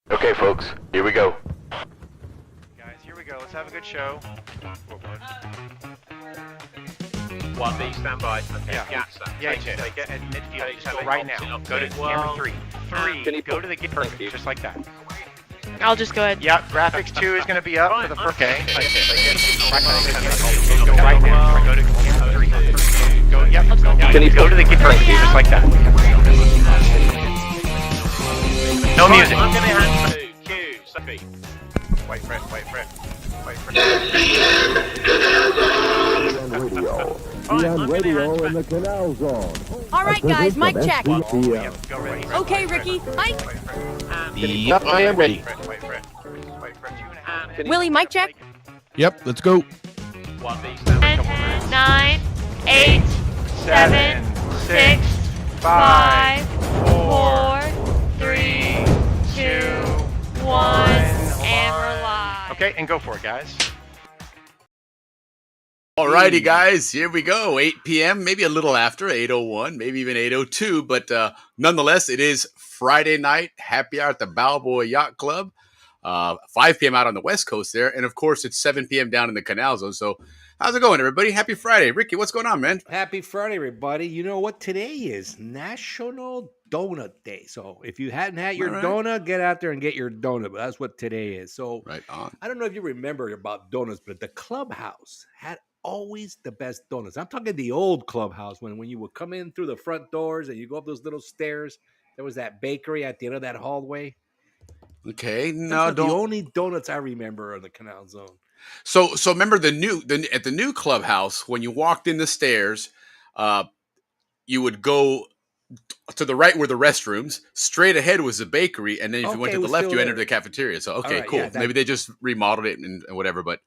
Okay, folks, here we go. Guys, here we go. Let's have a good show. 1B, stand by. Okay, Yeah. Yacht, stand. Yeah, Take two. take it at midfield. Take Just go two. right Opposite now. of Go to two. camera One. 3. Can 3. you Go to the gate. Thank you. Just like that. I'll just go ahead. Yeah, graphics 2 is going to be up for the first. Okay. Take it. Go right now. Go to camera 3. Go. Yep. Can you Go to the gate. Just like that. No music. I'm going to hand to Q. Sophie. Wait for it. Wait for it. Wait for it. On radio in the Canal Zone. All right, guys, mic check. Yep, go ready. Okay, Ricky, mic. Yep, I am ready. Wait for it. Wait for it. 2.5. Willie, mic check. Yep, let's go. 1B, stand by. 10, 9, 8, 7, 6, 5, 4, 3, 2, 1, and we're live. Okay, and go for it, guys. Alrighty, guys, here we go. 8 p.m., maybe a little after, 8:01, maybe even 8:02, but nonetheless, it is Friday night, happy hour at the Balboa Yacht Club, 5 p.m. out on the West Coast there, and of course, it's 7 p.m. down in the Canal Zone. So, how's it going, everybody? Happy Friday. Ricky, what's going on, man? Happy Friday, everybody. You know what today is? National Donut Day. So if you hadn't had your All right. donut, get out there and get your donut. But that's what today is. So Right on. I don't know if you remember about donuts, but the clubhouse had always the best donuts. I'm talking the old clubhouse when you would come in through the front doors and you go up those little stairs. There was that bakery at the end of that hallway. Okay, Those no, are the don't. only donuts I remember in the Canal Zone. So remember at the new clubhouse when you walked in the stairs, you would go to the right were the restrooms. Straight ahead was the bakery, and then if you went Okay, to it the was left, still you entered there. the cafeteria. So okay, right, cool. yeah, that- Maybe they just remodeled it and whatever. But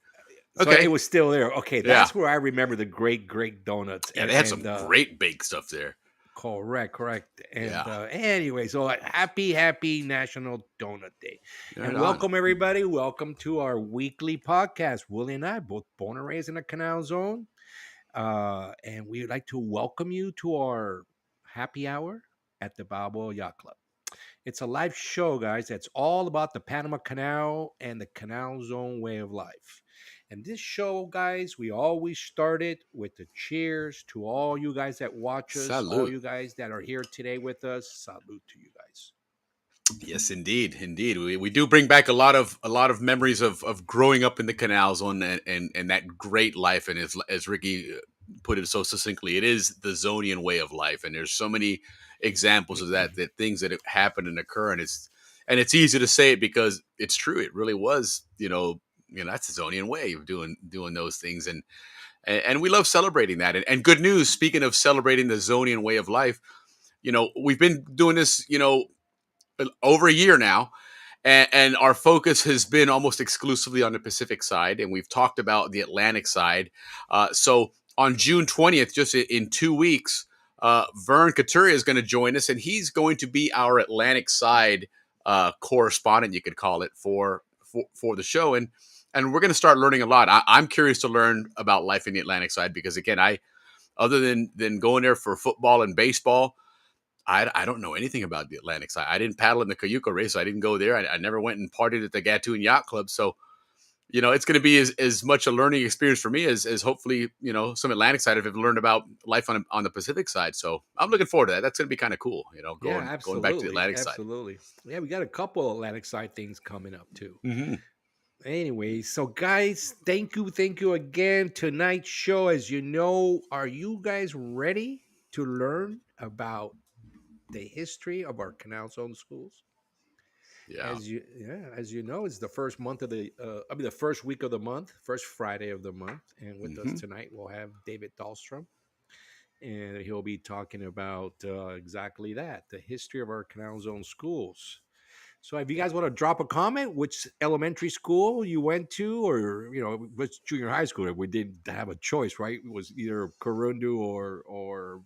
So okay, it was still there. Okay, Yeah. that's where I remember the great donuts. yeah, they had some great bake stuff there. Correct. And Yeah. anyway, so happy National Donut Day. Right And on. welcome, everybody. Welcome to our weekly podcast. Willie and I, both born and raised in the Canal Zone. And we'd like to welcome you to our happy hour at the Balboa Yacht Club. It's a live show, guys, that's all about the Panama Canal and the Canal Zone way of life. And this show, guys, we always start it with the cheers to all you guys that watch us, all Salute. you guys that are here today with us. Salute to you guys. Yes, indeed. We do bring back a lot of memories of growing up in the Canal Zone and that great life. And as Ricky put it so succinctly, it is the Zonian way of life. And there's so many examples of that things that have happened and occur. And it's easy to say it because it's true. It really was, that's the Zonian way of doing those things. And we love celebrating that. And good news, speaking of celebrating the Zonian way of life, we've been doing this, over a year now, and our focus has been almost exclusively on the Pacific side, and we've talked about the Atlantic side. So on June 20th, just in 2 weeks, Vern Couturier is going to join us, and he's going to be our Atlantic side correspondent, you could call it, for the show. And we're going to start learning a lot. I'm curious to learn about life in the Atlantic side because, again, other than going there for football and baseball, I don't know anything about the Atlantic side. I didn't paddle in the Cayuga race. So I didn't go there. I never went and partied at the Gatun Yacht Club. So, it's going to be as much a learning experience for me as hopefully, some Atlantic side have learned about life on the Pacific side. So I'm looking forward to that. That's going to be kind of cool, going back to the Atlantic side. Absolutely. Yeah, we got a couple Atlantic side things coming up too. Mm-hmm. Anyway, so guys, thank you again. Tonight's show, as you know, are you guys ready to learn about the history of our Canal Zone schools? Yeah. As you know, it's the first month of the first week of the month, first Friday of the month, and with us tonight we'll have David Dahlstrom, and he'll be talking about exactly that, the history of our Canal Zone schools. So if you guys want to drop a comment, which elementary school you went to, or which junior high school, we didn't have a choice, right? It was either Corundu or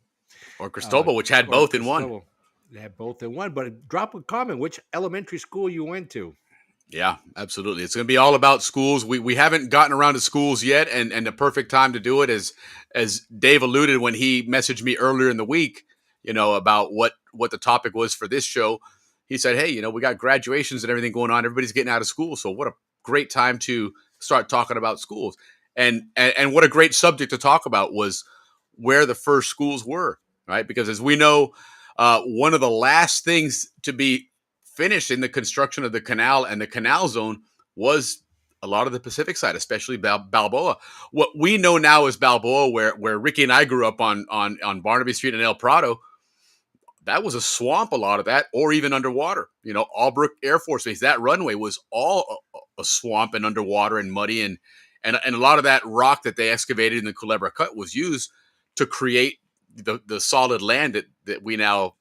Cristobal, which had or both in one. Cristobal. They had both in one, but drop a comment, which elementary school you went to. Yeah, absolutely. It's going to be all about schools. We haven't gotten around to schools yet, and the perfect time to do it is, as Dave alluded when he messaged me earlier in the week, about what the topic was for this show. he said, "Hey, we got graduations and everything going on. Everybody's getting out of school, so what a great time to start talking about schools." And what a great subject to talk about was where the first schools were, right? Because as we know, one of the last things to be finished in the construction of the canal and the canal zone was a lot of the Pacific side, especially Balboa. What we know now is Balboa, where Ricky and I grew up on Barnaby Street in El Prado. That was a swamp, a lot of that, or even underwater. Albrook Air Force Base, that runway was all a swamp and underwater and muddy, and a lot of that rock that they excavated in the Culebra Cut was used to create the solid land that we now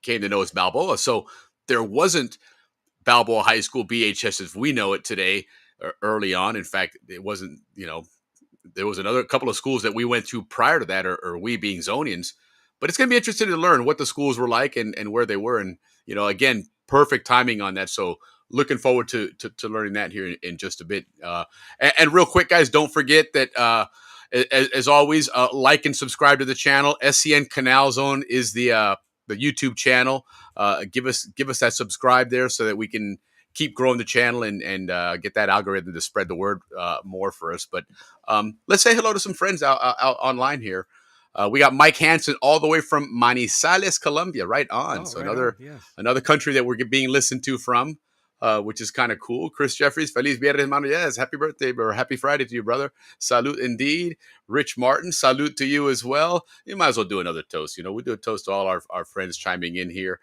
came to know as Balboa. So there wasn't Balboa High School BHS as we know it today early on. In fact, it wasn't, there was another couple of schools that we went to prior to that, or we being Zonians. But it's going to be interesting to learn what the schools were like and where they were. And, again, perfect timing on that. So looking forward to learning that here in just a bit. And real quick, guys, don't forget that, as always, like and subscribe to the channel. SCN Canal Zone is the YouTube channel. Give us that subscribe there so that we can keep growing the channel and get that algorithm to spread the word more for us. But let's say hello to some friends out online here. We got Mike Hansen all the way from Manizales, Colombia, right on. So right yes. another country that we're being listened to from, which is kind of cool. Chris Jeffries, feliz viernes, hermano. Yes, happy birthday or happy Friday to you, brother. Salute indeed. Rich Martin, salute to you as well. You might as well do another toast. We do a toast to all our friends chiming in here.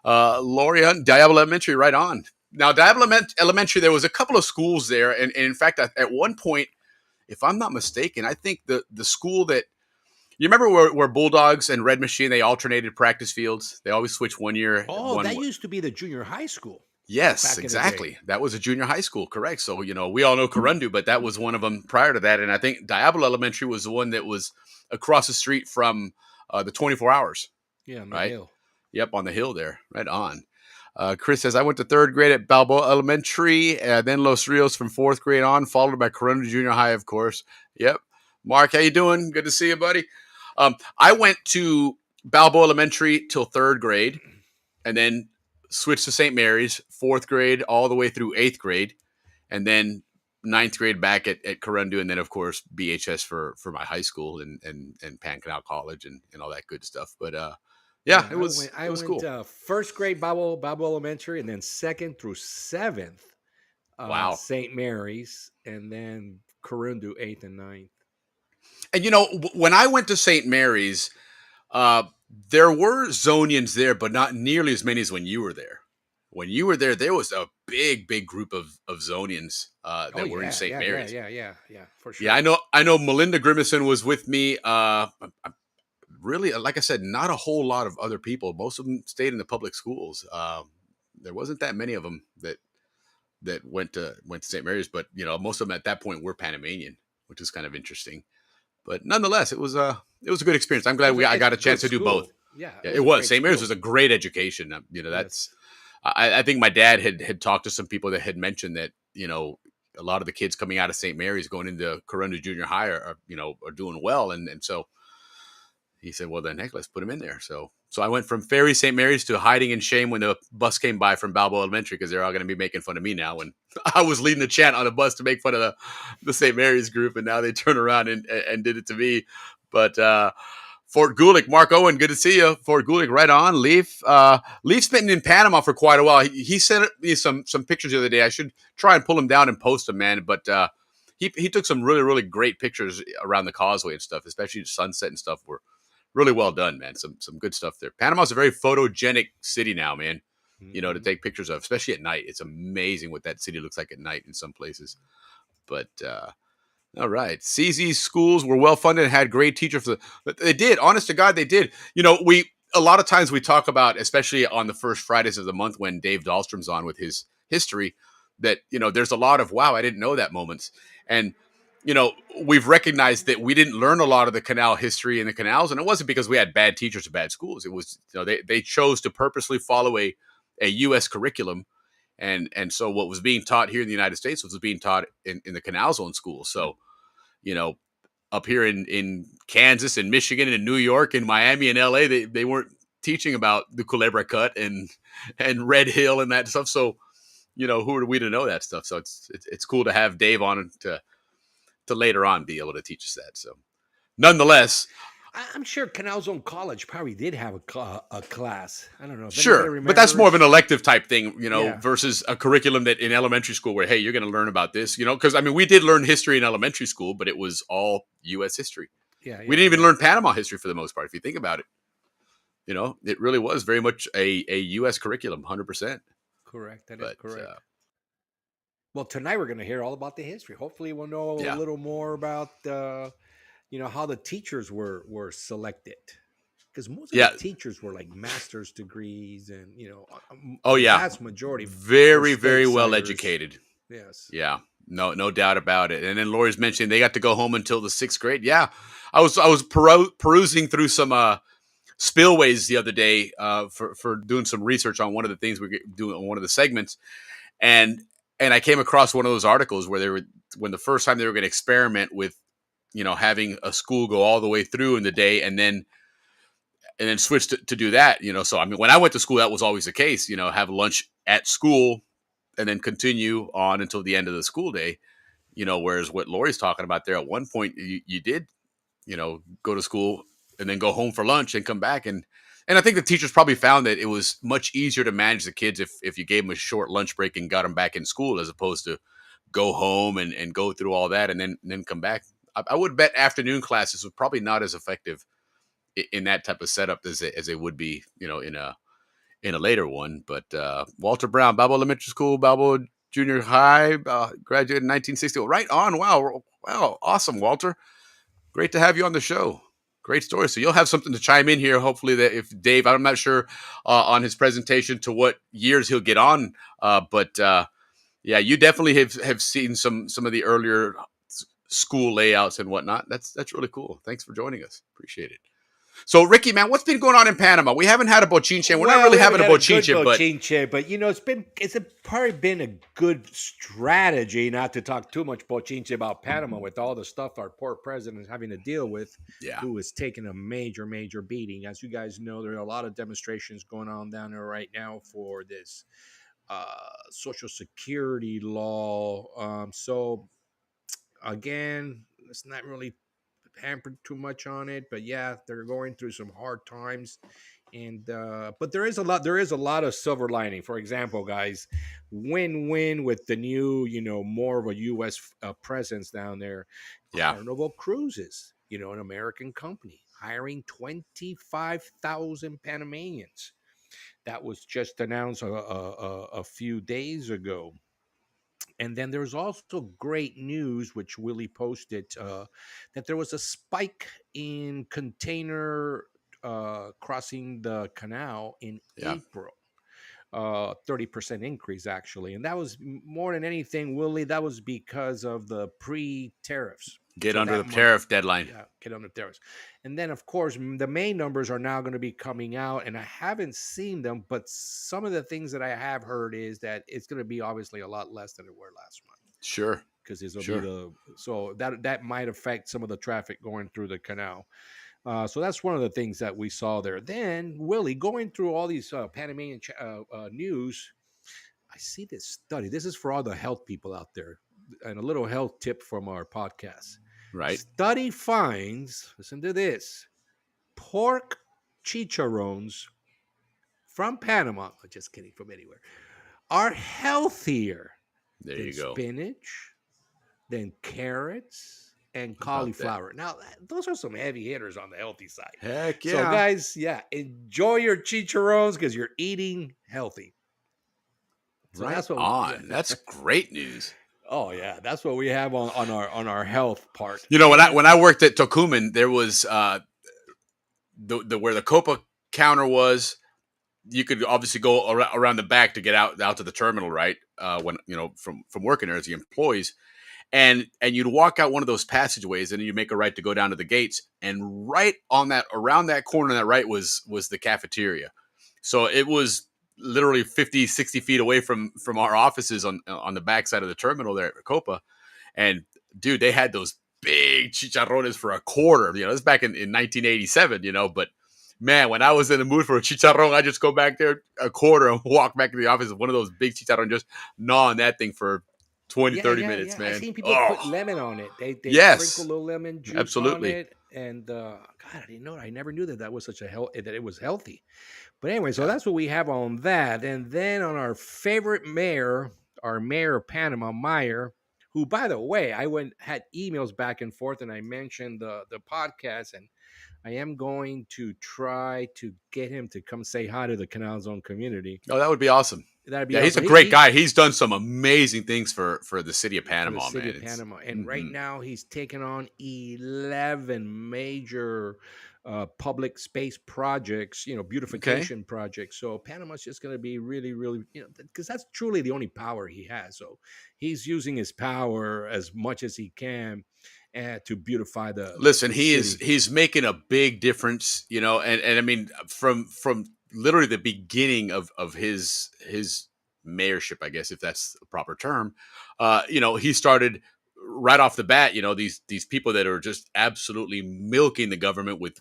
Lori Hunt, Diablo Elementary, right on. Now, Diablo Elementary, there was a couple of schools there. And in fact, at one point, if I'm not mistaken, I think the school that, you remember where Bulldogs and Red Machine, they alternated practice fields? They always switch one year. Oh, that used to be the junior high school. Yes, exactly. That was a junior high school, correct. So, we all know Corundu, but that was one of them prior to that. And I think Diablo Elementary was the one that was across the street from the 24 Hours. Yeah, on the right? hill. Yep, on the hill there. Right on. Chris says, I went to third grade at Balboa Elementary, then Los Rios from fourth grade on, followed by Corundu Junior High, of course. Yep. Mark, how you doing? Good to see you, buddy. I went to Balboa Elementary till third grade, and then switched to St. Mary's, fourth grade all the way through eighth grade, and then ninth grade back at Corundu, and then, of course, BHS for my high school and Pan Canal College and all that good stuff. But, it was cool. First grade Balboa Elementary, and then second through seventh, wow, St. Mary's, and then Corundu, eighth and ninth. And when I went to St. Mary's, there were Zonians there, but not nearly as many as when you were there. When you were there was a big group of Zonians that were in St. Mary's. Yeah, for sure. Yeah, I know. Melinda Grimison was with me. Really, like I said, not a whole lot of other people. Most of them stayed in the public schools. There wasn't that many of them that went to St. Mary's, but most of them at that point were Panamanian, which is kind of interesting. But nonetheless, it was a good experience. I'm glad I got a chance to do both. Yeah, it was. St. Mary's was a great education. That's. I think my dad had talked to some people that had mentioned that a lot of the kids coming out of St. Mary's going into Corundu Junior High are doing well, and so he said, well, then heck, let's put him in there. So I went from Ferry St. Mary's to hiding in shame when the bus came by from Balboa Elementary, because they're all going to be making fun of me now. And I was leading the chant on a bus to make fun of the St. Mary's group, and now they turn around and did it to me. But Fort Gulick, Mark Owen, good to see you. Fort Gulick, right on. Leaf's been in Panama for quite a while. He sent me some pictures the other day. I should try and pull him down and post them, man. But he took some really, really great pictures around the causeway and stuff, especially sunset and stuff were really well done, man. Some good stuff there. Panama's a very photogenic city now, man. To take pictures of, especially at night. It's amazing what that city looks like at night in some places. But all right, CZ's schools were well funded and had great teachers. They did, honest to God, they did. A lot of times we talk about, especially on the first Fridays of the month when Dave Dahlstrom's on with his history, that there's a lot of wow, I didn't know that moments. And we've recognized that we didn't learn a lot of the canal history in the canals, and it wasn't because we had bad teachers or bad schools. It was, they chose to purposely follow a U.S. curriculum, and so what was being taught here in the United States was being taught in the Canal Zone schools. So, up here in Kansas and Michigan and New York and Miami and L.A., they weren't teaching about the Culebra Cut and Red Hill and that stuff. So, who are we to know that stuff? So it's cool to have Dave on to later on be able to teach us that. So, nonetheless, I'm sure Canal Zone College probably did have a class. I don't know if anybody sure, but that's more of an remembers. elective type thing, Yeah. versus a curriculum that in elementary school where, hey, you're going to learn about this, because I mean, we did learn history in elementary school, but it was all U.S. history. Yeah, We yeah, didn't even yeah. learn Panama history for the most part, if you think about it. It really was very much a U.S. curriculum, 100%. Correct. That is But correct. Well, tonight we're going to hear all about the history. Hopefully, we'll know a yeah, little more about how the teachers were selected, because most of the yeah. teachers were like master's degrees, and Oh the yeah, vast majority were very very well statesiders. educated. Yes. Yeah, no doubt about it. And then Lori's mentioning they got to go home until the 6th grade. Yeah, I was perusing through some spillways the other day for doing some research on one of the things we do on one of the segments, and I came across one of those articles where they were when the first time they were going to experiment with having a school go all the way through in the day and then switch to do that. So I mean, when I went to school, that was always the case. Have lunch at school and then continue on until the end of the school day. Whereas what Lori's talking about there, at one point you did go to school and then go home for lunch and come back. And I think the teachers probably found that it was much easier to manage the kids if you gave them a short lunch break and got them back in school, as opposed to go home and go through all that and then come back. I would bet afternoon classes were probably not as effective in that type of setup as they would be, in a later one. But Walter Brown, Balboa Elementary School, Balboa Junior High, graduated in 1960. Right on. Wow. Awesome, Walter. Great to have you on the show. Great story. So you'll have something to chime in here. Hopefully, that if Dave, I'm not sure on his presentation to what years he'll get on, but yeah, you definitely have seen some of the earlier school layouts and whatnot. That's really cool. Thanks for joining us. Appreciate it. So, Ricky, man, what's been going on in Panama? We haven't had a bochinche. We're not really we having a haven't had bochinche, good but bochinche, but it's probably been a good strategy not to talk too much bochinche about Panama with all the stuff our poor president is having to deal with, yeah, who is taking a major beating. As you guys know, there are a lot of demonstrations going on down there right now for this Social Security law. So again, it's not really hampered too much on it, but yeah, they're going through some hard times. And but there is a lot of silver lining. For example, guys, win-win with the new, more of a U.S. Presence down there. yeah, Carnival Cruises, an American company, hiring 25,000 Panamanians. That was just announced a few days ago. And then there's also great news, which Willie posted, that there was a spike in container crossing the canal in yeah. April. 30% increase, actually. And that was more than anything, Willie, that was because of the pre-tariffs. Get So under the that month, tariff deadline. yeah, get on the tariffs. And then, of course, the main numbers are now going to be coming out, and I haven't seen them, but some of the things that I have heard is that it's going to be obviously a lot less than it were last month, Sure, because this will sure. be so that might affect some of the traffic going through the canal. So that's one of the things that we saw there. Then, Willie, going through all these Panamanian news, I see this study. This is for all the health people out there, and a little health tip from our podcast. Right. Study finds, listen to this, pork chicharrones from Panama, just kidding, from anywhere, are healthier There than you go. spinach, than carrots, and How about that? cauliflower. Now, those are some heavy hitters on the healthy side. Heck yeah. So, guys, yeah, enjoy your chicharrones because you're eating healthy. So right that's what on. That's great news. Oh yeah, that's what we have on our health part. When I worked at Tocumen, there was the where the Copa counter was. You could obviously go around the back to get out to the terminal, right? When from working there as the employees, and you'd walk out one of those passageways, and then you make a right to go down to the gates, and right on that around that corner, that right was the cafeteria. So it was literally 50, 60 feet away from our offices on the backside of the terminal there at Copa. And dude, they had those big chicharrones for a quarter. This is back in 1987, but man, when I was in the mood for a chicharron, I just go back there a quarter and walk back to the office of one of those big chicharron, just gnaw on that thing for 20, Yeah, 30 yeah, minutes, yeah. I man. seen people Oh, put lemon on it. They sprinkle a yes, little lemon juice on absolutely. it, and God, I didn't know. I never knew that that was such a that it was healthy. But anyway, so Yeah. that's what we have on that, and then on our favorite mayor, our mayor of Panama, Meyer, who, by the way, I went had emails back and forth, and I mentioned the podcast, and I am going to try to get him to come say hi to the Canal Zone community. Oh, that would be awesome. That'd be Yeah, he's a awesome. great guy. He's done some amazing things for the city of For the Panama, city man. of It's Panama. And right now, he's taken on 11 major public space projects, okay. beautification projects. So Panama's just going to be really, really, because that's truly the only power he has. So he's using his power as much as he can to beautify Listen, the city. he's making a big difference, and I mean from literally the beginning of his mayorship, I guess if that's a proper term. He started right off the bat, these people that are just absolutely milking the government with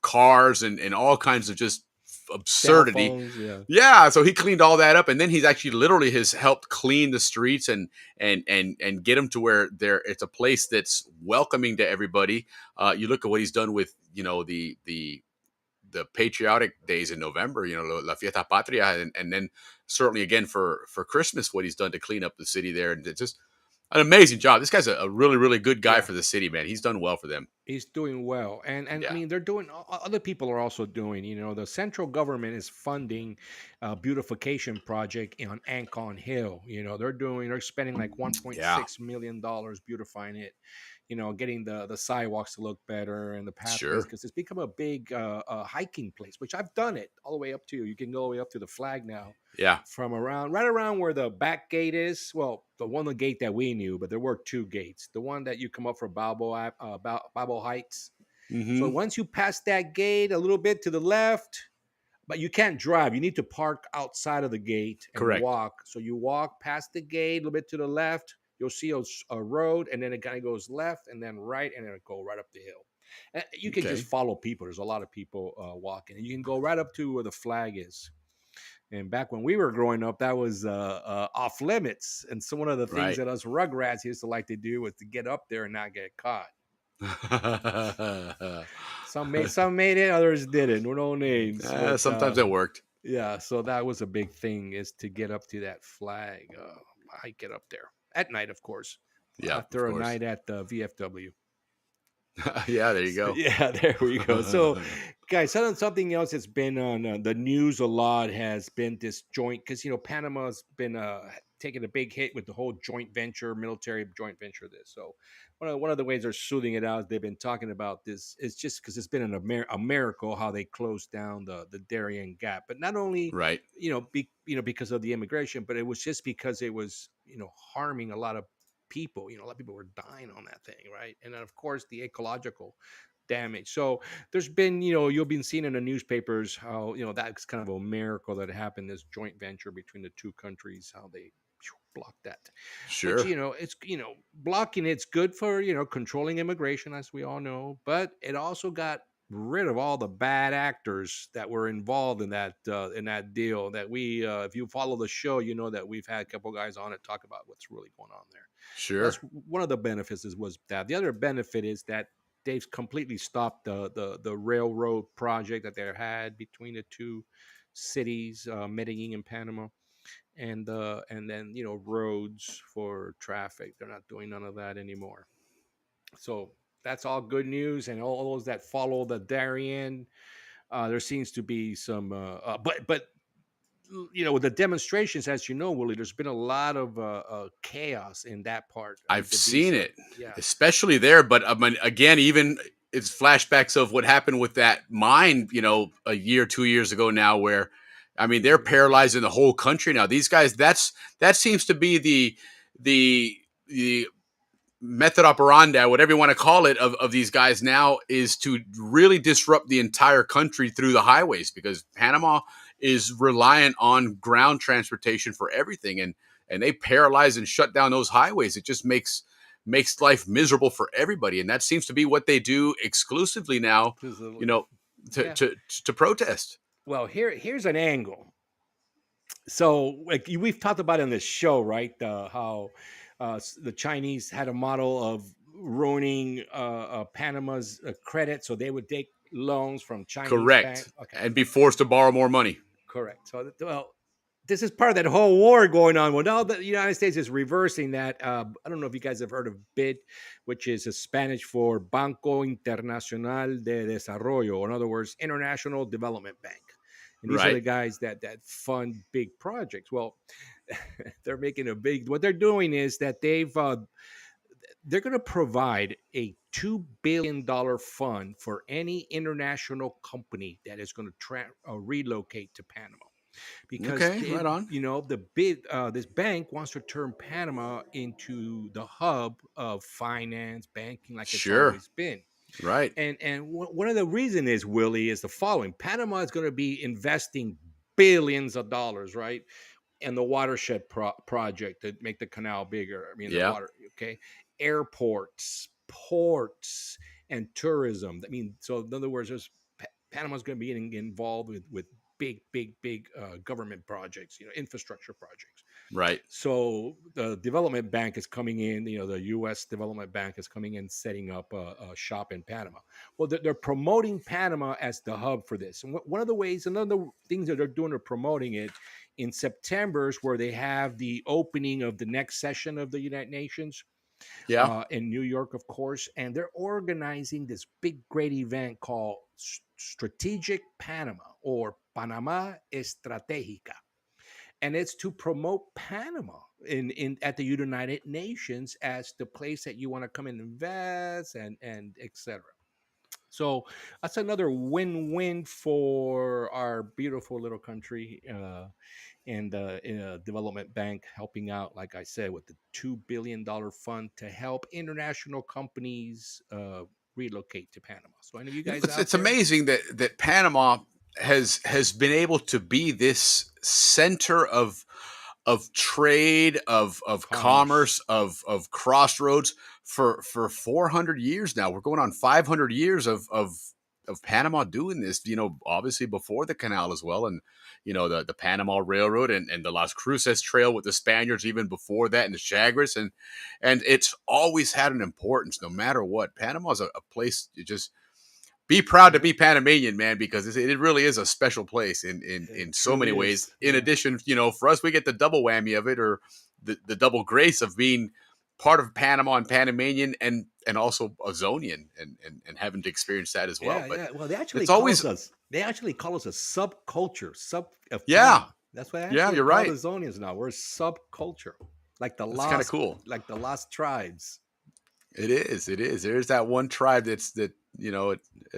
cars and all kinds of just Cell absurdity. phones, yeah. Yeah, so he cleaned all that up, and then he's actually literally has helped clean the streets and get them to where it's a place that's welcoming to everybody. You look at what he's done with the patriotic days in November, La Fiesta Patria, and then certainly again for Christmas, what he's done to clean up the city there, and it's just an amazing job. This guy's a really really good guy Yeah. for the city, man. He's done well for them. He's doing well, and I Yeah. mean they're doing. Other people are also doing. The central government is funding a beautification project on Ancon Hill. They're spending like Yeah. $1.6 million beautifying it. Getting the sidewalks to look better and the pathways, Sure. because it's become a big hiking place. Which I've done it all the way up to. You can go all the way up to the flag now Yeah. from right around where the back gate is. Well, the gate that we knew, but there were two gates. The one that you come up for Balboa, Balboa Heights. So Mm-hmm. once you pass that gate a little bit to the left, but you can't drive. You need to park outside of the gate and Correct. walk. So you walk past the gate a little bit to the left. You'll see a road, and then it kind of goes left and then right, and then it go right up the hill. And you can just Okay. follow people. There's a lot of people walking, and you can go right up to where the flag is. And back when we were growing up, that was off limits. And so one of the things Right. that us rugrats used to like to do was to get up there and not get caught. Some made it, others didn't. No names, but Sometimes that worked. yeah. So that was a big thing, is to get up to that flag. I get up there at night, of course, Yeah, of after a course. night at the VFW. Yeah, there you go. Yeah, there we go. So, guys, something else that's been on the news a lot has been this joint, because Panama's been taking a big hit with the whole joint venture, military joint venture. So, one of the ways they're soothing it out, they've been talking about this. It's just because it's been a miracle how they closed down the Darien Gap, but not only Right. because of the immigration, but it was just because it was harming a lot of people. A lot of people were dying on that thing, right? And then of course the ecological damage. So there's been, you've been seeing in the newspapers how that's kind of a miracle that happened, this joint venture between the two countries, how they blocked that. Which Sure. it's blocking it's good for controlling immigration, as we all know, but it also got rid of all the bad actors that were involved in that deal. That we if you follow the show, you know that we've had a couple guys on it talk about what's really going on there. That's Sure. one of the benefits. Was that the other benefit is that they've completely stopped the railroad project that they had between the two cities, Medellin and Panama, and then roads for traffic. They're not doing none of that anymore. So that's all good news. And all those that follow the Darien, there seems to be some, but with the demonstrations, as you know, Willie, there's been a lot of chaos in that part of I've the seen visa. it, Yeah. especially there. But I mean, again, even it's flashbacks of what happened with that mine, a year, 2 years ago now, where I mean, they're paralyzing the whole country now. These guys, that seems to be the method operandi, whatever you want to call it, of these guys now, is to really disrupt the entire country through the highways, because Panama is reliant on ground transportation for everything, and they paralyze and shut down those highways. It just makes life miserable for everybody, and that seems to be what they do exclusively now. Because You know, Yeah. to protest. Well, here's an angle. So, like we've talked about in this show, right? How the Chinese had a model of ruining Panama's credit, so they would take loans from Chinese bank. Correct. Okay, And be forced to borrow more money. correct. So, well, this is part of that whole war going on. Well, now the United States is reversing that. I don't know if you guys have heard of BID, which is a Spanish for Banco Internacional de Desarrollo, or in other words, International Development Bank. And these are the Right. guys that fund big projects. Well, they're making a big. What they're doing is that they're going to provide a $2 billion fund for any international company that is going to relocate to Panama, because Okay, right on. this bank wants to turn Panama into the hub of finance, banking, like it's Sure. always been. Right. And one of the reasons is, Willie, is the following: Panama is going to be investing billions of dollars, right, in the watershed project to make the canal bigger. I mean, the Yeah. water, okay, airports, ports, and tourism. I mean, so in other words, Panama's going to be getting involved with big government projects, infrastructure projects. Right. So the development bank is coming in, the U.S. Development Bank is coming in, setting up a shop in Panama. Well, they're promoting Panama as the hub for this. And one of the things that they're doing, they're promoting it in September, where they have the opening of the next session of the United Nations. Yeah. In New York, of course, and they're organizing this big, great event called Strategic Panama, or Panama Estratégica, and it's to promote Panama in at the United Nations as the place that you want to come and invest and etc. So that's another win-win for our beautiful little country, and the development bank helping out, like I said, with the $2 billion fund to help international companies relocate to Panama. So any of you guys out It's there? amazing that Panama has been able to be this center of trade, of commerce, of crossroads for 400 years now. We're going on 500 years of Panama doing this, obviously before the canal as well. And, the Panama Railroad and the Las Cruces Trail with the Spaniards, even before that, and the Chagres. And it's always had an importance no matter what. Panama's a place you just be proud to be Panamanian, man, because it really is a special place in so many truly ways. is. In Yeah. addition, for us, we get the double whammy of it, or the double grace of being part of Panama and Panamanian, and also a Zonian, and having to experience that as well. Yeah, But yeah. Well, they actually it's call always, us. They actually call us a subculture, of yeah, Panama. That's what I yeah, actually you're call right. the Zonians now. We're a subculture, like the That's kind of lost, cool. like the lost tribes. It is. It is. There's that one tribe at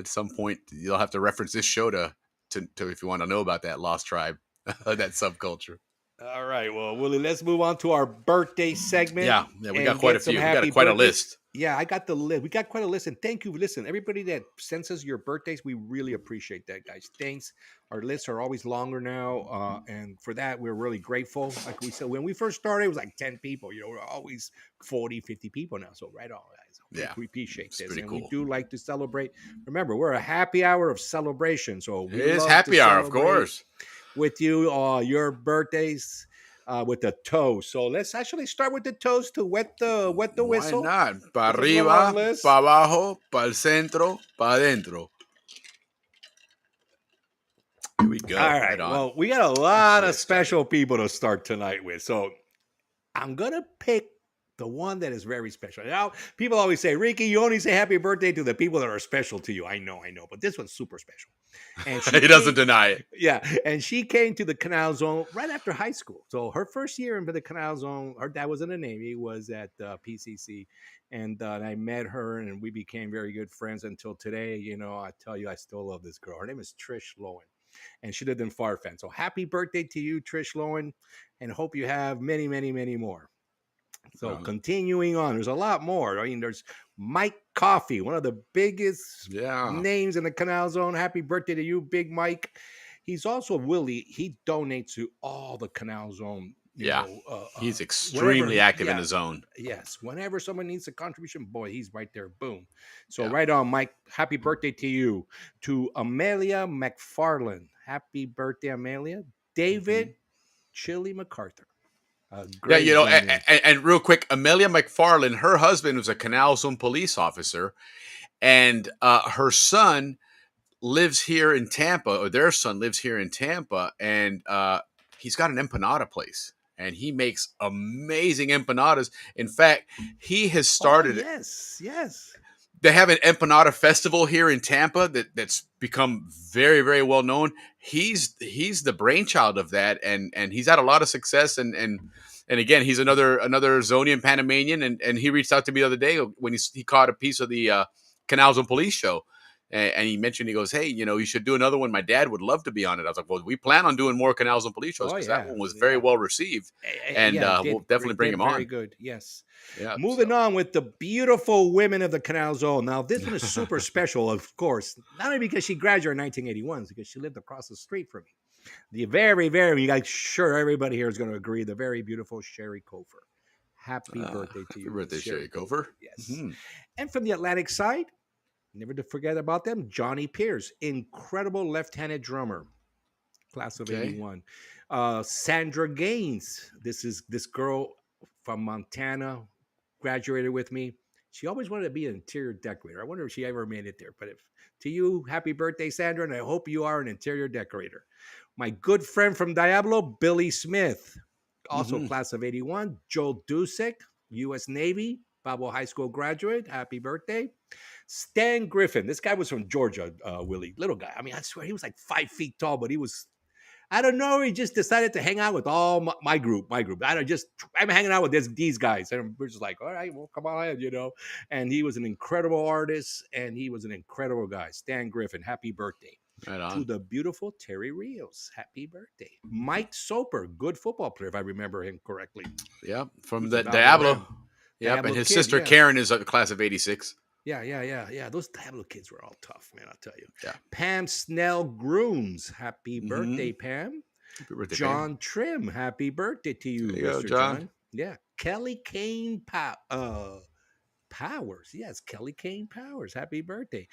some point you'll have to reference this show to if you want to know about that lost tribe, that subculture. All right, well, Willie, let's move on to our birthday segment. Yeah, we got and quite a get some few. We got happy quite a birthdays. list. Yeah, I got the list. We got quite a list, and thank you. Listen, everybody that sends us your birthdays, we really appreciate that, guys. Thanks. Our lists are always longer now, and for that, we're really grateful. Like we said, when we first started, it was like 10 people. We're always 40, 50 people now. So right on, guys. Yeah, We appreciate it's this, pretty and cool. we do like to celebrate. Remember, we're a happy hour of celebration, so we It is love happy to hour, of celebrate course. with you, your birthdays, with the toast. So let's actually start with the toast to wet the Why whistle. not? Pa This is a long arriba, list. pa abajo, pa el centro, pa adentro. Here we go. All right. on. Well, we got a lot get of it special people to start tonight with. So I'm going to pick the one that is very special. Now, people always say, Ricky, you only say happy birthday to the people that are special to you. I know. But this one's super special. And He doesn't deny it. Yeah. And she came to the Canal Zone right after high school. So her first year in the Canal Zone, her dad was in the Navy, was at PCC. And I met her and we became very good friends until today. I tell you, I still love this girl. Her name is Trish Lowen. And she lived in Farfan. So happy birthday to you, Trish Lowen. And hope you have many, many, many more. So continuing on, there's a lot more. I mean, there's Mike Coffey, one of the biggest names in the Canal Zone. Happy birthday to you, Big Mike. He's also Willie. He donates to all the Canal Zone He's extremely active in the zone. Yes, whenever someone needs a contribution, boy, he's right there. Boom. So right on, Mike. Happy birthday to you. To Amelia McFarland. Happy birthday, Amelia. David Chili MacArthur. Yeah, and real quick, Amelia McFarland, her husband was a Canal Zone police officer, and her son lives here in Tampa, or their son lives here in Tampa, and he's got an empanada place, and he makes amazing empanadas. In fact, he has started. Yes. They have an empanada festival here in Tampa that's become very, very well known. He's the brainchild of that, and he's had a lot of success. And again, he's another Zonian Panamanian, and he reached out to me the other day when he caught a piece of the Canal Zone Police show. And he mentioned, he goes, hey, you should do another one. My dad would love to be on it. I was like, well, we plan on doing more Canal Zone Police shows because that one was very well received. And we'll definitely bring him on. Very good, yes. Yeah, Moving on with the beautiful women of the Canal Zone. Now, this one is super special, of course. Not only because she graduated in 1981, because she lived across the street from me. The very, very, I'm sure everybody here is going to agree, the very beautiful Sherry Cofer. Happy birthday to you. Happy birthday, Sherry Cofer. Yes. And from the Atlantic side, never to forget about them, Johnny Pierce, incredible left-handed drummer, class of 81. Sandra Gaines, this girl from Montana, graduated with me. She always wanted to be an interior decorator. I wonder if she ever made it there. But to you, happy birthday, Sandra, and I hope you are an interior decorator. My good friend from Diablo, Billy Smith, also class of 81. Joe Dusick, U.S. Navy, Balboa High School graduate. Happy birthday. Stan Griffin. This guy was from Georgia, Willie. Little guy. I mean, I swear he was like 5 feet tall, but he was, I don't know. He just decided to hang out with all my group. I'm hanging out with these guys. And we're just like, all right, well, come on, And he was an incredible artist, and he was an incredible guy. Stan Griffin, happy birthday. Right on. To the beautiful Terry Rios, happy birthday. Mike Soper, good football player, if I remember him correctly. Yeah, from the Diablo. Yep, and his sister Karen is a class of 86. Yeah. Those Diablo kids were all tough, man, I'll tell you. Yeah. Pam Snell Grooms, happy birthday, Pam. Happy birthday, John Pam. Trim, happy birthday to you, There you Mr. go, John. Yeah. Kelly Kane Powers. Yes, Kelly Kane Powers, happy birthday.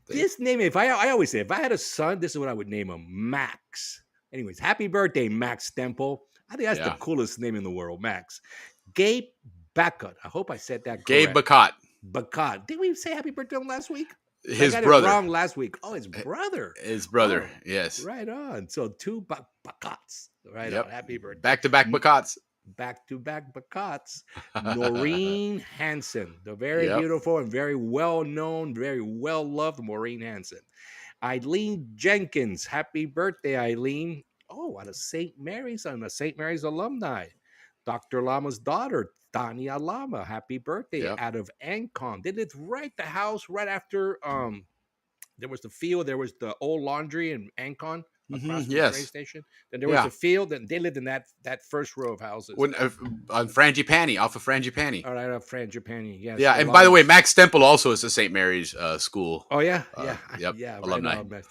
This name, I always say, if I had a son, this is what I would name him, Max. Anyways, happy birthday, Max Stemple. I think that's the coolest name in the world, Max. Gabe Bacot. I hope I said that correct. Gabe Bacot. Bacot. Did we say happy birthday to him last week? His I got brother. It wrong last week. Oh, his brother. Yes. Right on. So two Bacots. Right on. Happy birthday. Back-to-back Bacots. Back-to-back Bacots. Noreen Hansen. The very beautiful and very well-known, very well-loved Maureen Hansen. Eileen Jenkins. Happy birthday, Eileen. Oh, out of St. Mary's. I'm a St. Mary's alumni. Dr. Lama's daughter, Tania Lama. Happy birthday out of Ancon. They lived the house right after there was the field. There was the old laundry in Ancon across from the train station. Then there was the field, and they lived in that first row of houses. On Frangipani, off of Frangipani. All right, off Frangipani, yes. Yeah, and by the way, Max Temple also is a St. Mary's school. Oh, yeah? Alumni. Right.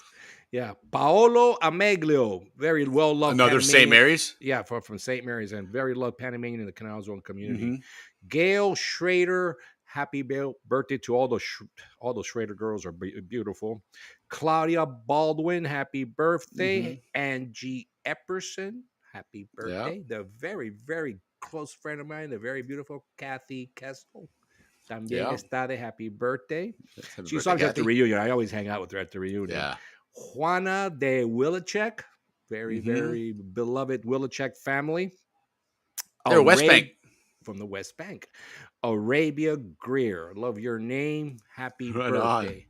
Yeah, Paolo Ameglio, very well loved. Another St. Mary's. Yeah, from St. Mary's, and very loved Panamanian in the Canal Zone community. Gail Schrader, happy birthday to all those Schrader girls are beautiful. Claudia Baldwin, happy birthday. Angie Epperson, happy birthday. The very, very close friend of mine, the very beautiful Kathy Kessel. También está de happy birthday. She's always at the reunion. I always hang out with her at the reunion. Yeah. Juana de Willichek, very, very beloved Willichek family. They're West Bank. From the West Bank. Arabia Greer, love your name. Happy birthday. On.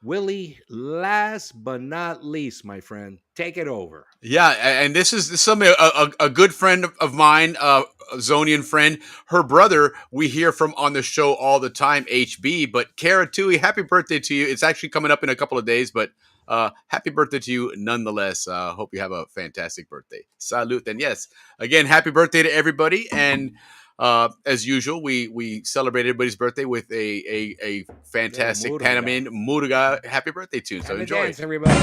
Willie, last but not least, my friend, take it over. Yeah, and this is something a good friend of mine, a Zonian friend. Her brother, we hear from on the show all the time, HB. But Kara Tui, happy birthday to you. It's actually coming up in a couple of days, but happy birthday to you nonetheless. Hope you have a fantastic birthday. Salute. And yes, again, happy birthday to everybody. And as usual, we celebrate everybody's birthday with a fantastic Panamanian Muruga happy birthday tune. So enjoy. Dance, everybody.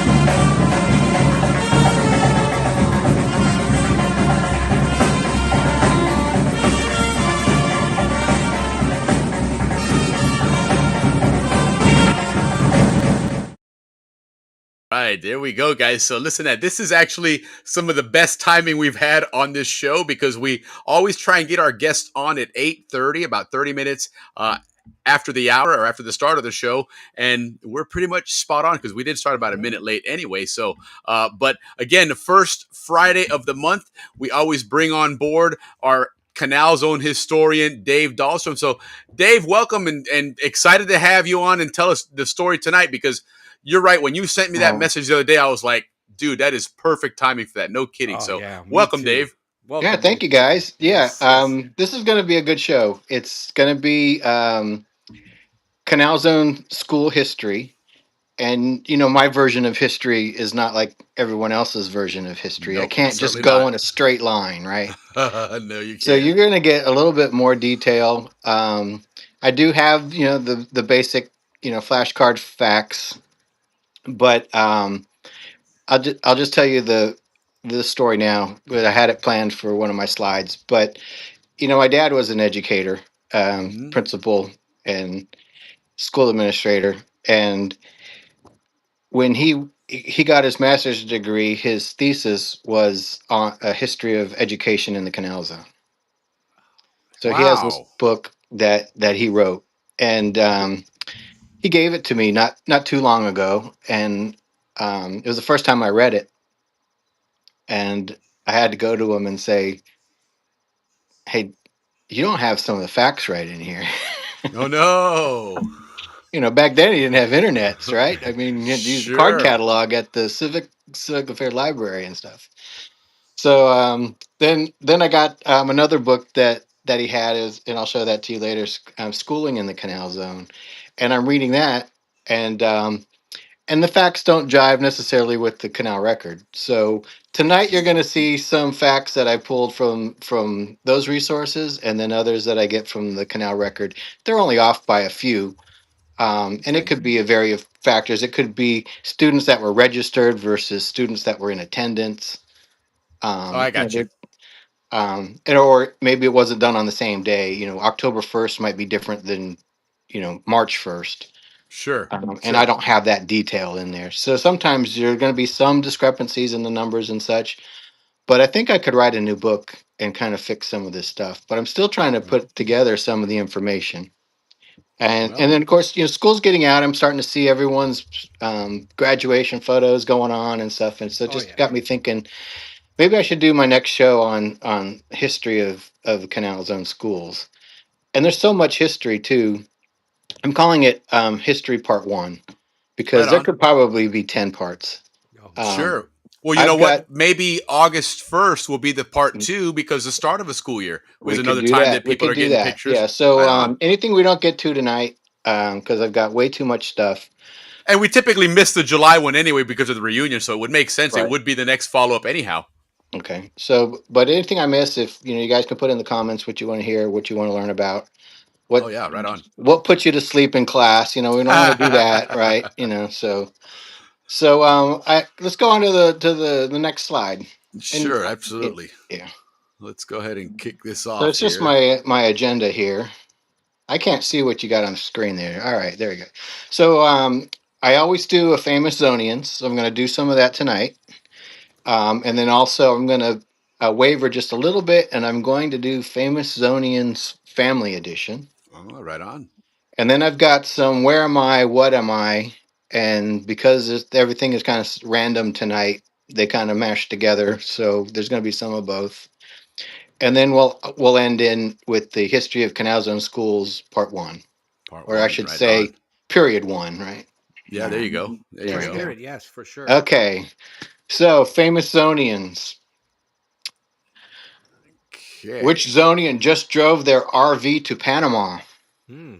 right, there we go, guys. So listen, this is actually some of the best timing we've had on this show because we always try and get our guests on at 8:30, about 30 minutes after the hour or after the start of the show, and we're pretty much spot on because we did start about a minute late anyway. So, but again, the first Friday of the month, we always bring on board our Canal Zone historian, Dave Dahlstrom. So, Dave, welcome and excited to have you on and tell us the story tonight because you're right. When you sent me that message the other day, I was like, dude, that is perfect timing for that. No kidding. Oh, So, yeah, me welcome, too. Dave. Welcome. Yeah, thank you Dave. guys. Yeah, Yes, yes. this is going to be a good show. It's going to be Canal Zone school history. And, my version of history is not like everyone else's version of history. I Nope, can't just certainly go not. in a straight line, right? No, you So can't. you're going to get a little bit more detail. I do have, the basic, flashcard facts, but I'll just tell you the story now. But I had it planned for one of my slides. But my dad was an educator, Mhm. principal, and school administrator, and when he got his master's degree, his thesis was on a history of education in the Canal Zone. So he has this Wow. book that he wrote, and he gave it to me not too long ago, and it was the first time I read it, and I had to go to him and say, "Hey, you don't have some of the facts right in here." Oh, no. Back then he didn't have internets, right? I mean, you had to use the card Sure. catalog at the Civic Affair Library and stuff. So then I got another book that he had is, and I'll show that to you later. Schooling in the Canal Zone, and I'm reading that, and the facts don't jive necessarily with the Canal record. So tonight you're going to see some facts that I pulled from those resources, and then others that I get from the Canal record. They're only off by a few. And it Okay. could be a variety of factors. It could be students that were registered versus students that were in attendance. Oh, I got you. Or maybe it wasn't done on the same day. October 1st might be different than March 1st. Sure. And I Sure. don't have that detail in there. So sometimes there are going to be some discrepancies in the numbers and such. But I think I could write a new book and kind of fix some of this stuff. But I'm still trying to put together some of the information. And Well, then of course school's getting out. I'm starting to see everyone's graduation photos going on and stuff, and so it Oh, just yeah. got me thinking maybe I should do my next show on history of Canal Zone schools. And there's so much history too. I'm calling it History Part 1 right because there on. could probably be 10 parts. Oh, Sure. Well, you know I've got what? Maybe August 1st will be the part 2 because the start of a school year was we could another do time that. that We people could are do getting that. pictures. Yeah. So Right on. anything we don't get to tonight because I've got way too much stuff. And we typically miss the July one anyway because of the reunion, so it would make sense. It Right. would be the next follow up anyhow. Okay. So, but anything I miss, if you guys can put in the comments what you want to hear, what you want to learn about, Oh what yeah, right on. what puts you to sleep in class. We don't want to do that, right? So I let's go on to the next slide. And Sure, absolutely. yeah. Let's go ahead and kick this So off it's just here. my agenda here. I can't see what you got on the screen there. All right, there you go. So I always do a famous Zonians. So I'm going to do some of that tonight. And then also I'm going to waver just a little bit, and I'm going to do famous Zonians Family Edition. Oh, right on. And then I've got some Where Am I, What Am I? And because everything is kind of random tonight, they kind of mash together. So there's going to be some of both. And then we'll end in with the history of Canal Zone schools, part 1, Part or I 1, should right on. say, period 1, right? Yeah, there you go. There you First go. period, yes, for sure. Okay. So famous Zonians. Which Okay. Zonian just drove their RV to Panama? Hmm.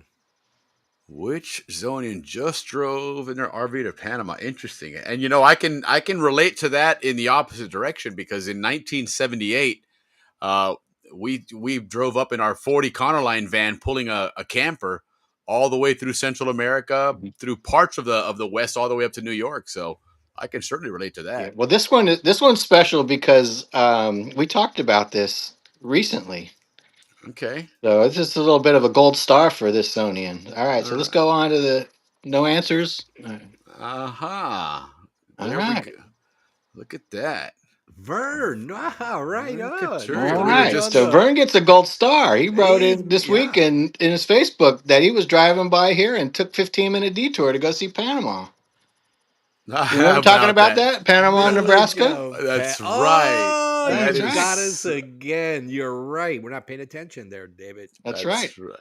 Which Zonian just drove in their RV to Panama? Interesting. And I can relate to that in the opposite direction because in 1978, uh, we drove up in our 40 Econoline van pulling a camper all the way through Central America, through parts of the West, all the way up to New York. So I can certainly relate to Yeah. that. Well, this one's special because we talked about this recently. Okay. So this is a little bit of a gold star for this Zonian. All right, All so let's right. go on to the no answers. Uh-huh. There All we right. go. Look at that. Vern. Wow, right Look on. at her. All Look at He's right. on just. So the. Vern gets a gold star. He wrote He's in this week yeah. in his Facebook that he was driving by here and took 15-minute detour to go see Panama. You How remember talking about about that? that? Panama, Village Nebraska? of That's right. Oh, That That's you right. got is. us again. You're right. We're not paying attention there, David. That's right. That's right.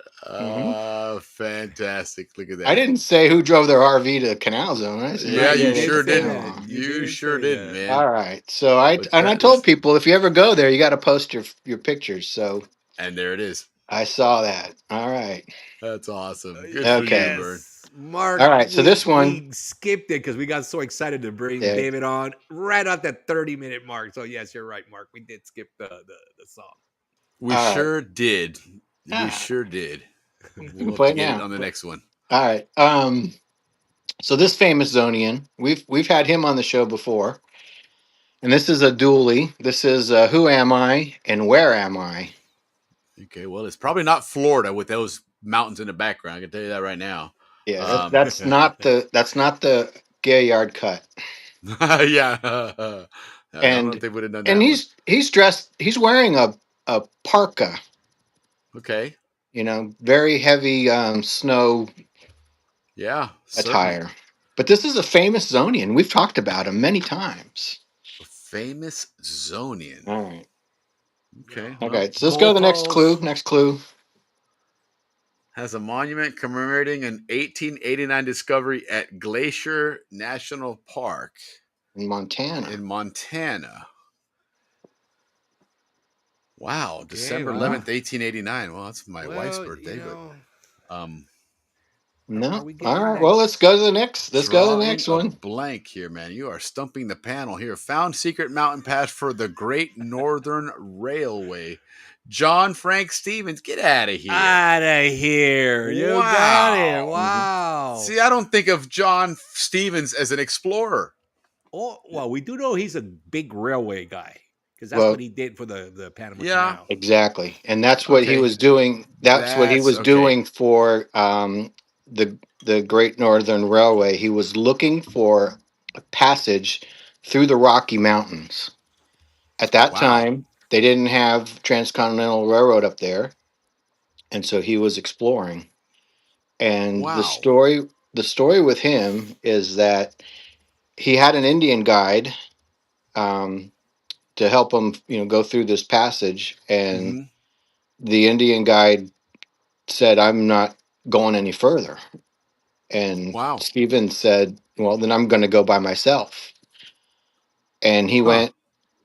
hmm Fantastic. Look at I that. didn't say who drove their RV to Canal Zone. I said Yeah, Right, who you you did drove sure to say didn't. that. Panama. You You did sure say didn't, that. man. All right. So I But and I that was, told people if you ever go there, you got to post your pictures. So and there it is. I saw that. All right. That's awesome. Good for you, Okay. Vern. Yes, Mark. All right. So this one, We skipped it because we got so excited to bring yeah, David on right at that 30-minute mark. So yes, you're right, Mark. We did skip the song. We all right. sure did. We Ah, sure did. you can We'll have play to it get it now. on the next one. All right. So this famous Zonian, we've had him on the show before, and this is a dually. This is Who Am I and Where Am I? Okay, well, it's probably not Florida with those mountains in the background. I can tell you that right now. Yeah, Um, that's not the gay yard cut. yeah. I don't know if And they would have done and that one. he's wearing a parka, Okay. very heavy snow Yeah, certainly. attire. But this is a famous Zonian. We've talked about him many times. A famous Zonian. All right. Okay, well, Okay, so let's go to Gold the next clue. Falls. Next clue. has a monument commemorating an 1889 discovery at Glacier National Park In Montana. in Montana. Wow, Okay, December well, 11th, 1889. Well, that's my wife's well, birthday, but um are No. we All getting right. Well, let's next? go to the next. Let's go to the drawing next a one. blank here, man. You are stumping the panel here. Found secret mountain pass for the Great Northern Railway. John Frank Stevens, get out of here. Out of here. You got it. Wow. Wow. See, I don't think of John Stevens as an explorer. Oh, well, we do know he's a big railway guy because that's Well, what he did for the Panama Yeah. Canal. exactly. And that's what he Okay. was doing. That's what he That's was okay. doing for the Great Northern Railway. He was looking for a passage through the Rocky Mountains. At that Wow. time, they didn't have transcontinental railroad up there, and so he was exploring. And Wow. the story with him is that he had an Indian guide um, to help him, go through this passage, and Mhm. the Indian guide said, "I'm not going any further." And Wow. Stephen said, "Well, then I'm going to go by myself." And he Huh. went,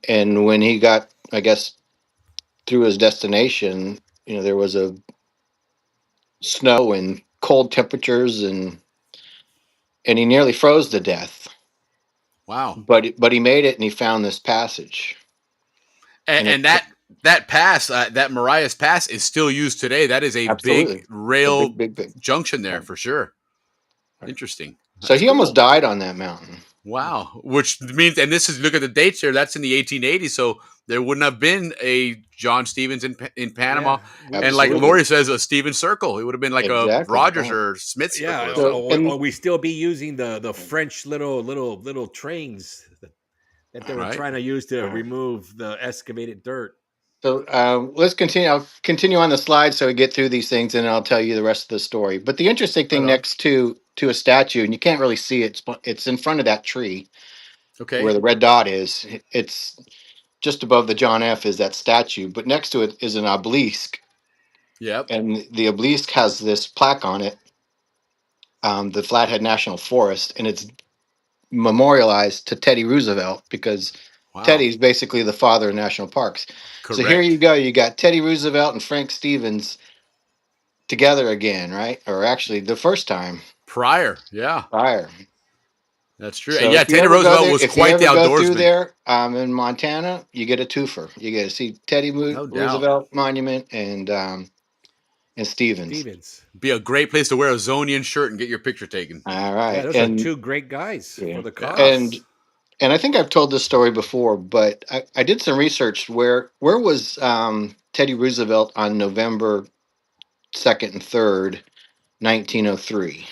and when he got, I guess, through his destination, there was a snow and cold temperatures, and he nearly froze to death. Wow. But he made it, and he found this passage. And that pass, that Marias Pass, is still used today. That is a Absolutely. big rail Big. junction there Right. for sure. Right. Interesting. So That's he almost cool. died on that mountain. Wow. Which means, and this is, look at the dates here, that's in the 1880s. So there wouldn't have been a John Stevens in Panama. Yeah, And like Absolutely. Lori says, a Stevens Circle. It would have been like a Exactly, Rogers right. or Smith Circle. yeah. or So- something. Or we still be using the French little trains that they were Right. trying to use to remove the excavated dirt. So let's continue. I'll continue on the slide so we get through these things, and I'll tell you the rest of the story. But the interesting thing Right on. next to a statue, and you can't really see it, it's in front of that tree Okay. where the red dot is. It's just above the John F. is that statue, but next to it is an obelisk, Yep. and the obelisk has this plaque on it, the Flathead National Forest, and it's memorialized to Teddy Roosevelt because Wow. Teddy's basically the father of national parks. Correct. So here you go. You got Teddy Roosevelt and Frank Stevens together again, right? Or actually, the first time Prior. Yeah. prior. That's true. So And yeah, if you Teddy ever go Roosevelt there- was if you quite the ever go through outdoorsman. there in Montana, you get a twofer. You get to see Teddy No doubt. Roosevelt Monument and Stevens. Stevens. Be a great place to wear a Zonian shirt and get your picture taken. All right, Yeah, those and are two great guys yeah. for the cause. and I think I've told this story before, but I did some research. Where was Teddy Roosevelt on November 2nd and 3rd, 1903?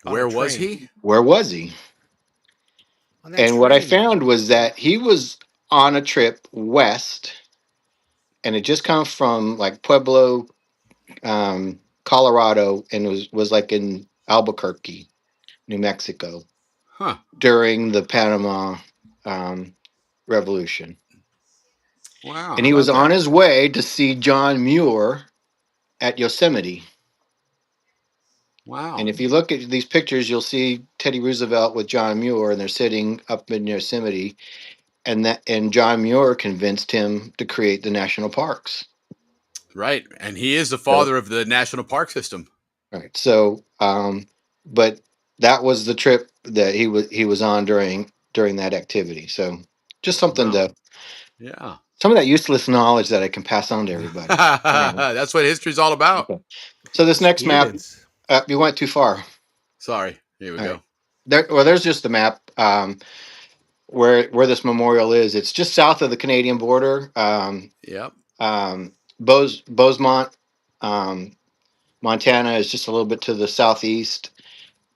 On a Where was train. he? Where was he? On that And what I train. found was that he was on a trip west, and it just come from like Pueblo, Colorado, and was like in Albuquerque, New Mexico, Huh. during the Panama um, Revolution. Wow. And How he was about on that? his way to see John Muir at Yosemite. Wow. And if you look at these pictures, you'll see Teddy Roosevelt with John Muir, and they're sitting up in Yosemite. And John Muir convinced him to create the national parks. Right. And he is the So, father of the national park system. right. So, but that was the trip that he was on during that activity. So, just something Wow. to Yeah. some of that useless knowledge that I can pass on to everybody. All right. That's what history's all about. Okay. So this next map, Stevens. you went too far. Sorry. Here we All go. right. There's just the map. Where this memorial is. It's just south of the Canadian border. Yep. Bosemont, um, Montana is just a little bit to the southeast.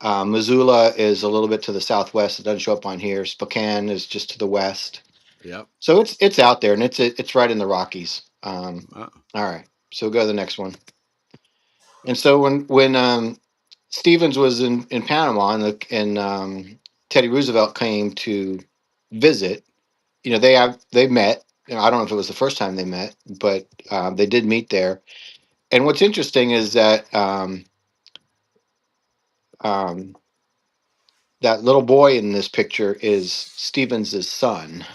Missoula is a little bit to the southwest. It doesn't show up on here. Spokane is just to the west. Yep. So it's out there, and it's right in the Rockies. Wow. All right, so we'll go to the next one. And so when Stevens was in Panama, and Teddy Roosevelt came to visit, they met. I don't know if it was the first time they met, but they did meet there. And what's interesting is that um, that little boy in this picture is Stevens's son,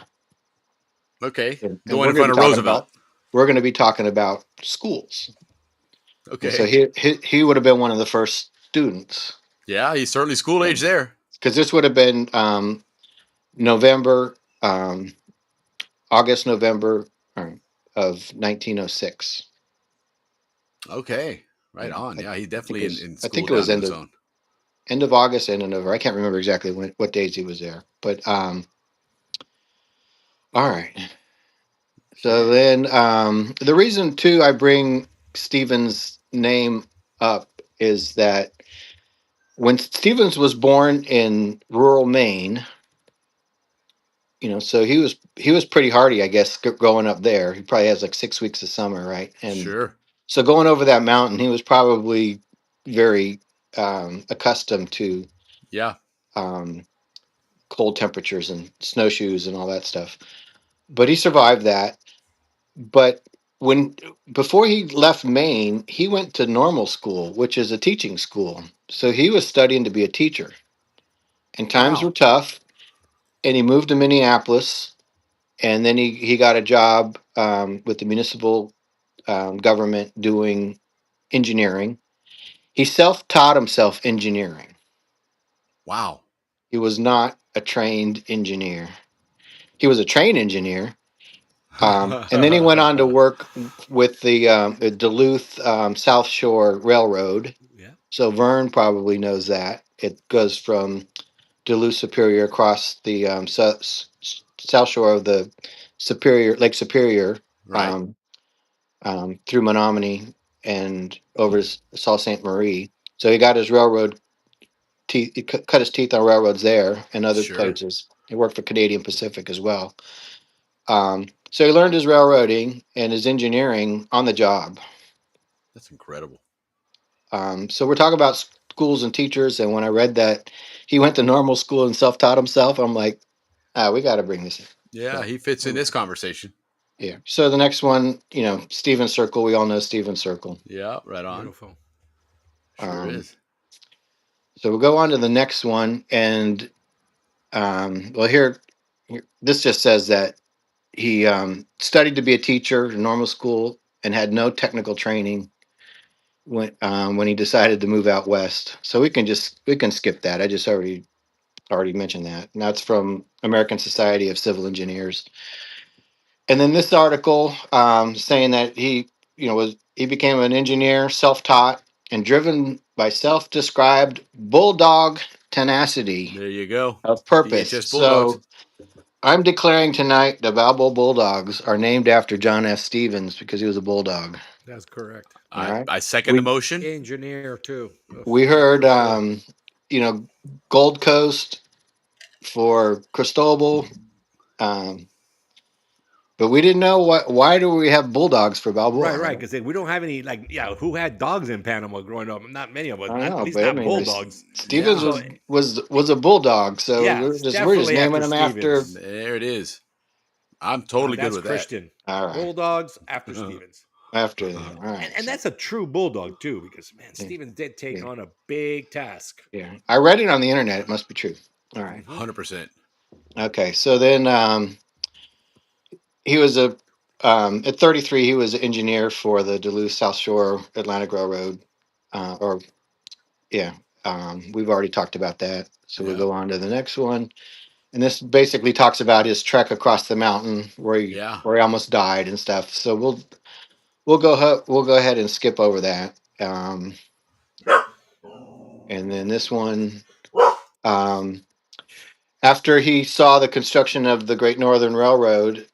Okay. and, The and one we're in going front to of be talking Roosevelt. about we're going to be talking about schools. And so Okay. he would have been one of the first students, Yeah, he's certainly school age there. because this would have been November, August, November of 1906. Okay. Right Yeah, on. I Yeah, he's think definitely it in, was in I school think it was down in the zone. end of August, end of November. I can't remember exactly what days he was there, but all right. So Okay. then, the reason too I bring Stevens' name up is that when Stevens was born in rural Maine, so he was pretty hardy, I guess, growing up there. He probably has like 6 weeks of summer, right? And Sure. so going over that mountain, he was probably very accustomed to Yeah. um, cold temperatures and snowshoes and all that stuff. But he survived that. But when before he left Maine, he went to normal school, which is a teaching school. So he was studying to be a teacher. And times were Wow. tough, and he moved to Minneapolis, and then he got a job with the municipal government doing engineering. He self-taught himself engineering. Wow. He was not a trained engineer. He was a trained engineer. And then he went on to work with the Duluth South Shore Railroad. Yeah. So Vern probably knows that. It goes from Duluth Superior across the South Shore of the Lake Superior, Right. um, through Menominee and over to Sault Ste. Marie. So he got his railroad teeth, he cut his teeth on railroads there and other Sure. places. He worked for Canadian Pacific as well. So he learned his railroading and his engineering on the job. That's incredible. So we're talking about schools and teachers. And when I read that he went to normal school and self-taught himself, I'm like, we got to bring this in. Yeah, So, he fits in this conversation. yeah. So the next one, Stevens Circle. We all know Stevens Circle. Yeah, right on. Beautiful. Sure is. So we'll go on to the next one. And well, this just says that he studied to be a teacher in normal school and had no technical training when he decided to move out west. So we can skip that. I just already mentioned that. And that's from American Society of Civil Engineers. And then this article saying that he became an engineer, self-taught, and driven by self-described bulldog tenacity There you go. of purpose. DHS Bulldogs. So I'm declaring tonight the Balboa Bulldogs are named after John F. Stevens because he was a bulldog. That's correct. All I, right. I second the We motion. Engineer too. we heard For sure. Gold Coast for Cristobal. Um, but we didn't know why do we have bulldogs for Balboa? Right, because we don't have any who had dogs in Panama growing up? Not many of us. I don't Not at know, least but I not mean, bulldogs. Stevens Yeah. So was a bulldog, so yeah, it's we're just definitely naming after him after. Stevens. There it is. I'm totally good That's with that. Christian. All right, Bulldogs after Stevens. after them. All right, And so, that's a true bulldog too, because man, yeah, Stevens did take yeah, on a big task. yeah. I read it on the internet. It must be true. All right. Hmm. 100%. Okay, so then he was at 33. He was an engineer for the Duluth South Shore Atlantic Railroad, or yeah. We've already talked about that, so we'll Yeah. go on to the next one. And this basically talks about his trek across the mountain Yeah. where he almost died and stuff. So we'll go ahead and skip over that. And then this one, um, after he saw the construction of the Great Northern Railroad,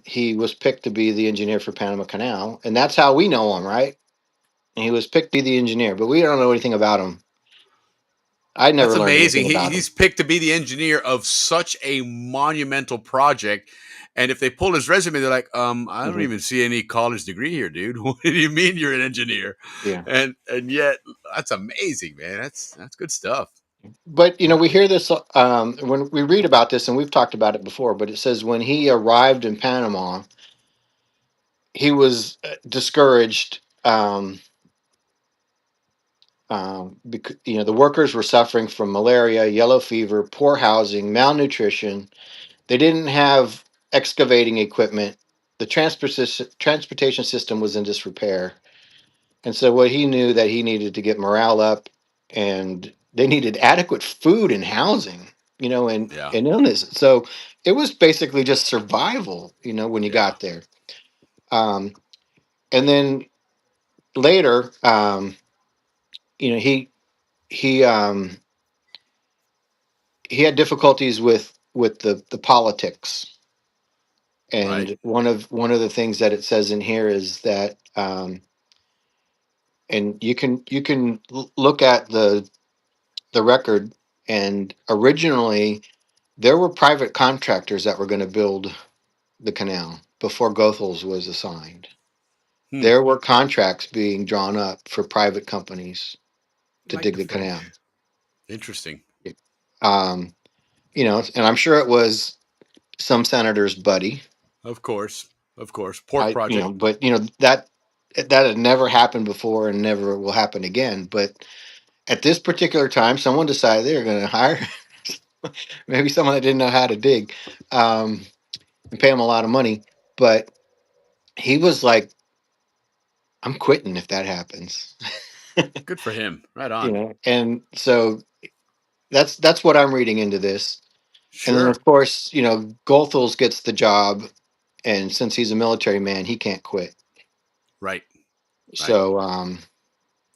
he was picked to be the engineer for Panama Canal, and that's how we know him, right? And he was picked to be the engineer, but we don't know anything about him. I That's never learned amazing. anything about him. He's picked to be the engineer of such a monumental project. And if they pull his resume, they're like, I don't Mhm. even see any college degree here, dude. What do you mean you're an engineer? Yeah. And yet that's amazing, man. That's good stuff. But we hear this when we read about this, and we've talked about it before. But it says when he arrived in Panama, he was discouraged because the workers were suffering from malaria, yellow fever, poor housing, malnutrition. They didn't have excavating equipment. The transportation system was in disrepair, and so what he knew that he needed to get morale up, and they needed adequate food and housing, Yeah. and illness. So it was basically just survival, when you Yeah. got there. Um, and then later, you know, he he um, he had difficulties with the politics. Right. And one of the things that it says in here is that, and you can look at the record, and originally there were private contractors that were going to build the canal before Goethals was assigned. Hmm. There were contracts being drawn up for private companies to Like dig the the canal. French. Interesting. Um, and I'm sure it was some senator's buddy. Of course. Of course. Pork project. But that had never happened before and never will happen again. But at this particular time, someone decided they were going to hire maybe someone that didn't know how to dig, um, and pay him a lot of money. But he was like, "I'm quitting if that happens." Good for him. Right on. And so that's what I'm reading into this. And then Sure. of course, Goethals gets the job, and since he's a military man, he can't quit. Right. Right. So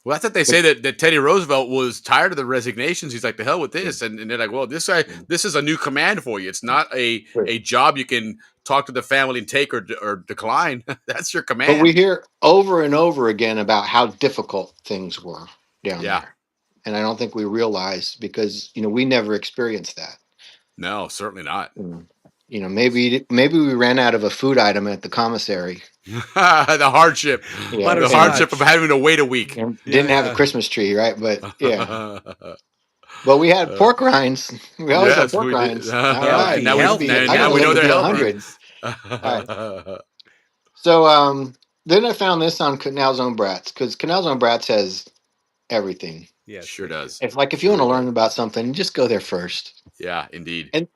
Well, that's what they but- say that Teddy Roosevelt was tired of the resignations. He's like, the hell with this. And they're like, well, this is a new command for you. It's not a job you can talk to the family and take or decline. That's your but we command. hear over and over again about how difficult things were down Yeah. there. And I don't think we realize, because we never experienced that. No, certainly not. Maybe we ran out of a food item at the commissary. The hardship. Yeah, The hardship of having to wait a week. and Yeah, didn't have a yeah. Christmas tree, right? But yeah, but we had pork rinds. We always had Yes, pork we did. rinds. All right, Now I can we live know to they're be healthy. 100. So then I found this on Canal Zone Brats, because Canal Zone Brats has everything. Yes, Sure they do. does. If you want to Sure learn does. about something, just go there first. Yeah, indeed. And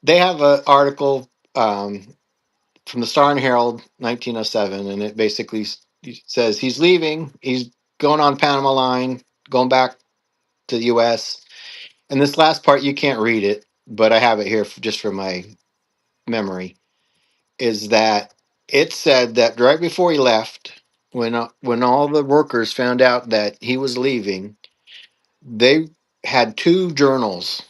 they have an article from the Star and Herald, 1907, and it basically says he's leaving. He's going on Panama Line, going back to the U.S. And this last part, you can't read it, but I have it here just for my memory. Is that it said that right before he left, when all the workers found out that he was leaving, they had two journals,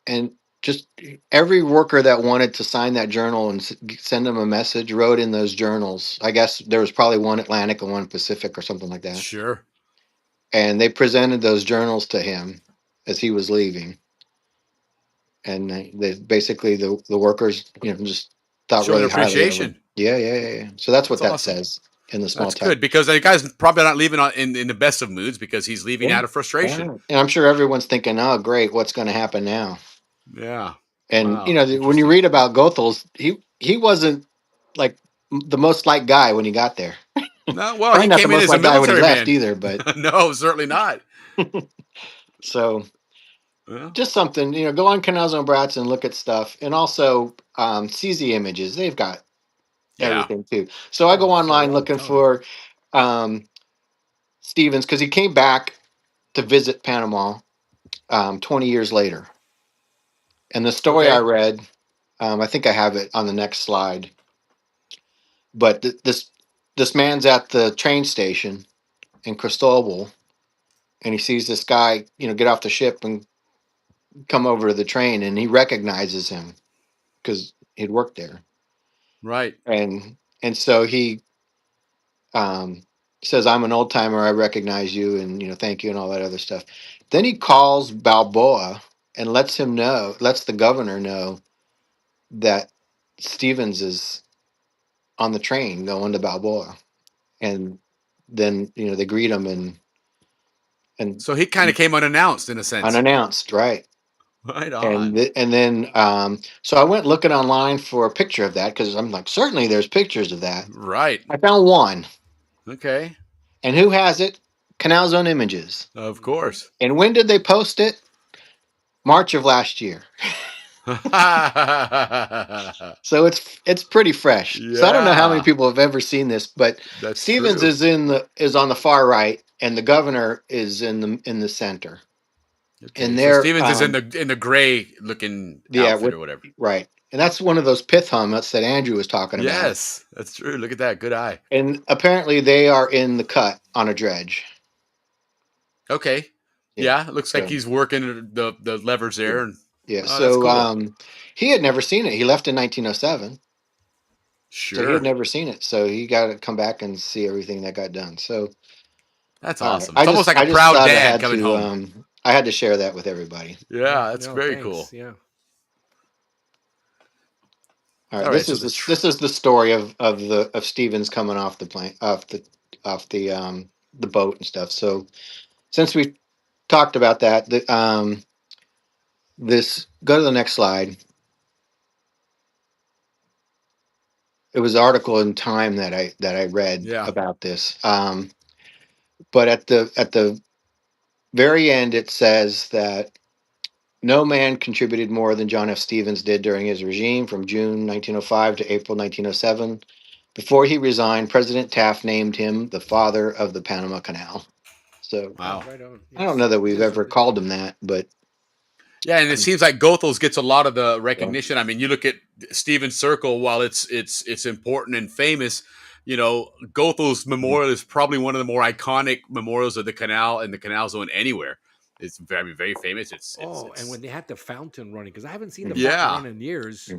and just every worker that wanted to sign that journal and send them a message wrote in those journals. I guess there was probably one Atlantic and one Pacific or something like that. Sure. And they presented those journals to him. as he was leaving, and they basically the workers, just thought Showing really highly of him. appreciation. Yeah. So that's what That's that awesome. says in the small That's text. good because the guy's probably not leaving in the best of moods because he's leaving Yeah. out of frustration. Yeah. And I'm sure everyone's thinking, "Oh, great, what's going to happen now?" Yeah. And Wow. when you Interesting. read about Goethals, he wasn't like the most liked guy when he got there. No, well, Probably he not the came in most as a liked guy when he military left man. either. But No, certainly not. so Well, just something, go on Canal Zone Brats and look at stuff, and also CZ Images. They've got yeah. everything too. So I go Oh, for a online long looking time. for um, Stevens because he came back to visit Panama 20 years later. And the story I Okay. read, I think I have it on the next slide. But this man's at the train station in Cristobal, and he sees this guy, get off the ship and come over to the train, and he recognizes him because he'd worked there, Right. and so he um, says, "I'm an old timer. I recognize you, and thank you, and all that other stuff." Then he calls Balboa and lets the governor know that Stevens is on the train going to Balboa, and then they greet him and So he kind of came unannounced in a sense. unannounced, right? Right And on. and then so I went looking online for a picture of that because I'm like, certainly there's pictures of that. Right. I found one, Okay. and who has it? Canal Zone Images. Of Hmm. course. And when did they post it? March of last year. So it's pretty fresh. So I don't know how many Yeah, people have ever seen this, but that's Stevens true. is on the far right, and the governor is in the center. Okay, And so they're Stevens is in the gray looking yeah, outfit with or whatever. right, and that's one of those pith helmets that Andrew was talking about. Yes, that's true. Look at that. Good eye. And apparently they are in the cut on a dredge. Okay. Yeah. Yeah, it looks like So he's working the levers yeah. there. And Yeah. oh, that's So cool. he had never seen it. He left in 1907. So he had Sure. never seen it. So he got to come back and see everything that got done. So That's all right. awesome. It's almost like a I just proud thought dad coming home. I had to share that with everybody. Yeah, that's No, very cool. thanks. Yeah. All right. All right, This so is this is the story of Stevens coming off the plane off the boat and stuff. So since we talked about that, this go to the next slide. It was an article in Time that I read yeah. about this. But at the very end, it says that no man contributed more than John F. Stevens did during his regime from June 1905 to April 1907. Before he resigned, President Taft named him the father of the Panama Canal. So Oh, Wow. right on. I don't Yes. know that we've Yes. ever called him that, but Yeah, and it seems like Goethals gets a lot of the yeah, recognition. I mean, you look at Stevens Circle, while it's important and famous, Goethals Memorial is probably one of the more iconic memorials of the canal and the canal zone anywhere. It's very, very famous. Oh, and when they had the fountain running, because I haven't seen the Mhm. fountain Yeah. run in years.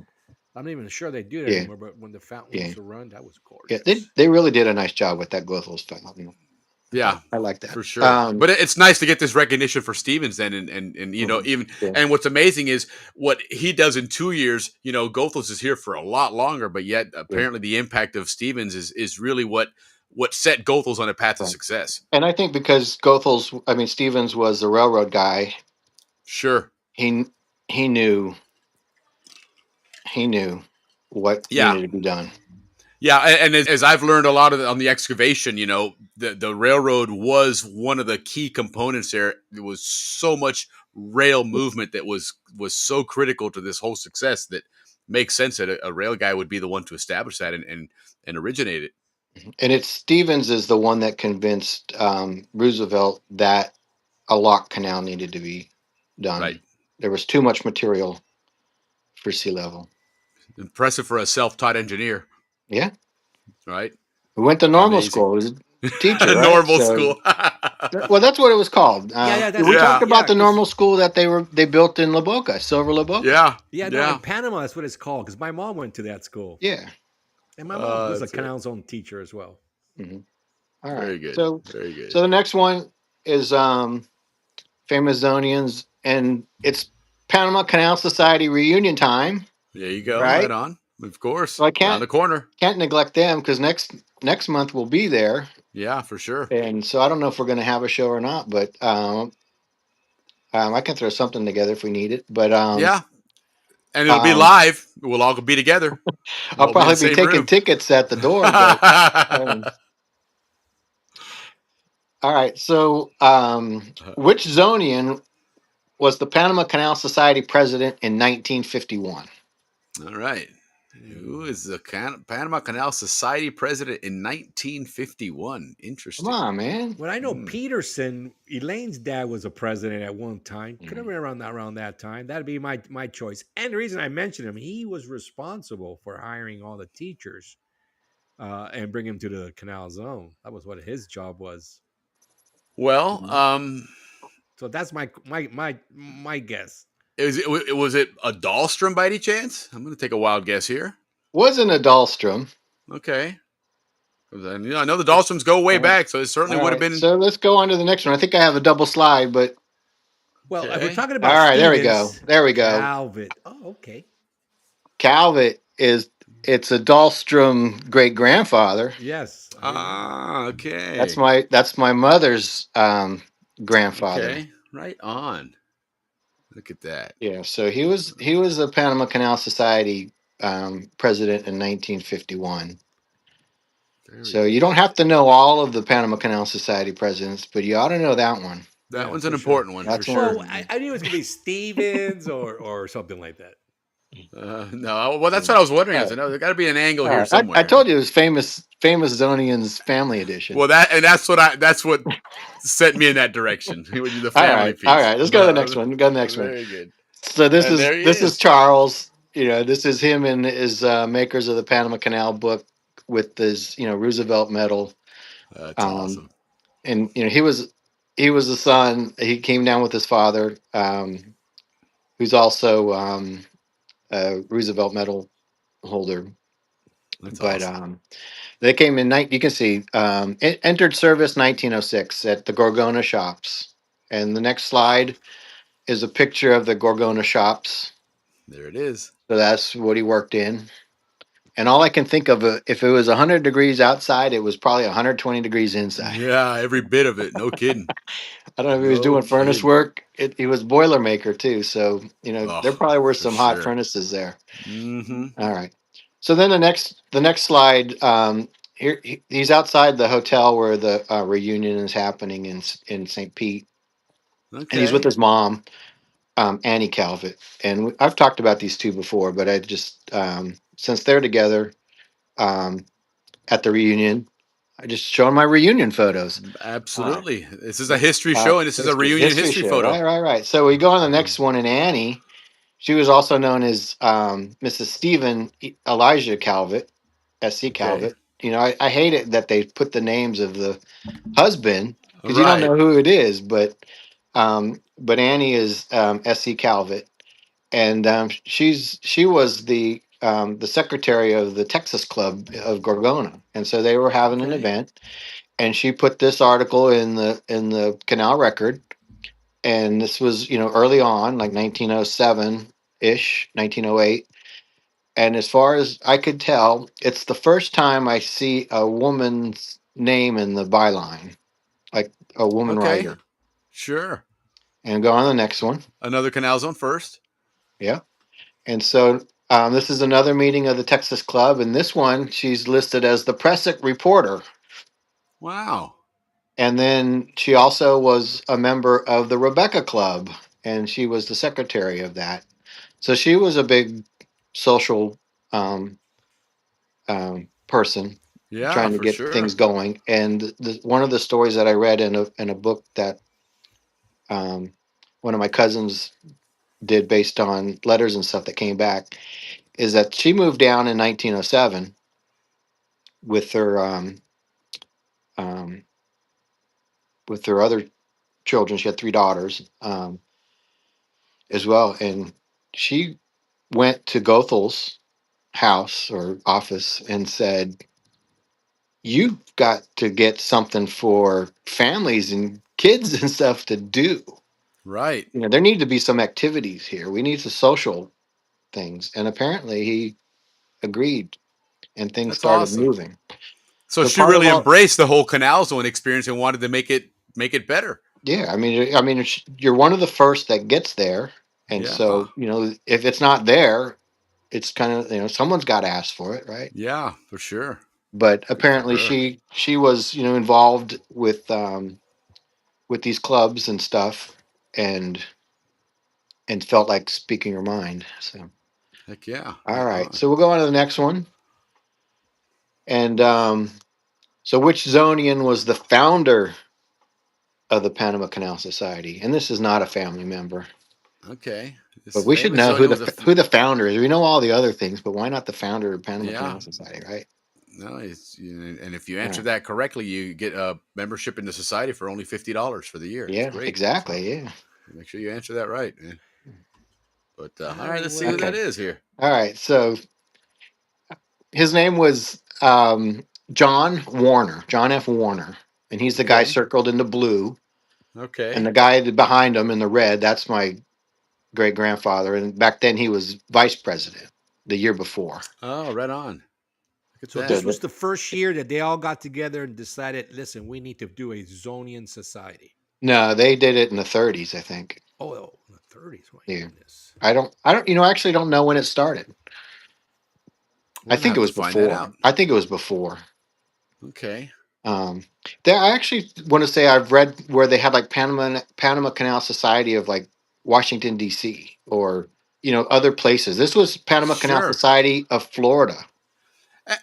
I'm not even sure they do it yeah, anymore. But when the fountain yeah, used to run, that was yeah. They gorgeous. they really did a nice job with that Goethals film. Yeah, I like that. for sure. But it's nice to get this recognition for Stevens then, and Mhm. even Yeah, and what's amazing is what he does in 2 years. Goethals is here for a lot longer, but yet yeah, apparently the impact of Stevens is really what set Goethals on a path to right. success. And I think because Stevens was the railroad guy, Sure. he he knew he knew what Yeah. needed to be done. Yeah, and as I've learned a lot on the excavation, the railroad was one of the key components there. There was so much rail movement that was so critical to this whole success that makes sense that a rail guy would be the one to establish that and originate it. And it's Stevens is the one that convinced Roosevelt that a lock canal needed to be Right. done. There was too much material for sea level. Impressive for a self-taught engineer, Yeah, right? we went to normal Amazing. school. He was a teacher, right? Normal So, school. well, that's what it was called. Yeah, that's We right. talked Yeah. Yeah, about the because normal school that they built in La Boca, Silver La Boca. Yeah. yeah, no, in Yeah. Panama, that's what it's called. Because my mom went to that school, Yeah. and my mom was a That's right. Canal Zone teacher as well. Mhm. All right. Very good. So Very good. so the next one is famous Zonians, and it's Panama Canal Society reunion time, There you go. Right right? on. Of course. So I Around the corner. can't neglect them because next month we'll be there, Yeah, for sure. and so I don't know if we're going to have a show or not, but I can throw something together if we need it. But Yeah. And it'll be um, live. We'll all be together. We'll I'll all be in the probably be same taking room. tickets at the door. But all right. So, which Zonian was the Panama Canal Society president in 1951? All right. Who is the Panama Canal Society president in 1951? Come Interesting. on, man. Well, I know Peterson, Elaine's dad was a president at one time. Could have been around that time. That'd be my choice. And the reason I mentioned him, he was responsible for hiring all the teachers and bring them to the Canal Zone. That was what his job was. Well, So that's my guess. was it a Dahlstrom by any chance? I'm going to take a wild guess here. Wasn't a Dahlstrom. Okay. I know the Dahlstroms go way All right. back, so it certainly All would have right, been. so let's go on to the next one. I think I have a double slide, but Well, if Okay. we're talking all about right, Stevens, there we go. Calvert. Oh, okay. Calvert it's a Dahlstrom great grandfather. Yes. Okay. That's my mother's grandfather. Okay. Right on. Look at that. Yeah, so he was the Panama Canal Society president in 1951. Very So you cool. don't have to know all of the Panama Canal Society presidents, but you ought to know that one. That Yeah, one's for an sure. important one That's for one. sure. Well, I knew it was gonna be Stevens or something like that. No, well, that's what I was wondering. I All said, no, there got to be an angle All here right. somewhere. I told you it was famous Zonians family edition. Well, that's what set me in that direction. The all family right, piece. all right. Let's go to the next one. Go to the next one. Very good. So this And is there he this is is. Charles. This is him and his makers of the Panama Canal book with his Roosevelt medal. That's awesome. And he was the son. He came down with his father, who's also a Roosevelt medal holder. That's But awesome. they came in night. You can see entered service 1906 at the Gorgona shops. And the next slide is a picture of the Gorgona shops. There it is. So that's what he worked in. And all I can think of, if it was 100 degrees outside, it was probably 120 degrees inside. Yeah, every bit of it. No kidding. I don't know if he was No doing furnace kidding. work. He was Boilermaker too. So, there Oh, probably were for some hot sure. furnaces there. Mm-hmm. All right. So then the next slide, here he's outside the hotel where the reunion is happening in St. Pete. Okay. And he's with his mom, Annie Calvert. And I've talked about these two before, but I just, since they're together at the reunion, I just showing my reunion photos. Absolutely. This is a history show, and this is a reunion history show. photo. Right. So we go on the next one, and Annie, she was also known as Mrs. Stephen Elijah Calvert, S.C. Calvert. I hate it that they put the names of the husband because you don't know who it is, but Annie is S.C. Calvert, and she was the secretary of the Texas Club of Gorgona, and so they were having an event, and she put this article in the Canal Record, and this was early on, like 1907 ish, 1908. And as far as I could tell, it's the first time I see a woman's name in the byline, like a woman writer. Sure. And go on the next one. Another Canal Zone first. Yeah. And so this is another meeting of the Texas Club. And this one, she's listed as the press reporter. Wow. And then she also was a member of the Rebecca Club, and she was the secretary of that. So she was a big social person, trying to get things going. And one of the stories that I read in a book that one of my cousins did based on letters and stuff that came back is that she moved down in 1907 with her other children. She had 3 daughters as well, and she went to Gothel's house or office and said, "You've got to get something for families and kids and stuff to do." Right. You know, there need to be some activities here. We need some social things. And apparently he agreed and things That's started awesome. moving. So So she part of really all, embraced the whole Canal Zone experience and wanted to make it better. yeah, I mean, you're one of the first that gets there. And Yeah. so, you know, if it's not there, it's kind of, you know, someone's got to ask for it. Right. Yeah, for sure. But Good for apparently her. she was, you know, involved with these clubs and stuff and felt like speaking her mind. So, Heck yeah. all Right right. on. So we'll go on to the next one. And so which Zonian was the founder of the Panama Canal Society? And this is not a family member, Okay. This but we should famous know Zodiac was who the founder is. We know all the other things, but why not the founder of Panama yeah. Canal Society, right? No, and if you All answer right. that correctly, you get a membership in the society for only $50 for the year. It's Yeah, great. So exactly. Yeah. make sure you answer that right, man. But all right, let's see who that Okay. is here. All right. So his name was John Warner, John F. Warner, and he's the guy Okay. circled in the blue, and Okay. the guy behind him in the red. That's my great grandfather, and back then he was vice president the year before. Oh, right on. Look at So So this that. was the, the first year that they all got together and decided, listen, we need to do a Zonian society. no, they did it in the 30s, I think. Oh, in the 30s. My Yeah, goodness. you know, I actually don't know when it started. I We're gonna think it have to was find that before. out. I think it was before. Okay. Um, I actually want to say I've read where they had like Panama Canal Society of like Washington D.C. or you know other places. This was Panama Canal Sure. Society of Florida.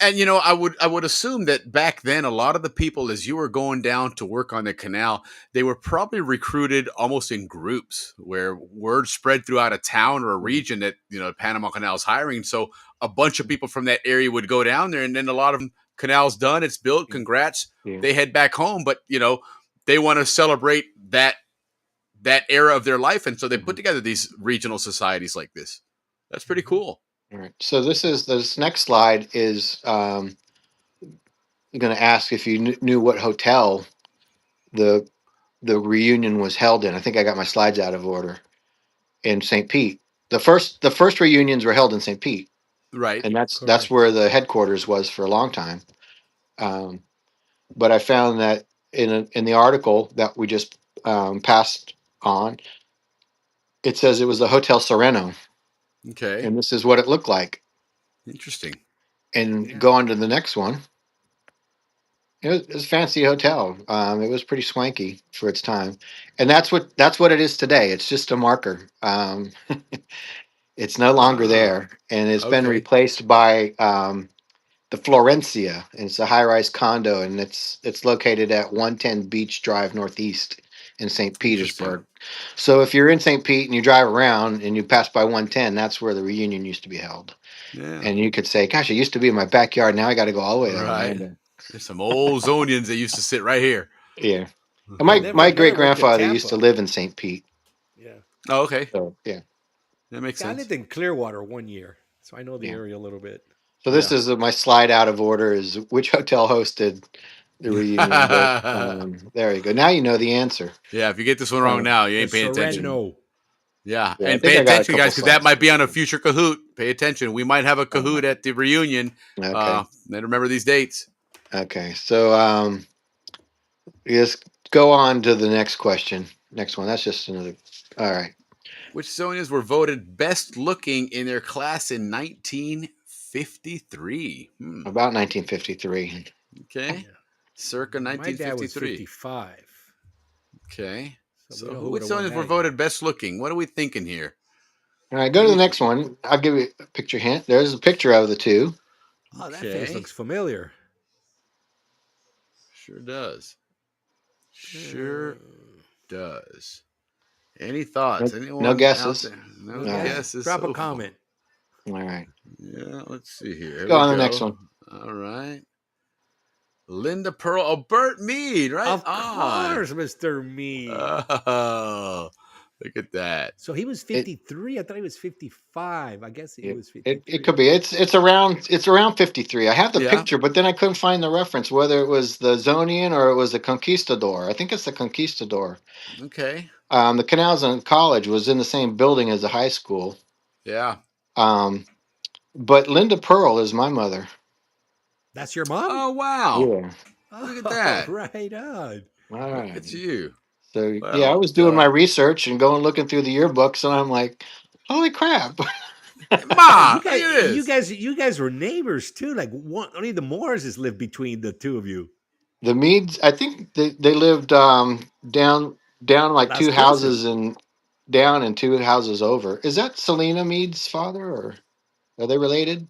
And you know, I would assume that back then a lot of the people, as you were going down to work on the canal, they were probably recruited almost in groups where word spread throughout a town or a region that Panama Canal is hiring. So a bunch of people from that area would go down there, and then a lot of them, canal's done, it's built, congrats, Yeah. they head back home. But they want to celebrate that era of their life, and so they put together these regional societies like this. That's pretty cool. All right. So this next slide is going to ask if you knew what hotel the the reunion was held in. I think I got my slides out of order. In St. Pete. The first reunions were held in St. Pete, Right. and that's Correct. where the headquarters was for a long time. Um, but I found that in the article that we just passed on, it says it was the Hotel Sereno, Okay. and this is what it looked like. Interesting. And Yeah. go on to the next one. It was a fancy hotel. It was pretty swanky for its time, and that's what it is today. It's just a marker. It's no longer Ah, there, and it's been okay. replaced by the Florencia, and it's a high-rise condo, and it's located at 110 Beach Drive Northeast in St. Interesting. Petersburg. So if you're in St. Pete and you drive around and you pass by 110, that's where the reunion used to be held. Yeah. And you could say, "Gosh, it used to be in my backyard. Now I got to go all the way to Right. Orlando." There's some old Zonians that used to sit right here. Yeah. And I've my never great went to grandfather used to Tampa. live in St. Pete. Yeah. Oh, okay. So yeah. That makes Yeah, I sense. lived in Clearwater one year, so I know the Yeah. area a little bit. So this Yeah. is my slide out of order. Is which hotel hosted the reunion? But there you go. Now you know the answer. Yeah, if you get this one wrong Um, now, you The ain't paying attention. Sereno. Yeah. yeah, I And think pay I got a attention, couple guys, because that slides. might be on a future Kahoot. Pay attention. We might have a Oh, Kahoot at the reunion. okay. And remember these dates. Okay. So just go on to the next question. Next one. That's just another. All right. Which Zonians were voted best looking in their class in 1953? About 1953. Okay. Yeah. Circa My dad was 1953. 55, Okay. so we So know who who would which have won Zonians were that year. voted best looking? What are we thinking here? All right. Go What to do the you next think? one. I'll give you a picture hint. There's a picture of the two. Oh, that face Okay. looks familiar. Sure does. Uh, Sure does. Any thoughts? No Anyone out guesses. there? No All right. guesses. Drop a So far. comment. All right. Yeah, let's see here. Here Go we on to the next go. one. All right. Linda Pearl. Oh, Bert Mead. Right Of on. course, Mr. Me. Oh, Look at that. So he was It 53. I thought he was 55. I guess he yeah, was it 53. could be. It's around 53. I have the Yeah. picture, but then I couldn't find the reference whether it was the Zonian or it was the Conquistador. I think it's the Conquistador. Okay. The Canals and College was in the same building as the high school. Yeah. Um, but Linda Pearl is my mother. That's your mom? Oh wow. Yeah. Look at Oh, that. right on. All Look right. at you. So yeah, I Well, was doing my research and going looking through the yearbooks, and I'm like, holy crap! Hey, Ma, look at this. you guys were neighbors too. Like one, only the Morrises lived between the two of you. The Meads, I think they lived down like Las two houses Cruces. and down and two houses over. Is that Selena Mead's father, or are they related?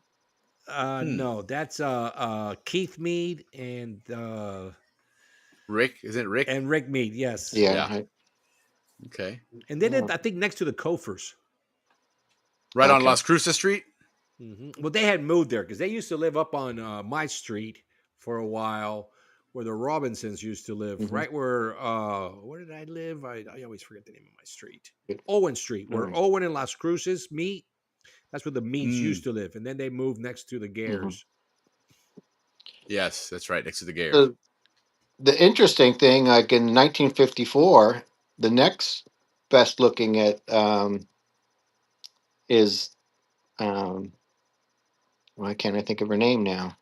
Hmm. No, that's Keith Mead Rick, isn't it Rick? and Rick Mead. Yes, Yeah. Yeah. Okay. and they Yeah. did. I think next to the Kofers. Right on Okay. Las Cruces Street. Well, they had moved there because they used to live up on my street for a while, where the Robinsons used to live. Hmm. Right where did I live? I always forget the name of my street. Good. Owen Street, All where right. Owen and Las Cruces meet. That's where the Meads Mm. used to live, and then they moved next to the Mhm. Gares. Yes, that's right. Next to the Gares. The interesting thing, like in 1954, the next best looking at is why can't I think of her name now?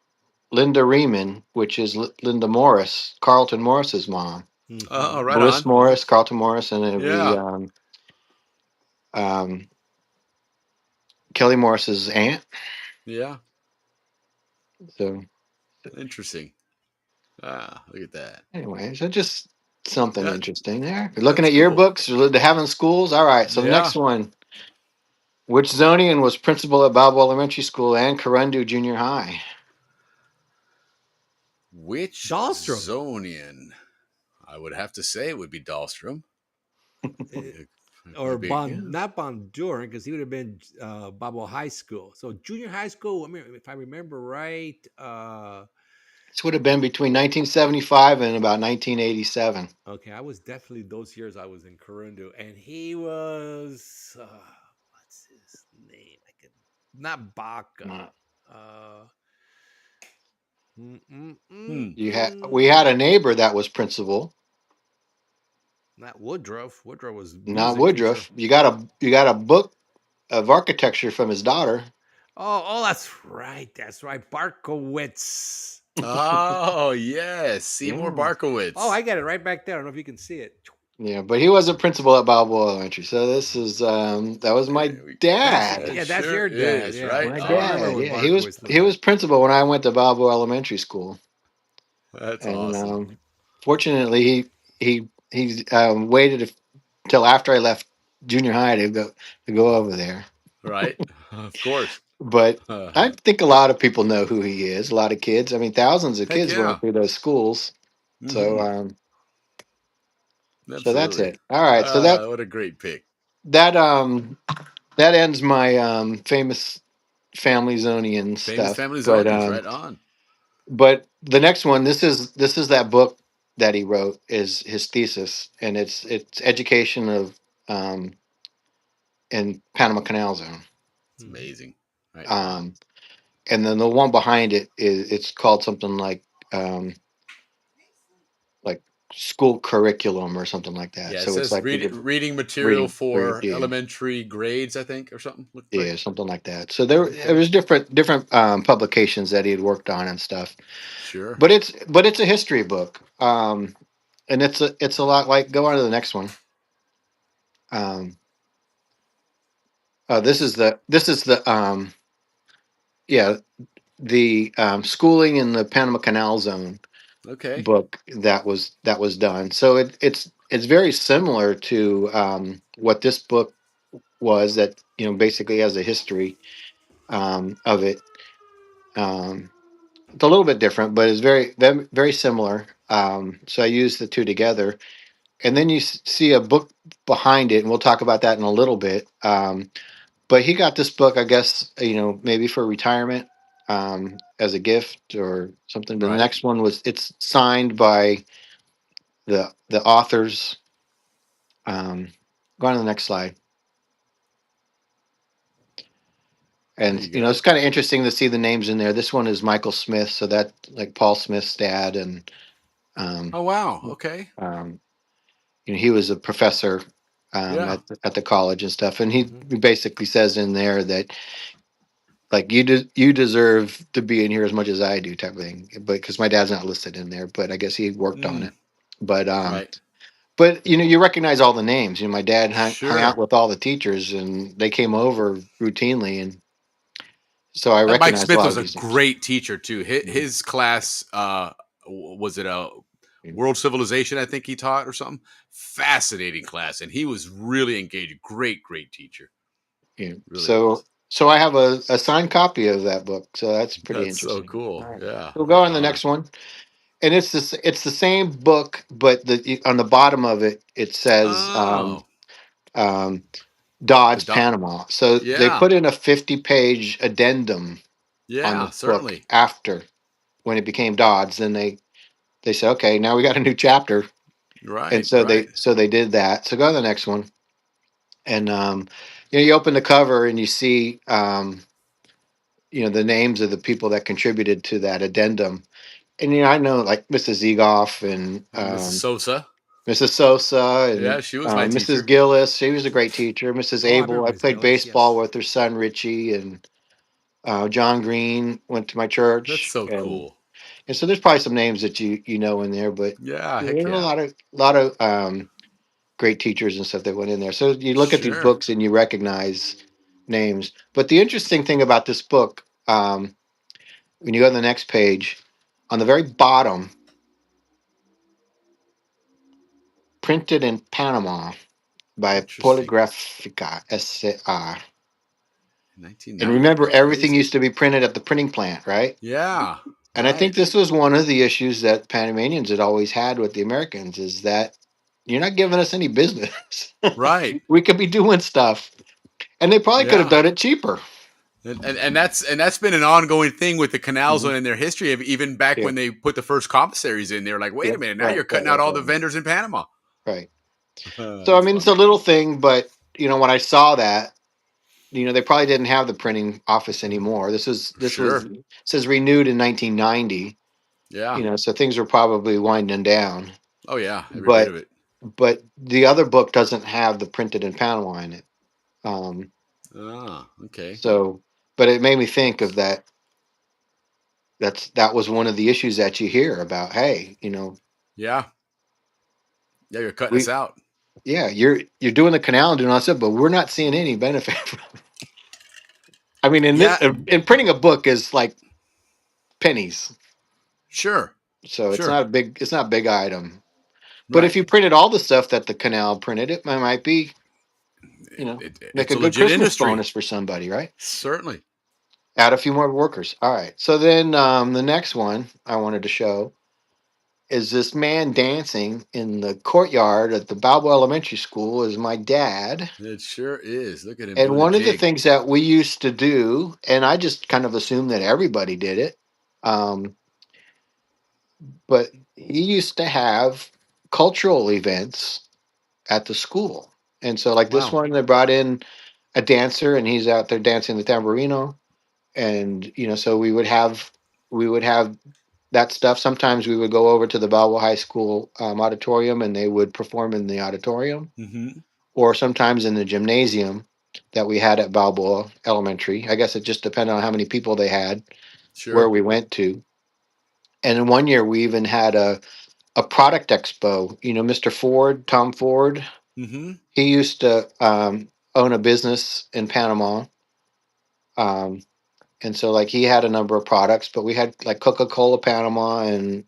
Linda Riemann, which is Linda Morris, Carlton Morris's mom. Oh, Hmm. right Bliss on. Morris, Carlton Morris, and it'd be Yeah. um, Kelly Morris's aunt. Yeah. So Interesting. Ah, look at that. anyway, so just something That interesting there. You're looking that's at cool. yearbooks, you're having schools. All right, so the Yeah. next one. Which Zonian was principal at Balboa Elementary School and Corundu Junior High? Which Dahlstrom. Zonian? I would have to say it would be Dahlstrom. Eh, It or would be. Yeah. Not Bonduran, because he would have been Balboa High School. So junior high school. I mean, if I remember right, This would have been between 1975 and about 1987. okay, I was definitely those years I was in Corundu, and he was what's his name? I could not Baca. Uh, Uh, Hmm. We had a neighbor that was principal, not Woodruff. Woodruff was not music teacher. Woodruff. You got a book of architecture from his daughter. Oh, that's right. That's right. Barkowitz. Oh yes, Seymour Yeah. Barkowitz. Oh, I got it right back there. I don't know if you can see it. Yeah, but he wasn't principal at Balboa Elementary. So this is that was my dad. Yeah, that's Sure your dad. is, Yeah, right? My I remember dad. when Yeah, he was Barkowitz lived he there. was principal when I went to Balboa Elementary School, That's and awesome. fortunately he waited till after I left junior high to go over there. Right? Of course. But I think a lot of people know who he is. A lot of kids. I mean, thousands of Heck kids going yeah. through those schools. So Hmm. so that's Absolutely. it. All right. So that What a great pick. that that ends my famous family Zonian Famous stuff. family But Zonians, right on. but the next one, this is that book that he wrote, is his thesis, and it's education of um in Panama Canal Zone. It's amazing. Right on. Um and then the one behind it is it's called something like school curriculum or something like that. Yeah, it So it's says like reading material reading, for yeah, elementary grades, I think, or something. Looked yeah, like. something like that. So there was different publications that he had worked on and stuff. Sure. But it's a history book, and it's a lot like, go on to the next one. Um, this is the yeah, the schooling in the Panama Canal Zone Okay. book that was done. So it's very similar to what this book was, that basically has a history of it. Um, it's a little bit different, but it's very similar. So I use the two together, and then you see a book behind it, and we'll talk about that in a little bit. But he got this book, I guess, maybe for retirement, as a gift or something. But the Right. next one it's signed by the authors, um, Go on to the next slide. There And you go. it's kind of interesting to see the names in there. This one is Michael Smith, so that like Paul Smith's dad, and um, Oh wow. Okay. um, he was a professor Yeah. at the college and stuff. And he Mhm. basically says in there that like you deserve to be in here as much as I do, type of thing. But because my dad's not listed in there, but I guess he worked on Mm, it. But right. you recognize all the names. My dad hung out Sure. with all the teachers, and they came over routinely, and so I That Mike recognize a Smith lot was of a these names. great teacher too. His, Mhm. his class, was it a world civilization? I think he taught or something. Fascinating class, and he was really engaged. Great, great teacher. Yeah. Really So was. I have a signed copy of that book, so that's pretty That's so interesting. cool. All right, Yeah. we'll go on the Uh, next one, and it's the same book, but on the bottom of it it says oh, um, the Dodge doc. Panama. So they Yeah. put in a 50-page addendum on Yeah. this book Certainly. after when it became Dodge. Then they said, okay, now we got a new chapter, and Right. so Right. they did that. So go to the next one, and you open the cover and you see the names of the people that contributed to that addendum. And I know like Mrs. Egoff and Mrs. Sosa. Mrs. Sosa Yeah, and she was my Mrs. teacher. Gillis. She was a great teacher. Mrs. Oh, I Abel. remember I Miss played Gillis. baseball Yes. with her son Richie, and John Green went to my That's church, so and cool. so there's probably some names that you know in there, but Yeah. Heck there are a yeah. lot of great teachers and stuff that went in there. So you look at these Sure. books and you recognize names. But the interesting thing about this book, when you go to the next page, on the very bottom, printed in Panama by Interesting. Poligrafica SCR. And 1990. remember, That's everything crazy. used to be printed at the printing plant, right? Yeah. And I think Right. this was one of the issues that Panamanians had always had with the Americans is that you're not giving us any business. Right. We could be doing stuff, and they probably could have Yeah. done it cheaper. And that's been an ongoing thing with the canals Mhm. and in their history of even back Yeah, when they put the first commissaries in there. Like, wait yeah, a minute, now right, you're right, cutting out right, all the right, vendors in Panama. right. So I That's mean, it's a funny. little thing, but when I saw that, they probably didn't have the printing office anymore. This was Sure. says renewed in 1990. Yeah. So things were probably winding down. Oh yeah. Every bit But of it. the other book doesn't have the printed in Panama in it. Um, Ah. Okay. so, but it made me think of that. That was one of the issues that you hear about. Hey, Yeah. Yeah. You're cutting us we out. yeah, you're doing the canal and doing all that stuff, but we're not seeing any benefit. I mean, in this, Yeah. in printing a book is like pennies, Sure. so Sure. it's not a big item. But if Right. you printed all the stuff that the canal printed, it might be, make It's a a good legit Christmas industry. bonus for somebody, right? Certainly. Add a few more workers. All right. So then the next one I wanted to show is this man dancing in the courtyard at the Balboa Elementary School is my dad. It sure is. Look at him And doing the one of the jig. things that we used to do, and I just kind of assumed that everybody did it, um, but he used to have cultural events at the school. And so, like this Wow. one, they brought in a dancer, and he's out there dancing the tamborino. And so we would have that stuff. Sometimes we would go over to the Balboa High School auditorium, and they would perform in the auditorium, Mm-hmm. or sometimes in the gymnasium that we had at Balboa Elementary. I guess it just depended on how many people they had, where Sure. we went to. And in one year, we even had a product expo. Mr. Ford, Tom Ford, Mm-hmm. he used to own a business in Panama. Um, and so, like, he had a number of products, but we had like Coca Cola Panama and,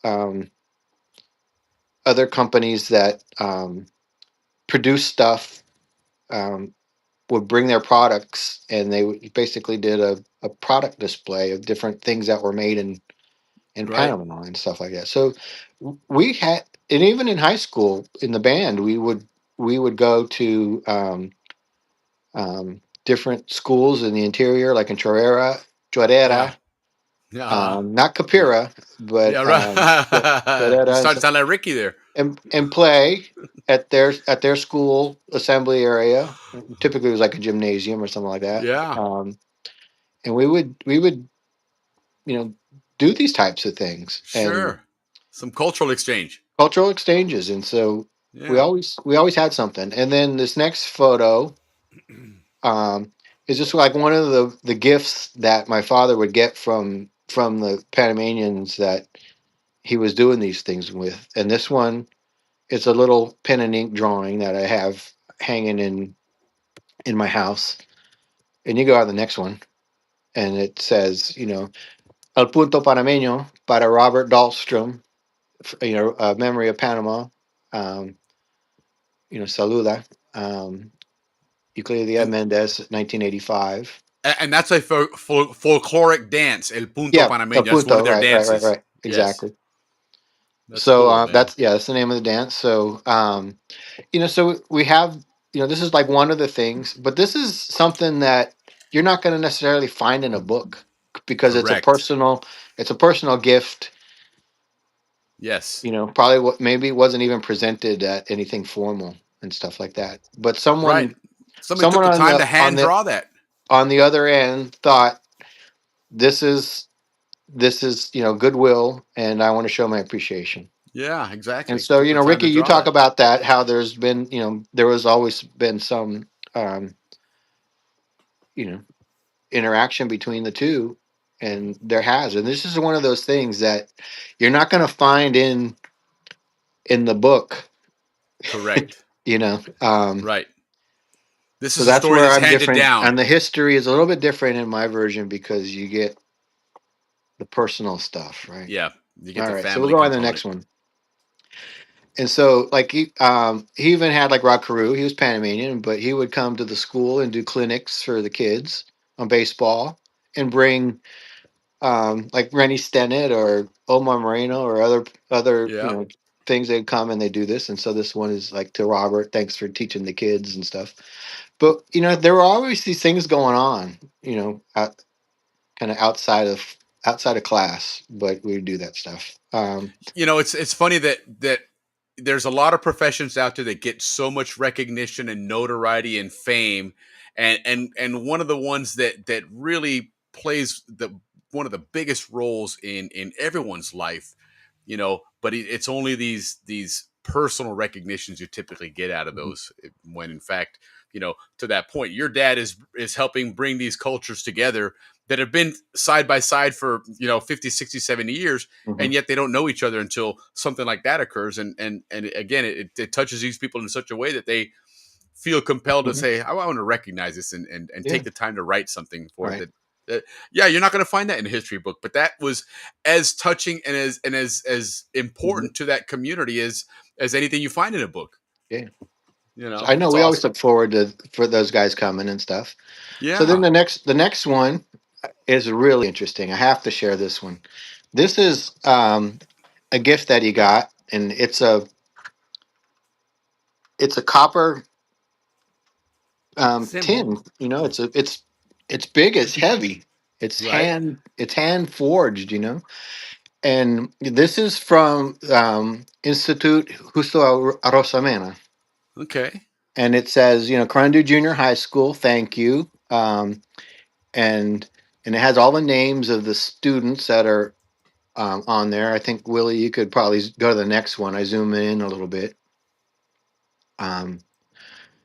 um, other companies that produce stuff. Would bring their products, and basically did a product display of different things that were made in Right. Panama and stuff like that. So we had, and even in high school in the band, we would go to different schools in the interior, like in Yeah. Chorrera, Uh-huh. Not Capira, but Yeah, right. You and start to sound like Ricky there. and play at their school assembly area. Typically, it was like a gymnasium or something like that. Yeah, And we would do these types of things and sure. Some cultural exchange. cultural exchanges, and so Yeah, we always had something. And then this next photo um, is just like one of the gifts that my father would get from the Panamanians that he was doing these things with. And this one is a little pen and ink drawing that I have hanging in my house. And you go on the next one, and it says, "Al punto panameño para Robert Dahlstrom, memory of Panama." Um, saluda. Um, Euclidia and Mendez, 1985. and that's a folkloric dance, el punto Yeah, El panameño. That's one of punto. their dances. Right. Yes, Exactly. that's So cool, man. that's the name of the dance. So so we have, this is like one of the things, but this is something that you're not going to necessarily find in a book because Correct. it's a personal gift. Yes. Probably what maybe it wasn't even presented at anything formal and stuff like that. But Right. someone Somebody took someone the on time to the hand draw that. on the other end thought this is goodwill, and I want to show my appreciation. Yeah, And exactly. so, Took the time Ricky, to you draw talk that. about that, how there's been, there was always been some, um, you know, interaction between the two, and there has. And this is one of those things that you're not going to find in the book, Correct. you know. Right. This So is a that's story where that's I'm handed different, down. and the history is a little bit different in my version because you get the personal stuff, right? Yeah, you get All the right, so we'll family go on to the component. next one. And so, like he even had like Rod Carew. He was Panamanian, but he would come to the school and do clinics for the kids on baseball and bring like Rennie Stennett or Omar Moreno or other Yeah. things. They'd come and they do this. And so this one is like to Robert. Thanks for teaching the kids and stuff. But there were always these things going on. Kind of outside of class, but we would do that stuff. It's funny that there's a lot of professions out there that get so much recognition and notoriety and fame, and one of the ones that really plays the one of the biggest roles in everyone's life, but it's only these personal recognitions you typically get out of those, when in fact, to that point, your dad is helping bring these cultures together that have been side by side for 50, 60, 70 years, Mhm. and yet they don't know each other until something like that occurs. And again, it touches these people in such a way that they feel compelled to Mhm. say, I want to recognize this and Yeah. take the time to write something for it. Right. Yeah, you're not going to find that in a history book, but that was as touching and as Mhm. important to that community as anything you find in a book. Yeah. So I know It's we always awesome. look forward for those guys coming and stuff. So then Yeah. the next one is really interesting. I have to share this one. This is a gift that he got, and it's a copper Symbol. tin. It's big. It's heavy. Right. It's hand forged. And this is from Institute Justo Arosamena, Okay. and it says, Crandu Junior High School, thank you. And it has all the names of the students that are on there. I think Willie, you could probably go to the next one. I zoom in a little bit.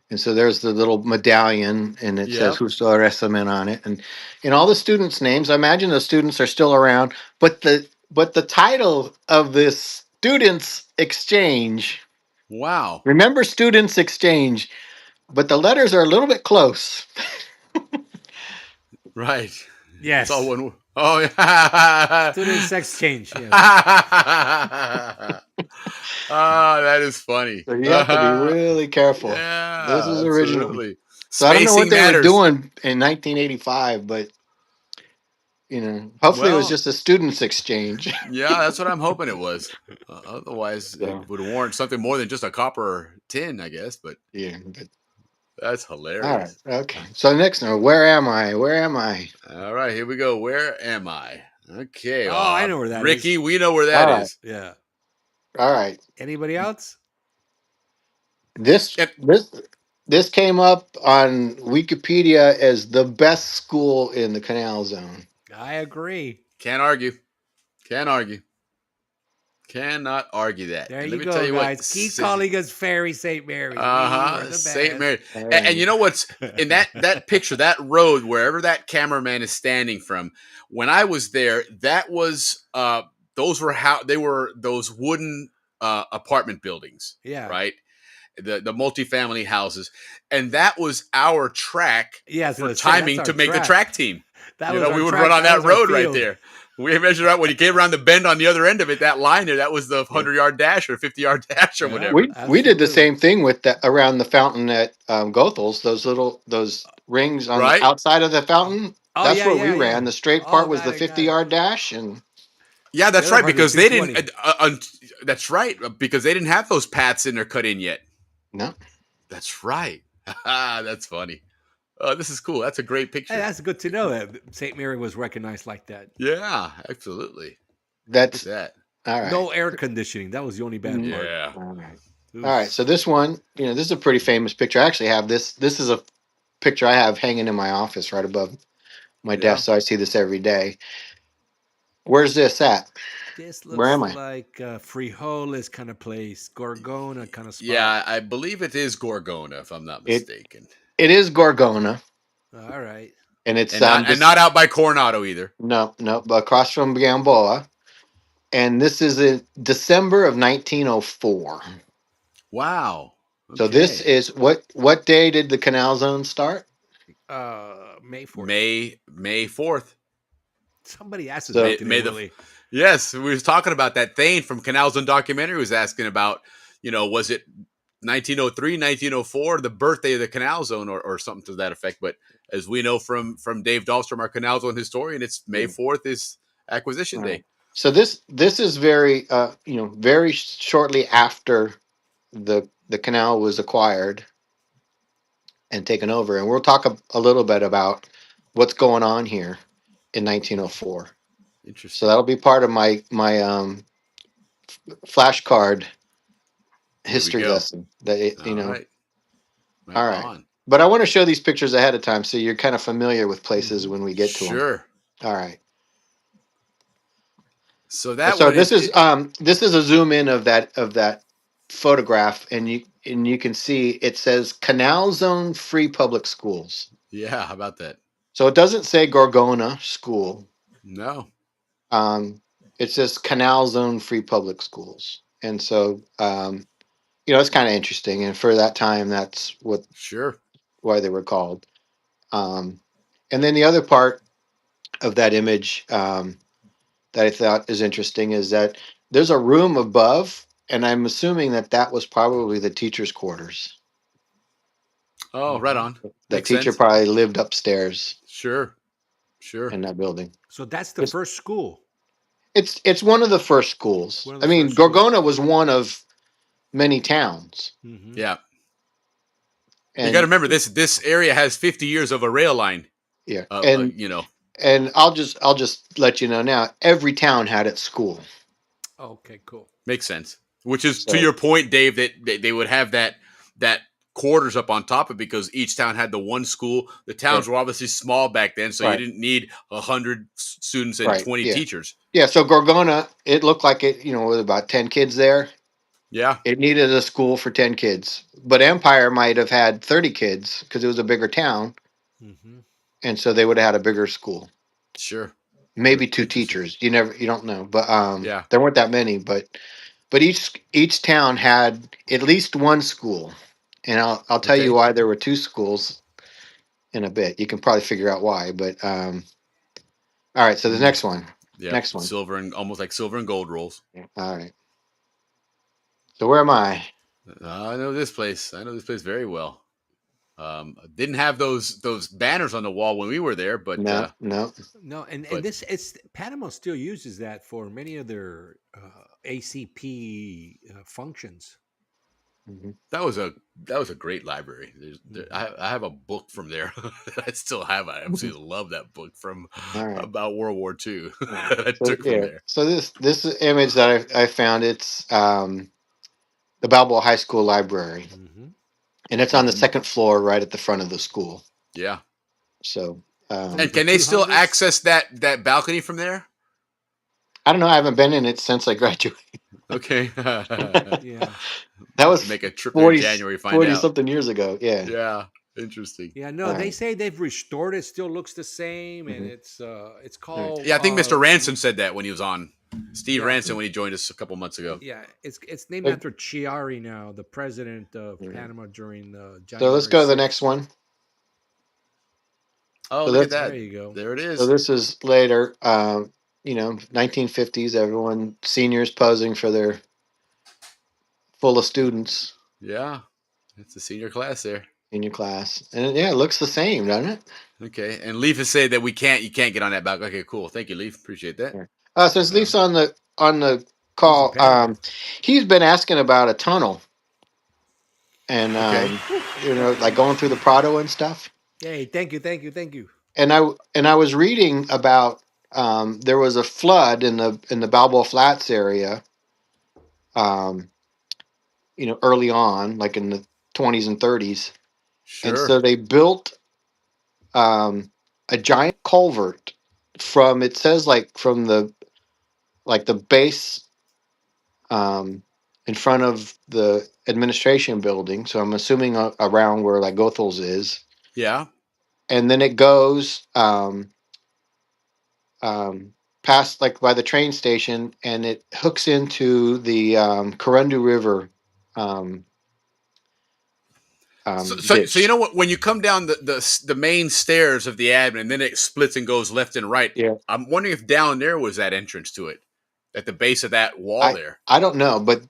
And so there's the little medallion, and it says Yep. Justo Resamen on it, and all the students' names. I imagine the students are still around, but the title of this students exchange. Wow. Remember students exchange, but the letters are a little bit close. Right. It's all Yes. one. Oh yeah. Students exchange. Yes. Ah, that is funny. So you have to be really careful. This Yeah, is original. absolutely. So I don't know what Spacing they were matters. doing in 1985, but hopefully it was Well, just a students exchange. yeah, that's what I'm hoping it was. Otherwise, So it would warrant something more than just a copper tin, I guess. But yeah, but that's all right, hilarious. okay. So next one, where am I? Where am I? All right, here we go. Where am I? Okay. Oh, I know where that is. Ricky, we know where that All right. is. Yeah. All right. Anybody else? This Yep. this this came up on Wikipedia as the best school in the Canal Zone. I agree. Can't argue. Can't argue. Cannot argue that. There And you let me tell go, you what. guys. Keep calling us Fairy St. Mary's. We were the Saint best. Mary. And you know what's in that picture, that road, wherever that cameraman is standing from. When I was there, that was those were how they were those wooden apartment buildings, Yeah. right? The multifamily houses, and that was our track Yeah, for that's timing our to make the track. track team. That You was know, our we would track. run on that was our road right field. there. We measured out when you came around the bend on the other end of it. That line there, that was the 100-yard dash or 50-yard dash or Yeah. whatever. We did the Absolutely. same thing with that around the fountain at Gothel's. Those rings on the Right? outside of the fountain. Oh, That's yeah, where we yeah, ran. yeah. The straight Oh, part was the got it, got it. 50-yard dash, and Yeah, The that's other right. part was Because they didn't. 220. That's right. Because they didn't have those paths in there cut in yet. no. That's right. That's funny. This is cool. That's a great picture. Hey, that's good to know that St. Mary was recognized like that. Yeah, absolutely. That's Look at all right. No air conditioning. That was the only bad Mm, part. Yeah. All right. Oof. All right. So this one, this is a pretty famous picture. I actually have this. This is a picture I have hanging in my office right above my Yeah. desk, so I see this every day. Where's this at? This Where am looks I? like a frijoles kind of place, Gorgona kind of spot. Yeah, I believe it is Gorgona, if I'm not It mistaken. it is Gorgona, All right. and it's And not out by Coronado either. no, but across from Balboa, and this is in December of 1904. Wow. So this Okay. is what day did the Canal Zone start? May 4th. May 4th. Somebody asked us So- that today, May the- Willie. Yes, we was talking about that. Thane from Canals and Documentary was asking about, was it 1903, 1904, the birthday of the Canal Zone or something to that effect. But as we know from Dave Dahlstrom, our Canal Zone historian, it's May 4th is acquisition day. So this is very very shortly after the canal was acquired and taken over, and we'll talk a little bit about what's going on here in 1904. Interesting. So that'll be part of my flashcard history go. lesson. That All right. Right all right. on. But I want to show these pictures ahead of time so you're kind of familiar with places when we get to them. Sure. All right. So that So one this is a zoom in of that photograph, and you can see it says Canal Zone Free Public Schools. yeah, how about that? So it doesn't say Gorgona School. No. It says Canal Zone Free Public Schools, and so it's kind of interesting. And for that time, that's Sure. why they were called. And then the other part of that image that I thought is interesting is that there's a room above, and I'm assuming that was probably the teacher's quarters. Oh, right on. The Makes teacher sense. probably lived upstairs Sure. Sure. in that building. So that's the first school. It's one of the first schools. One of the I mean, first schools. Gorgona was one of many towns. Mhm. Yeah. And, You got to remember this area has 50 years of a rail line. yeah, And and I'll just let you know now. Every town had its school. Okay, cool. makes sense. Which is So- to your point, Dave, that they would have that quarters up on top of it because each town had the one school. The towns were obviously small back then, so Right. you didn't need 100 students and Right, 20 yeah. teachers. Yeah, so Gorgona, it looked like it, with about 10 kids there. Yeah. It needed a school for 10 kids. But Empire might have had 30 kids because it was a bigger town. Mm-hmm. And so they would have had a bigger school. Sure. Maybe two Interesting. teachers. You don't know. But Yeah. there weren't that many. But each town had at least one school. And I'll tell you Okay. why there were two schools in a bit. You can probably figure out why. But all right, so the next one. Yeah. Next one. Silver and almost like silver and gold rolls. All right. So where am I? I know this place. I know this place very well. Didn't have those banners on the wall when we were there, but No. No, and But- it's Panama still uses that for many of their ACP functions. Mhm. That was a great library. I have a book from there. I still have. I absolutely love that book from All right. about World War II. All right. that I So took from yeah. there. So this image that I found, it's the Balboa High School library, Mm-hmm. and it's on the second floor, right at the front of the school. Yeah. So And The can they still 200s. access that balcony from there? I don't know. I haven't been in it since I graduated. Okay. Yeah. That Have to was make a trip there in 40 January. Find 40 out. something years ago. Yeah. Yeah. Interesting. Yeah, no, All they right. say they've restored it. Still looks the same, and Mhm. it's All right. called Yeah, I think Mr. Ransom said that when he was on. Steve yeah, Ransom when he joined us a couple months ago. yeah. It's named So, after Chiari now, the president of all right. Panama during So let's January go to the next 6th. one. Oh, So look at that's There that. you go. There it so is. this is later. 1950s. Everyone, seniors posing for their full of students Yeah. It's the senior class there. in your class, and yeah, it looks the same, doesn't it? Okay. And Leaf has said that you can't get on that balcony. Okay, cool. Thank you, Leaf. Appreciate that. Yeah. Since Um, Leaf's on the He's call, dependable. he's been asking about a tunnel and okay. like going through the Prado and stuff. Yay! Thank you, thank you, thank you. And I was reading about there was a flood in the Balboa Flats area, um, early on, like in the 20s and 30s, and Sure. so they built a giant culvert from, it says, like from the base, um, in front of the administration building. So I'm assuming around where like Goethals is, Yeah. and then it goes past, like by the train station, and it hooks into the Corundu River um, So you ditch. know what? When you come down the main stairs of the admin, and then it splits and goes left and right. Yeah, I'm wondering if down there was that entrance to it, at the base of that wall I there. I don't know, but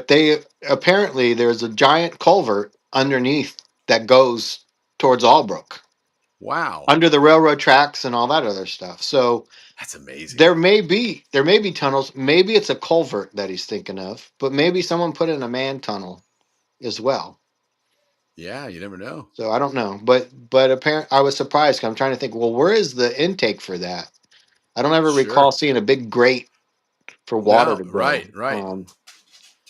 they apparently, there's a giant culvert underneath that goes towards Albrook, Wow, under the railroad tracks and all that other stuff. So that's amazing. there may be tunnels. Maybe it's a culvert that he's thinking of, but maybe someone put in a man tunnel as well. Yeah, you never know. So I don't know, but apparently I was surprised. 'Cause I'm trying to think. Well, where is the intake for that? I don't ever recall Sure. seeing a big grate for water No, to right, go. right.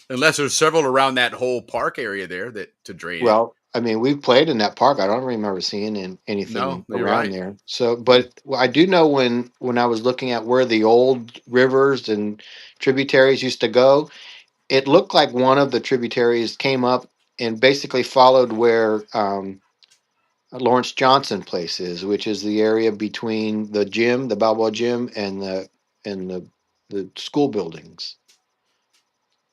Unless there's several around that whole park area there that to drain it. Well, I mean, we played in that park. I don't remember seeing No, anything you're around right. there. So, but I do know when I was looking at where the old rivers and tributaries used to go, it looked like one of the tributaries came up and basically followed where Lawrence Johnson Place is, which is the area between the gym, the Balboa gym, and the school buildings.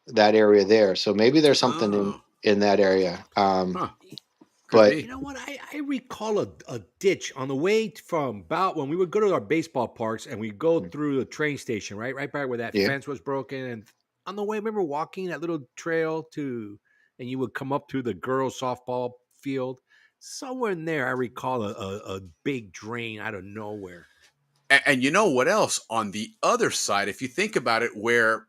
That area there. So maybe there's something in Oh, in that area. huh. Could But You be. know what? I recall a ditch on the way from about when we would go to our baseball parks and we go through the train station, right by where that yeah, fence was broken. And on the way, I remember walking that little trail and you would come up to the girls' softball field. Somewhere in there, I recall a big drain out of nowhere. And you know what else? On the other side, if you think about it, where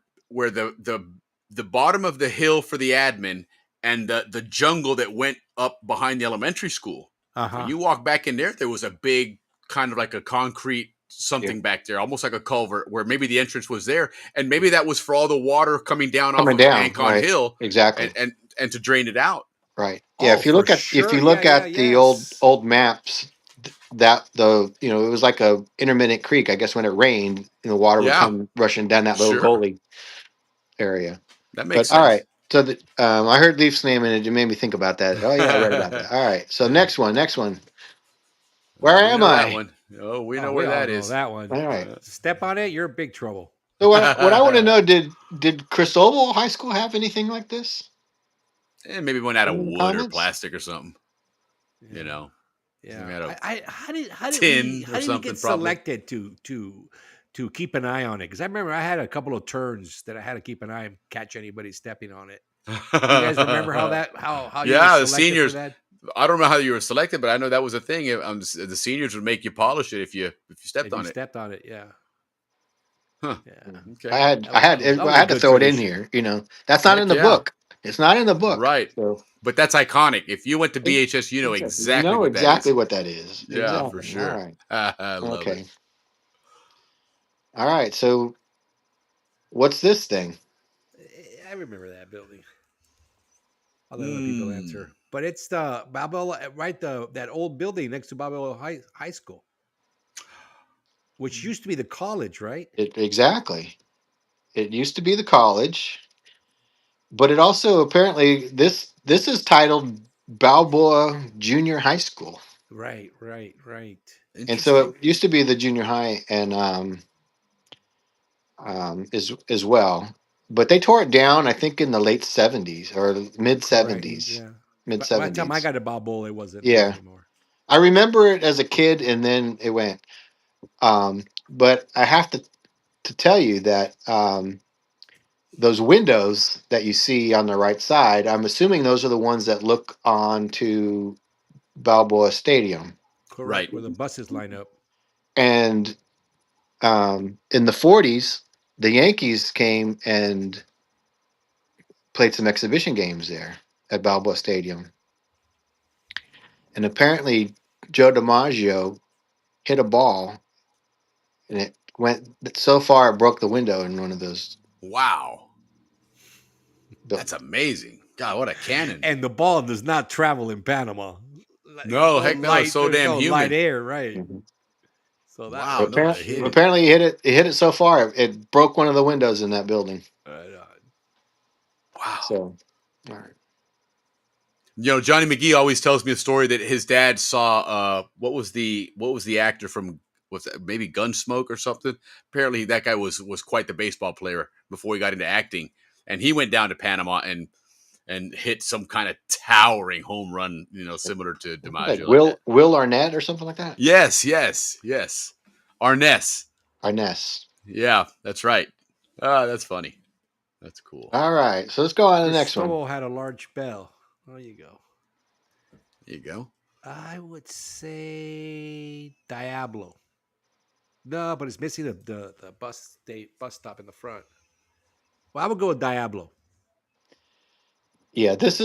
the bottom of the hill for the admin and the jungle that went up behind the elementary school. Uh When huh. you walk back in there was a big kind of like a concrete yeah, something back there, almost like a culvert, where maybe the entrance was there, and maybe that was for all the water coming down off coming of down, Ancon right? Hill, and Exactly, and and to drain it out. right. Yeah, Oh, if you for look at if sure. you Yeah, look yeah, at the old yes. old maps, that it was like a intermittent creek. I guess when it rained, the water would Yeah, come rushing down that little sure, gully area. that makes But all sense. right. So I heard Leaf's name and it made me think about that. Oh yeah, I read about that. All right. So next one. Where We am know that I? one. Oh, we Oh, know we where all that know is. that one. All right. Step on it, you're in big trouble. So what I want to know, did Cristobal High School have anything like this? And maybe one out of Any wood or comments? plastic or something. Yeah. You know, Yeah. maybe out of I tin how or did we something, get probably. selected to keep an eye on it? Because I remember I had a couple of turns that I had to keep an eye and catch anybody stepping on it. Do you guys remember how you were Yeah, the selected for seniors. that? I don't know how you were selected, but I know that was a thing. The seniors would make you polish it if you stepped If you on it. stepped on it, yeah. Huh. Yeah. Okay. I had That I was had that was that I was a had to good throw it in tradition. here. That's not in Heck the yeah. book. It's not in the book. Right. So But that's iconic. If you went to BHS, you know you exactly know what that exactly is. what that is. Yeah, for Exactly. All sure. right. I love Okay. it. All right. So what's this thing? I remember that building. I'll let other people answer. But it's the Balboa, right? That old building next to Balboa High School, which used to be the college, right? Exactly. It used to be the college, but it also apparently this is titled Balboa Junior High School, Right, right, right. and so Interesting. it used to be the junior high and as well. But they tore it down, I think, in the late '70s or mid Correct. '70s, Yeah. mid By the time I '70s. got to Balboa, it wasn't there Yeah, anymore. I remember it as a kid, and then it went. But I have to tell you that those windows that you see on the right side, I'm assuming those are the ones that look onto Balboa Stadium. Correct. Right. Where the buses line up. And in the '40s, the Yankees came and played some exhibition games there at Balboa Stadium. And apparently, Joe DiMaggio hit a ball, and it went so far it broke the window in one of those Wow. That's buildings. amazing. God, what a cannon. And the ball does not travel in Panama. No, heck no. It's so There's damn no light humid. air, right? Mhm. So that Wow, was no a kidding. hit. Apparently, it hit it so far it broke one of the windows in that building. Right on. Wow. So, all right. You know, Johnny McGee always tells me a story that his dad saw what was the actor from what's that, maybe Gunsmoke or something. Apparently that guy was quite the baseball player before he got into acting. And he went down to Panama and hit some kind of towering home run, you know, similar to Like DiMaggio like that. Will Arnett or something like that. Yes, yes, yes. Arness. Arness. Yeah, that's right. That's funny. That's cool. All right, so let's go on to the next one. Cristobal had a large bell. There you go. There you go. I would say Diablo. No, but it's missing the bus stop in the front. Well, I would go with Diablo. Yeah, this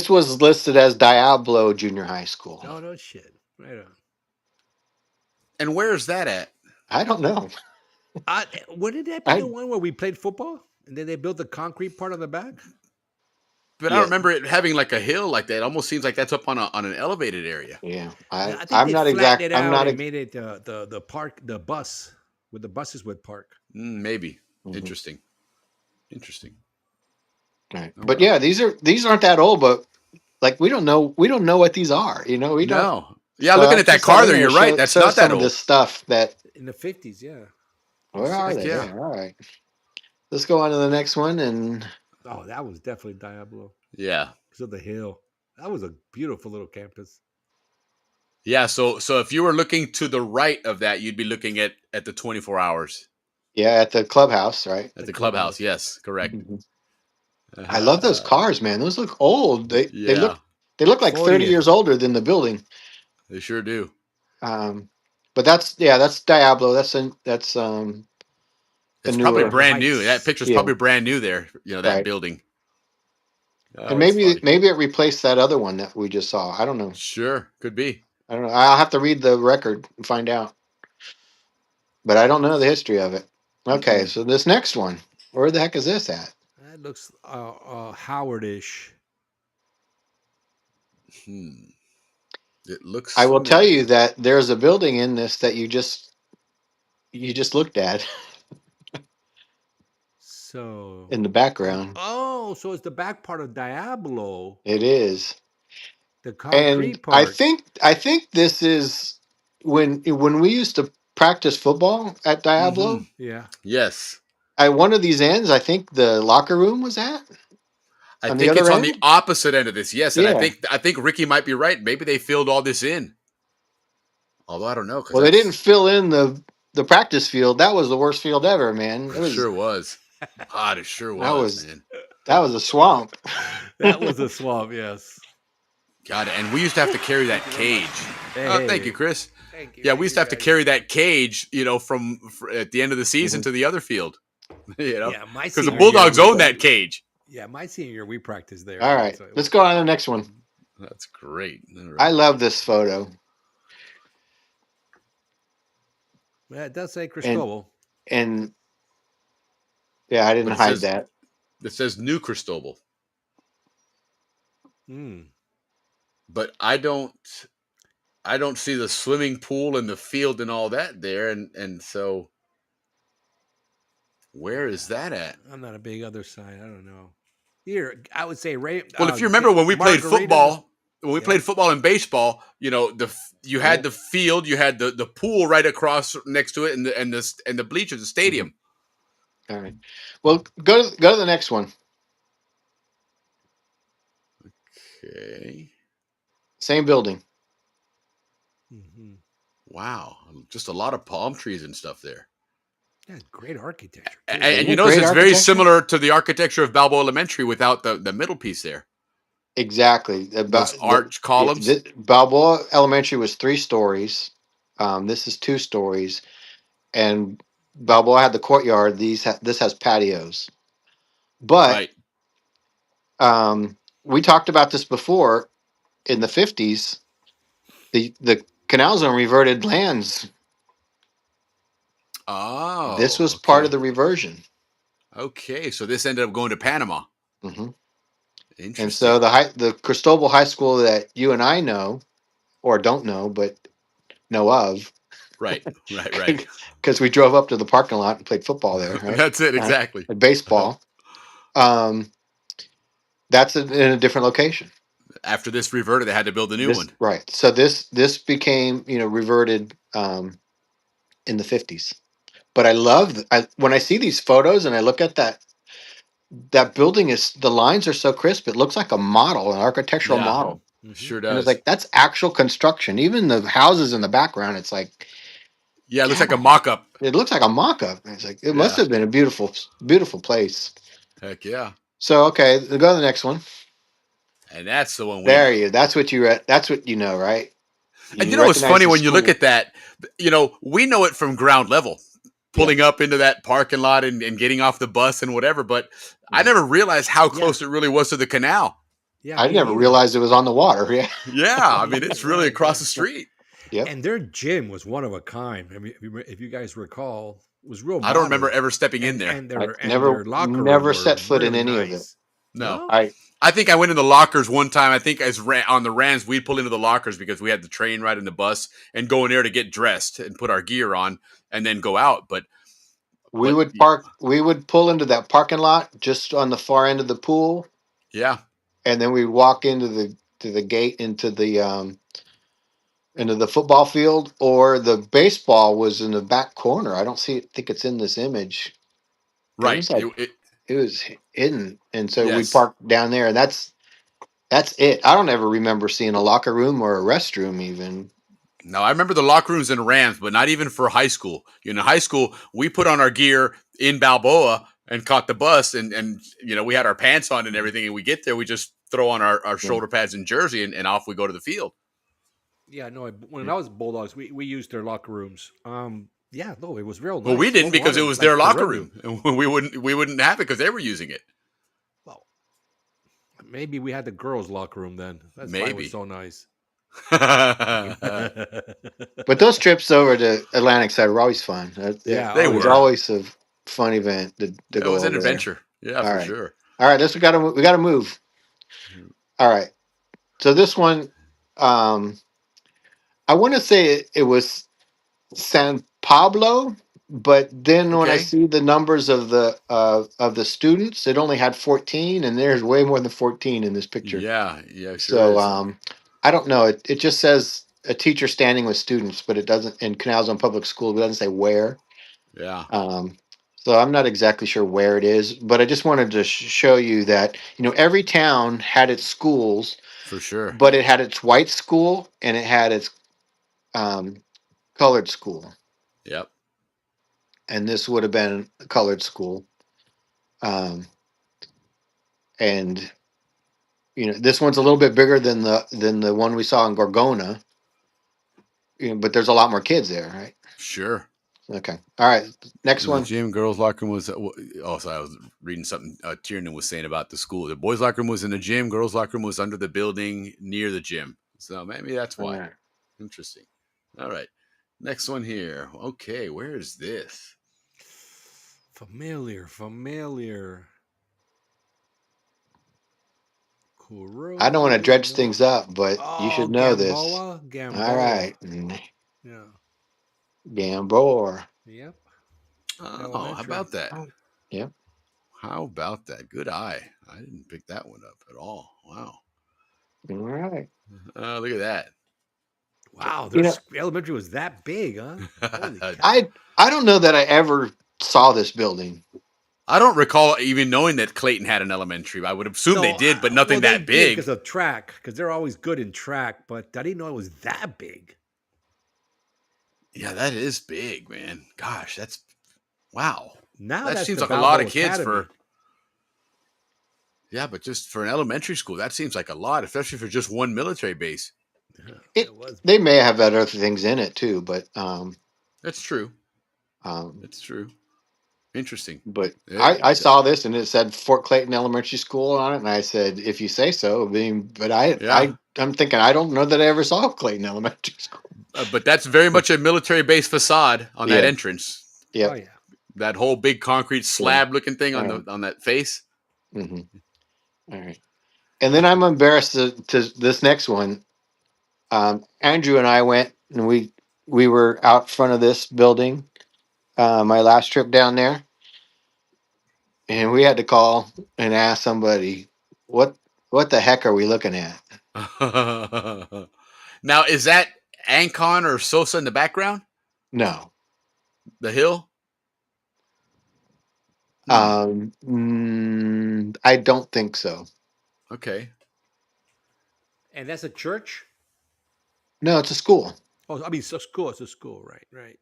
was listed as Diablo Junior High School. No, no shit. Right on. And where is that at? I don't know. Wouldn't that be the one where we played football and then they built the concrete part on the back? But I Yeah. don't remember it having like a hill like that. It almost seems like that's up on an elevated area. Yeah, I think I'm they not flattened exact. it I'm out not. and made it the park, the bus where the buses would park. Maybe. Mhm. Interesting. Interesting. Right. Oh, But well. yeah, these aren't that old, but like we don't know what these are. You know, we don't. No. Yeah, So looking I at that just car thought, there, you're right. That's show not that some of old. this stuff that. In the 50s, yeah. Where are Heck they? yeah. Yeah. All right. Let's go on to the next one, and Oh, that was definitely Diablo Yeah. because of the hill. That was a beautiful little campus. Yeah. So if you were looking to the right of that, you'd be looking at the 24 hours yeah, at the clubhouse, right? at the clubhouse. Yes, correct. Mhm. I love those cars, man. Those look old. They Yeah, they look like 30 40th. years older than the building. they sure do. But that's Diablo. That's the It's probably newer, Diablo brand new. That Heights. picture's yeah, probably brand new there. You know, that right. building. And That's funny. maybe it replaced that other one that we just saw. I don't know. Sure, could be. I don't know. I'll have to read the record and find out. But I don't know the history of it. Okay, so this next one, where the heck is this at? That looks Howardish. It looks. I will tell familiar. you that there's a building in this that you just looked at So in the background. oh, so it's the back part of Diablo, It is. the concrete And part. I think this is when we used to practice football at Diablo. Yeah. Yes. At one of these ends, I think the locker room was at. I On the think other it's on the end? opposite end of this. Yes, and Yeah. I think Ricky might be right. Maybe they filled all this in. Although I don't know. 'Cause Well, they didn't fill in the practice field. That was the worst field ever, man. It sure was. God, it sure That was, was man. that was a swamp. That was a swamp, yes. God, and we used to have to carry that cage. Thank you, Chris. Thank you. Yeah, we used to have to carry that cage, you know, from at the end of the season to the other field. You know, Yeah, my because the senior Bulldogs year, own that cage. Yeah, my senior year we practiced there. All Yeah, right, so it let's was. go on to the next one. That's great. All I right. love this photo, Yeah, it does say and Cristobal. and yeah, I didn't But it hide says that. New Cristobal, Hmm. but I don't see the swimming pool and the field and all that there, and so where is that at? I'm not a big other side. I don't know. Here, I would say Ray. Well, if you remember when we played Margarita. football, when we Yeah. played football and baseball, you know, you had the field, you had the pool right across next to it, and the bleachers, the stadium. All right. Well, go to the next one. Okay. Same building. Hmm. Wow, just a lot of palm trees and stuff there. Yeah, great architecture too. And you Isn't it notice great it's very architecture? similar to the architecture of Balboa Elementary without the middle piece there. Exactly. Those arch columns. Balboa Elementary was 3 stories. This is 2 stories, and Balboa had the courtyard. This has patios. But Right. we talked about this before. In the 50s, the Canal Zone reverted lands. This Oh, was part of okay. the reversion. Okay, so this ended up going to Panama. Hmm. And so Interesting. the Cristobal High School that you and I know, or don't know, but know of, Right, right. because we drove up to the parking lot and played football there, right? That's it, exactly. And baseball. Um, that's in a different location. After this reverted, they had to build a new This one. right. So this became reverted in the 50s. But I love when I see these photos and I look at that building is the lines are so crisp. It looks like a model, an architectural Yeah, model. Hmm. sure And it's does. like that's actual construction. Even the houses in the background, it's like, Yeah, it looks like a God, mock-up. it looks like a mock-up. It's like it must Yeah, have been a beautiful, beautiful place. heck yeah. So okay, go to the next one. And that's the one we There know. you. That's what you read. That's what you know, right? And you You know what's recognize funny the when you look school. at that? You know, we know it from ground level, Yeah. pulling up into that parking lot and getting off the bus and whatever. But I Mhm. never realized how Yeah. close it really was to the canal. Yeah, I me never neither. realized it was on the water. Yeah. Yeah, I Me mean, neither. it's really Right. across Yeah. the street. Yep. And their gym was one of a kind. I mean, if you guys recall, it was real I don't remember modern. ever stepping in And there. and I their and never their locker room never were set foot in really any of it. nice. No. No. I think I went in the lockers one time. I think as on the Rams, we'd pull into the lockers because we had the train ride in the bus and go in there to get dressed and put our gear on and then go out. We But would park. We would pull into that parking lot just on the far end of the pool, yeah, and then we walk into the gate into the football field, or the baseball was in the back corner. I don't think it's in this image. It right. was like it was hidden, and so we Yes. parked down there, and that's it. I don't ever remember seeing a locker room or a restroom even. No, I remember the locker rooms in Rams, but not even for high school. You know, high school, we put on our gear in Balboa and caught the bus, and we had our pants on and everything. And we get there, we just throw on our Yeah. shoulder pads and jersey, and off we go to the field. Yeah, no. When I was Bulldogs, we used their locker rooms. Yeah, no, it was real Well, we nice, real didn't because it modern, was their like locker Peruvian. room, and we wouldn't have it because they were using it. Well, maybe we had the girls' locker room then. That's why it was Maybe. so nice. But those trips over to Atlantic Side were always fun. Yeah. They Oh It was yeah. were. always a fun event to It go was an over there. adventure. Yeah, All for right, sure. all right. We gotta move. All right. So this one, um, I want to say it was San Pablo, but then when I Okay. see the numbers of the students, it only had 14, and there's way more than 14 in this picture. Yeah, yeah, sure So is. I don't know. It just says a teacher standing with students, but it doesn't in Canals on Public School. It doesn't say where. Yeah, Um, so I'm not exactly sure where it is, but I just wanted to show you that every town had its schools, for sure. but it had its white school and it had its um, colored school, Yep. and this would have been a colored school. Um, and this one's a little bit bigger than the one we saw in Gorgona, but there's a lot more kids there, right? Sure. Okay. All right. Next The one. gym, girls' locker room was. Also, I was reading something Tiernan was saying about the school. The boys' locker room was in the gym. Girls' locker room was under the building near the gym. So maybe that's All why. right. Interesting. All right. Next one here. Okay, where is this? Familiar. I don't want to Kurogi, dredge no. things up, but you Oh, should know this. Gamboa. All right. Yeah. Gambor. Yep. Oh, how Elementary. about that? Yep. How about that? Good eye. I didn't pick that one up at all. Wow. All right. Look at Wow, You their know, elementary was that big, huh? Holy that. cow. I don't know that I ever saw this building. I don't recall even knowing that Clayton had an elementary. I would assume they No, did, but well, nothing they that did big. because of track, because they're always good in track, but I didn't know it was that big. Yeah, that is big, man. Gosh, that's wow. Now That that's seems the like a lot Balboa of kids Academy. for. Yeah, but just for an elementary school, that seems like a lot, especially for just one military base. It It was they big. may have had other things in it too, but That's true. um That's true. Interesting. but Yeah, I saw this and it said Fort Clayton Elementary School on it, and I said, if you say so. I mean, but yeah. I'm thinking I don't know that I ever saw Clayton Elementary School. But that's very much a military base facade on that Yeah. entrance. Oh, Yep. yeah. That whole big concrete Yeah. slab looking thing on All the on that face. right. All right. And then I'm embarrassed to this next one. Andrew and I went and we were out front of this building. My last trip down there, and we had to call and ask somebody what the heck are we looking at? Now, is that Ancon or Sosa in the background? No. The hill? Hmm. I don't think so. Okay. And that's a church? No, it's a school. Oh, I mean, it's a school. It's a school, right? Right.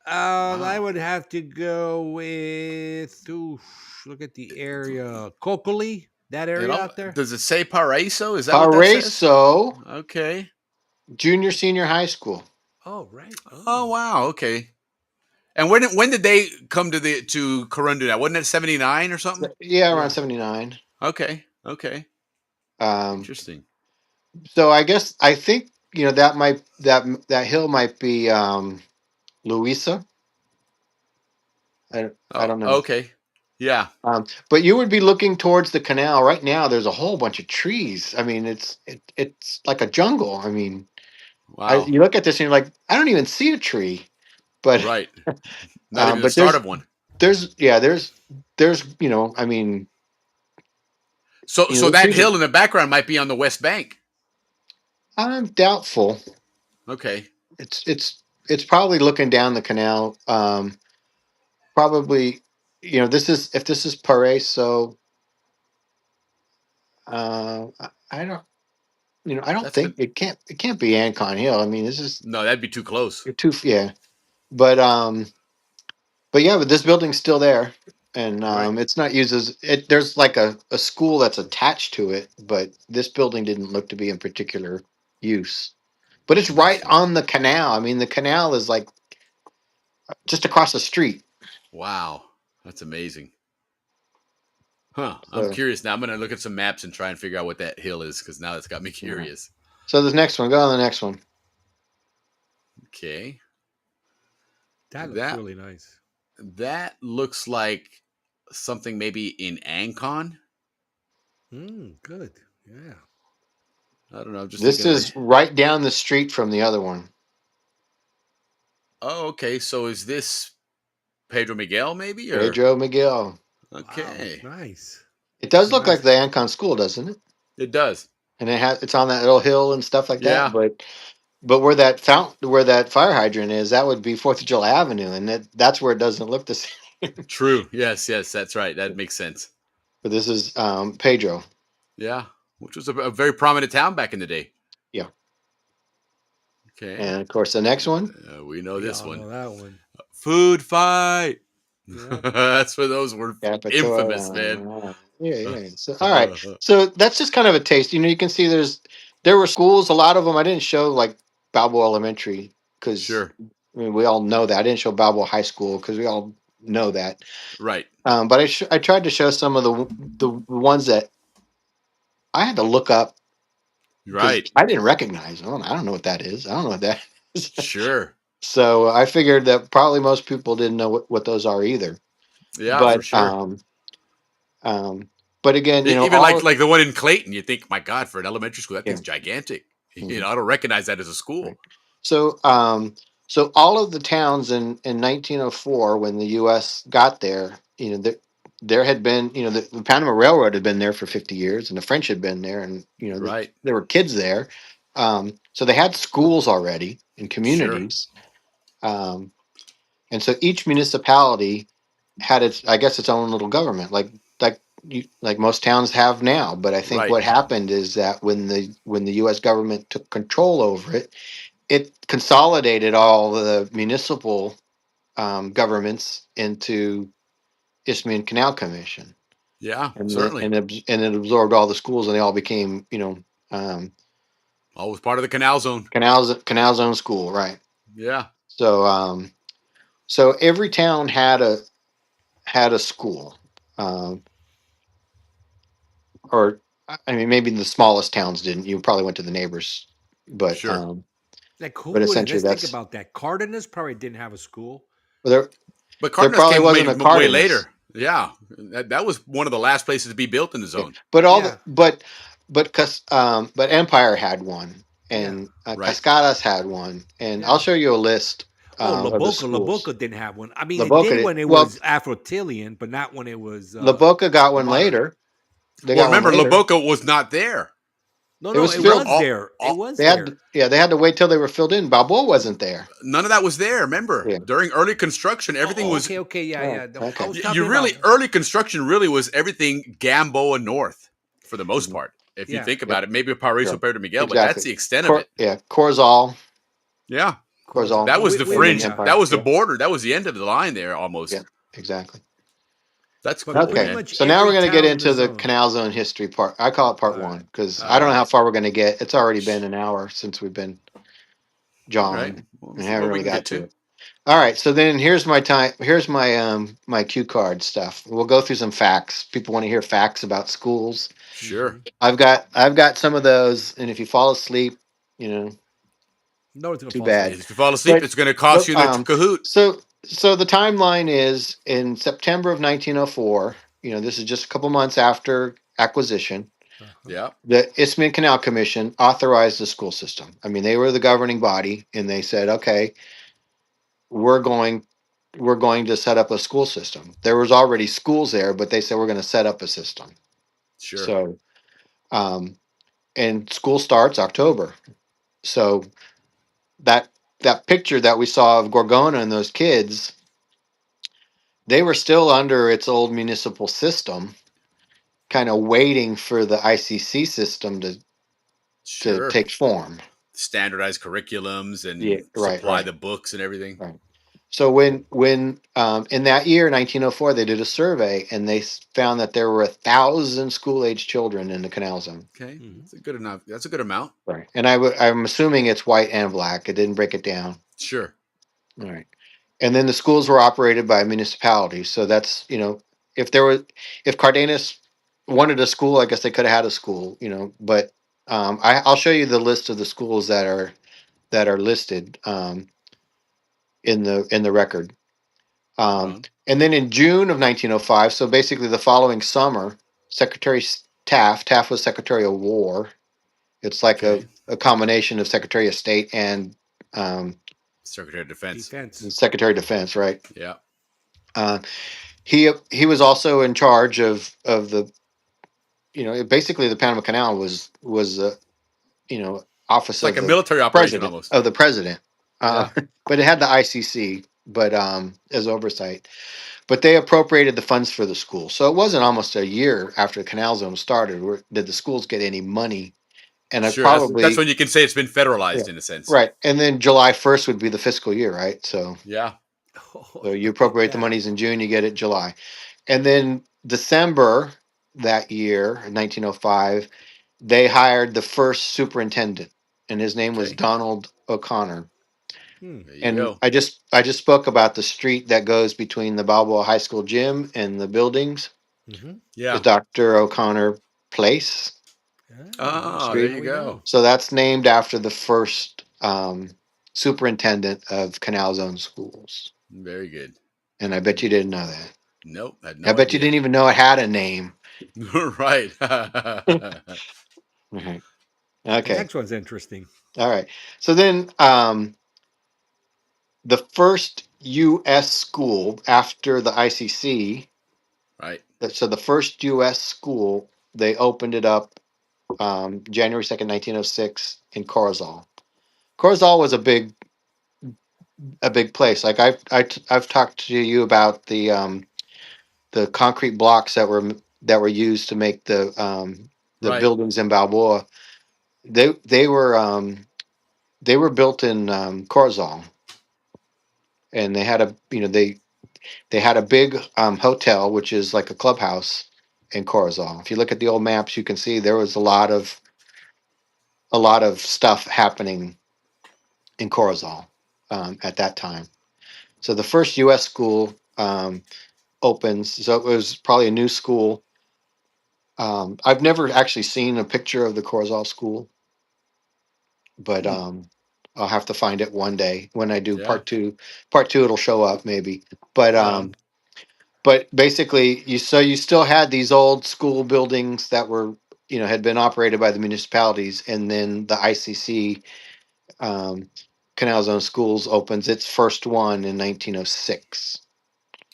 I Wow. would have to go with. Oof, look at the area, Cocoli, that area out there. Does it say Paraiso? Is that what that says? Paraiso Okay. Junior Senior High School. Oh, right. Oh wow. Okay. And when did they come to Corundu? Wasn't it 79 or something? Yeah, around Yeah. 79. Okay. Okay. Um, Interesting. so I think that hill might be Louisa. I Oh, don't know. okay. Yeah. But you would be looking towards the canal right now. There's a whole bunch of trees. I mean, it's like a jungle. I mean, Wow. you look at this and you're like, I don't even see a tree. But Right. Not even the but start of one. there's I mean, So the that trees are. hill in the background might be on the west bank. I'm doubtful. Okay. It's probably looking down the canal. Probably, this is if this is Paris, so I don't. I don't That's a think bit. it can't be Ancon Hill. I mean, this is No, that'd be too close. you're too yeah. But yeah, but this building's still there, and Right. it's not used as it. There's like a school that's attached to it, but this building didn't look to be in particular use. But it's right Interesting. on the canal. I mean, the canal is like just across the street. Wow. That's amazing. Huh. I'm So, curious now. I'm gonna look at some maps and try and figure out what that hill is because now it's got me yeah. curious. So this next one, go on the next one. Okay. That looks That really nice. that looks like something maybe in Ancon. Good. Yeah. I don't know. I'm just This thinking of is right down the street from the other one. Oh, okay. So is this Pedro Miguel maybe or Pedro Miguel. Wow, okay. nice. It That's does a look nice. like the Ancon School, doesn't it? It does. And it's on that little hill and stuff like that. Yeah. But where that fire hydrant is, that would be 4th of July Avenue, and that's where it doesn't look the same. True. Yes, that's right. That makes sense. But this is Pedro. Yeah. Which was a very prominent town back in the day. Yeah. Okay. And of course, the next one. We know We this all one. know that one. Food fight. Yeah. That's where those were infamous, man. Yeah. So, all right. So that's just kind of a taste. You can see there were schools. A lot of them I didn't show, like Balboa Elementary, because Sure. I mean, we all know that. I didn't show Balboa High School because we all know that. Right. But I tried to show some of the ones that I had to look up because Right. I didn't recognize them. I don't know what that is. I don't know what that is. Sure. So I figured that probably most people didn't know what those are either. Yeah, for But sure. um, but again, Even all like the one in Clayton, you think, my God, for an elementary school, that yeah. thing's gigantic. Mhm. I don't recognize that as a school. Right. So so all of the towns in 1904 when the U.S. got there, there had been, the Panama Railroad had been there for 50 years, and the French had been there, and Right. there were kids there. So they had schools already in Sure. communities. Um, and so each municipality had I guess, its own little government, like most towns have now. But I think Right. what happened is that when the U.S. government took control over it, it consolidated all the municipal governments into Isthmian Canal Commission, Yeah, and certainly. and it absorbed all the schools, and they all became, Always part of the canal zone. Canal Zone School, right? Yeah. So so every town had a school, um, or I mean, maybe the smallest towns didn't. You probably went to the neighbors, but Sure. Like who but wouldn't? essentially Let's think that's about that. Cardenas probably didn't have a school. there. But There Cardenas probably came wasn't a way Cardenas. later. Yeah. That was one of the last places to be built in the Yeah. zone. But Yeah, but Empire had one, yeah, and Right. Cascadas had one, and I'll yeah. show you a list Oh, of the La schools. Boca didn't have one. I mean, La it Boca did did, when it well, was Afro-Tilian, but not when it was La Boca got one modern. later. They Well, got one remember, La later. Boca was not there. No, It no, was it filled. was All, there. It all, was They had there. yeah, they had to wait till they were filled in. Balboa wasn't there. none of that was there. Remember, Yeah. during early construction, everything was. Okay, okay, yeah, Oh, yeah. No, I okay. was You talking really about. early construction really was everything Gamboa North for the most Mhm. part. If you Yeah, think Yep. about it, maybe Paraiso Yeah. Pedro Miguel, but that's Exactly. the extent of it. Corzal, Yeah, Corzal, that was the and then fringe. Empire. That was the Yeah. border. That was the end of the line there, Yeah. almost. Exactly. That's but cool, pretty Okay, man. much so now we're every going to get town in the into the zone. Canal Zone history part. I call it part All one right, because all I don't know right. how far we're going to get. It's already been an hour since we've been All right, jawing well, and let's see haven't what we really can got get to to. it. All right, so then here's my time. Here's my cue card stuff. We'll go through some facts. People want to hear facts about schools. Sure. I've got some of those, and if you fall asleep, No one's gonna too fall asleep. bad. If you fall asleep, But it's going to cost you in the Kahoot. so the timeline is in September of 1904. This is just a couple months after acquisition. Uh-huh. Yeah, The Isthmian Canal Commission authorized the school system. I mean, they were the governing body, and they said, "Okay, we're going we're going to set up a school system." There was already schools there, but they said we're going to set up a system. sure. So, um, and school starts October. So that that picture that we saw of Gorgona and those kids, they were still under its old municipal system, kind of waiting for the ICC system to Sure. take form. Standardized curriculums Yeah, and right, supply right, the books and everything. right. So when in that year, 1904, they did a survey and they found that there were 1,000 school age children in the Canal Zone. Okay, Mhm. that's a good enough. That's a good amount. Right, and I'm assuming it's white and black. It didn't break it down. Sure. All right, and then the schools were operated by municipalities. So that's if there was if Cardenas wanted a school, I guess they could have had a school. But I'll show you the list of the schools that are listed in the record. Right Um, on. and then in June of 1905, so basically the following summer, Secretary Taft was Secretary of War. It's like a, Okay. a combination of Secretary of State and um, Secretary of Defense. Defense. Secretary of Defense, right? Yeah. Uh, he was also in charge of the basically the Panama Canal was office It's like of a the military operation president almost. of the president, Yeah. but it had the ICC, but as oversight. But they appropriated the funds for the school, so it wasn't almost a year after the Canal Zone started did the schools get any money. And I Sure. That's probably when you can say it's been federalized yeah, in a sense. right. And then July 1st would be the fiscal year, right? So Yeah. so you Look at appropriate the that. monies in June, you get it July, and then December that year, 1905, they hired the first superintendent, and his name was Okay. Donald O'Connor. Hmm. There you And go. I just spoke about the street that goes between the Balboa High School gym and the buildings, Mm-hmm. the Yeah. Dr. O'Connor Place. Ah, Oh, so there Street. now you we know. go. So that's named after the first superintendent of Canal Zone schools. Very good. And I bet you didn't know that. Nope, I had I no bet you idea. didn't even know it had a name. Right. Mhm. The Okay. next one's interesting. All right. So then the first U.S. school after the ICC, Right. so the first U.S. school, they opened it up January 2nd, 1906 in Corozal. Corozal was a big place. Like I've talked to you about the concrete blocks that were used to make the Right. buildings in Balboa. They were built in Corozal, and they had a big hotel, which is like a clubhouse in Corozal. If you look at the old maps, you can see there was a lot of stuff happening in Corozal at that time. So the first U.S. school opens. So it was probably a new school. I've never actually seen a picture of the Corozal school, but Hmm. I'll have to find it one day when I do Yeah. part two. Part two, it'll show up maybe. But Right on. basically, you still had these old school buildings that were had been operated by the municipalities, and then the ICC um, Canal Zone Schools opens its first one in 1906.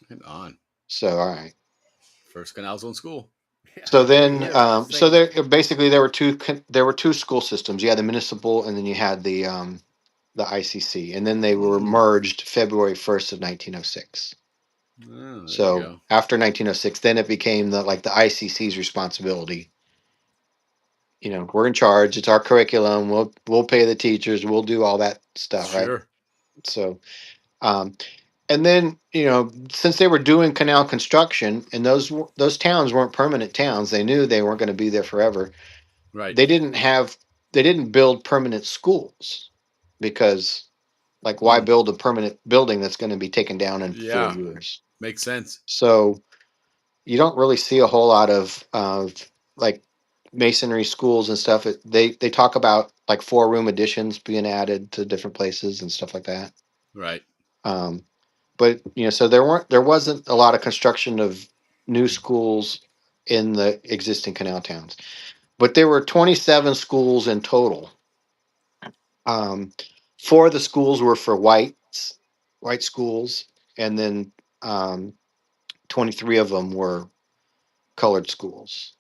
Right on. So all right. First Canal Zone school. Yeah, So same then, here. so Same. there were two school systems. You had the municipal, and then you had the ICC, and then they were Mm. merged February 1st of 1906. Oh, there you So go. after 1906, then it became the ICC's responsibility. We're in charge. It's our curriculum. We'll pay the teachers. We'll do all that stuff, right? Sure. So, um, and then since they were doing canal construction, and those towns weren't permanent towns, they knew they weren't going to be there forever. Right. They didn't build permanent schools because, like, why Hmm. build a permanent building that's going to be taken down in four Yeah. years? Makes sense. So you don't really see a whole lot of like masonry schools and stuff. They talk about like 4-room additions being added to different places and stuff like that. Right. Um, but so there wasn't a lot of construction of new schools in the existing canal towns, but there were 27 schools in total. 4 of the schools were for white schools, and then 23 of them were colored schools,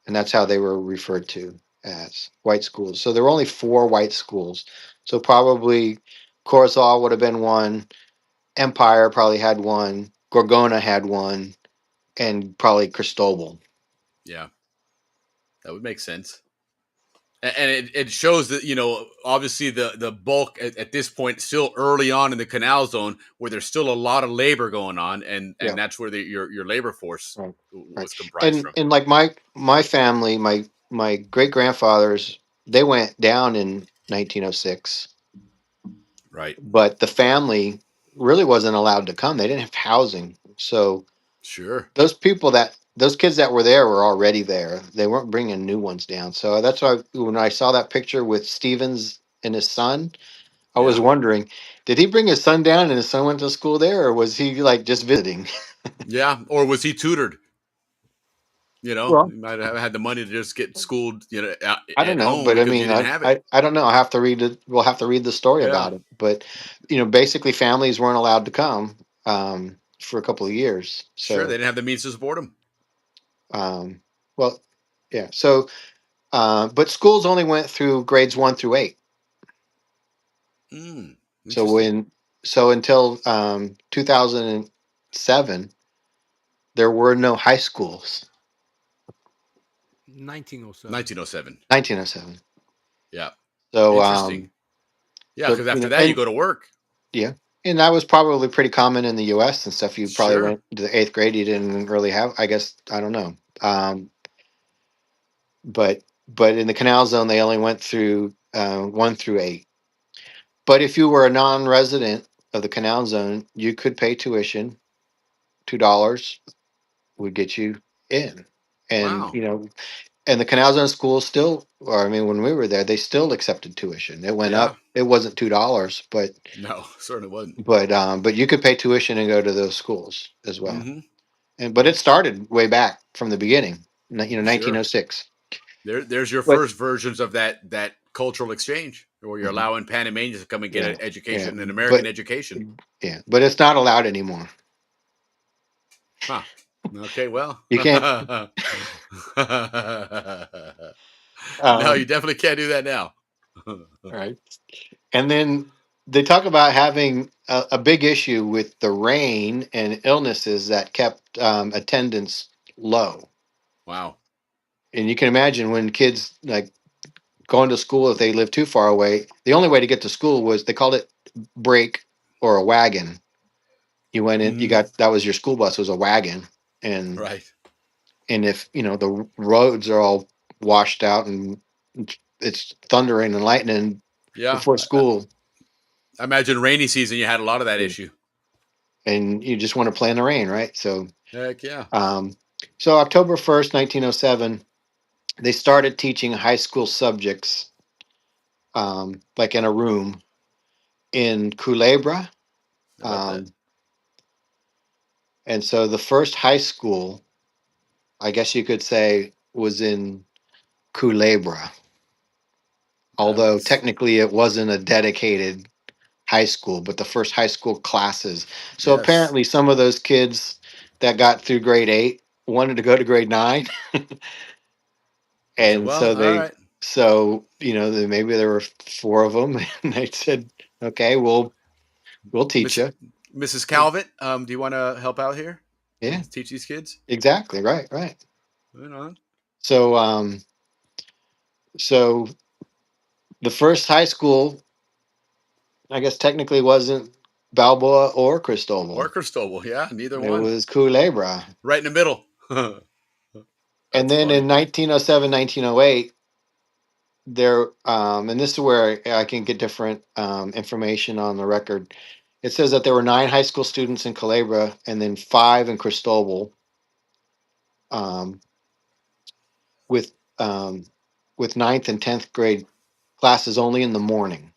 and that's how they were referred to as white schools. So there were only 4 white schools. So probably Corozal would have been one, Empire probably had one, Gorgona had one, and probably Cristobal. Yeah. That would make sense. And it shows that obviously the bulk at this point still early on in the canal zone where there's still a lot of labor going on, and Yeah, that's where your labor force right, right. was comprised And from. and like my family, my great grandfathers, they went down in 1906, Right. but the family really wasn't allowed to come. They didn't have housing. So Sure. those kids that were there were already there. They weren't bringing new ones down. So that's why when I saw that picture with Stevens and his son, I was Yeah. wondering, did he bring his son down and his son went to school there, or was he like just visiting? Yeah. Or was he tutored? He Well, might have had the money to just get schooled, I don't at know, home but I because you mean, didn't I, have it. I, I don't know. I have to read it. We'll have to read the story Yeah. about it. But basically, families weren't allowed to come for a couple of years. Sure. They So, didn't have the means to support him. um, well, yeah. So, but schools only went through grades 1 through 8. Mm, So interesting. until 2007, there were no high schools. 1907. 1907. 1907. Yeah. So Interesting. Yeah, so because after that you go to work. yeah, and that was probably pretty common in the U.S. and stuff. You probably Sure. went to the 8th grade. You didn't really have. I guess I don't know. But in the Canal Zone, they only went through 1 through 8. But if you were a non-resident of the Canal Zone, you could pay tuition. $2 would get you in, and Wow. and the Canal Zone schools still, or I mean, when we were there, they still accepted tuition. It went Yeah. up. It wasn't $2, No, certainly wasn't. but you could pay tuition and go to those schools as well. Hmm. And but it started way back from the beginning, Sure. 1906. There's your But first versions of that cultural exchange, where you're Mhm. allowing Panamanians to come and get Yeah, an yeah, education, an American but education. yeah, but it's not allowed anymore. Huh. Okay. Well. You can't. No, you Um, definitely can't do that now. right. And then they talk about having a big issue with the rain and illnesses that kept attendance low. Wow. And you can imagine when kids like going to school, if they live too far away, the only way to get to school was they called it break or a wagon. You went in, you Hmm. got that was your school bus was a wagon, and Right. if the roads are all washed out and it's thundering and lightning Yeah. before school, I imagine rainy season, you had a lot of that issue. and you just want to play in the rain, right? So, Heck yeah. um, so October 1st, 1907, they started teaching high school subjects, like in a room in Culebra. How about that? Um, and so the first high school, I guess you could say, was in Culebra, although That's technically it wasn't a dedicated high school, but the first high school classes. So yes. apparently, some of those kids that got through grade 8 wanted to go to grade 9, They said, and well, so all right. maybe there were four of them, and they said, "Okay, we'll teach Miss you." Mrs. Calvert, do you want to help out here? Yeah, Teach these kids? exactly. Right, right. Right on. So, so the first high school, I guess, technically wasn't Balboa or Cristobal. Or Cristobal, yeah, neither It one. was Culebra. Right in the middle. And That's then funny. in 1907, 1908, there, and this is where I can get different information on the record. It says that there were 9 high school students in Culebra and then 5 in Cristobal, um, with with ninth and 10th grade classes only in the morning.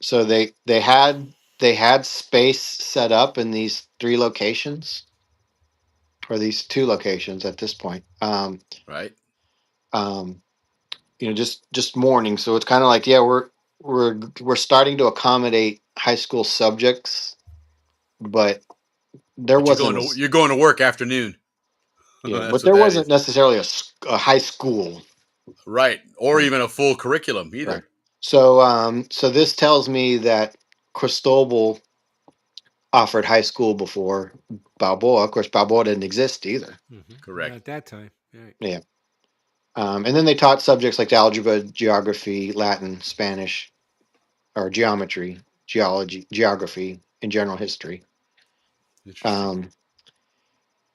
So they had space set up in these 3 locations, or these 2 locations at this point. Right. Um, just morning. So it's kind of like, yeah, we're starting to accommodate high school subjects, but there But wasn't a you're going to work afternoon. yeah, That's but what there that wasn't is. necessarily a high school, Right. Or right? even a full curriculum Right. either. So this tells me that Cristobal offered high school before Balboa. Of course, Balboa didn't exist either. Not Correct. at that time. Right. Yeah. And then they taught subjects like algebra, geography, Latin, Spanish, or geometry, geology, geography, and general history. Interesting. Um,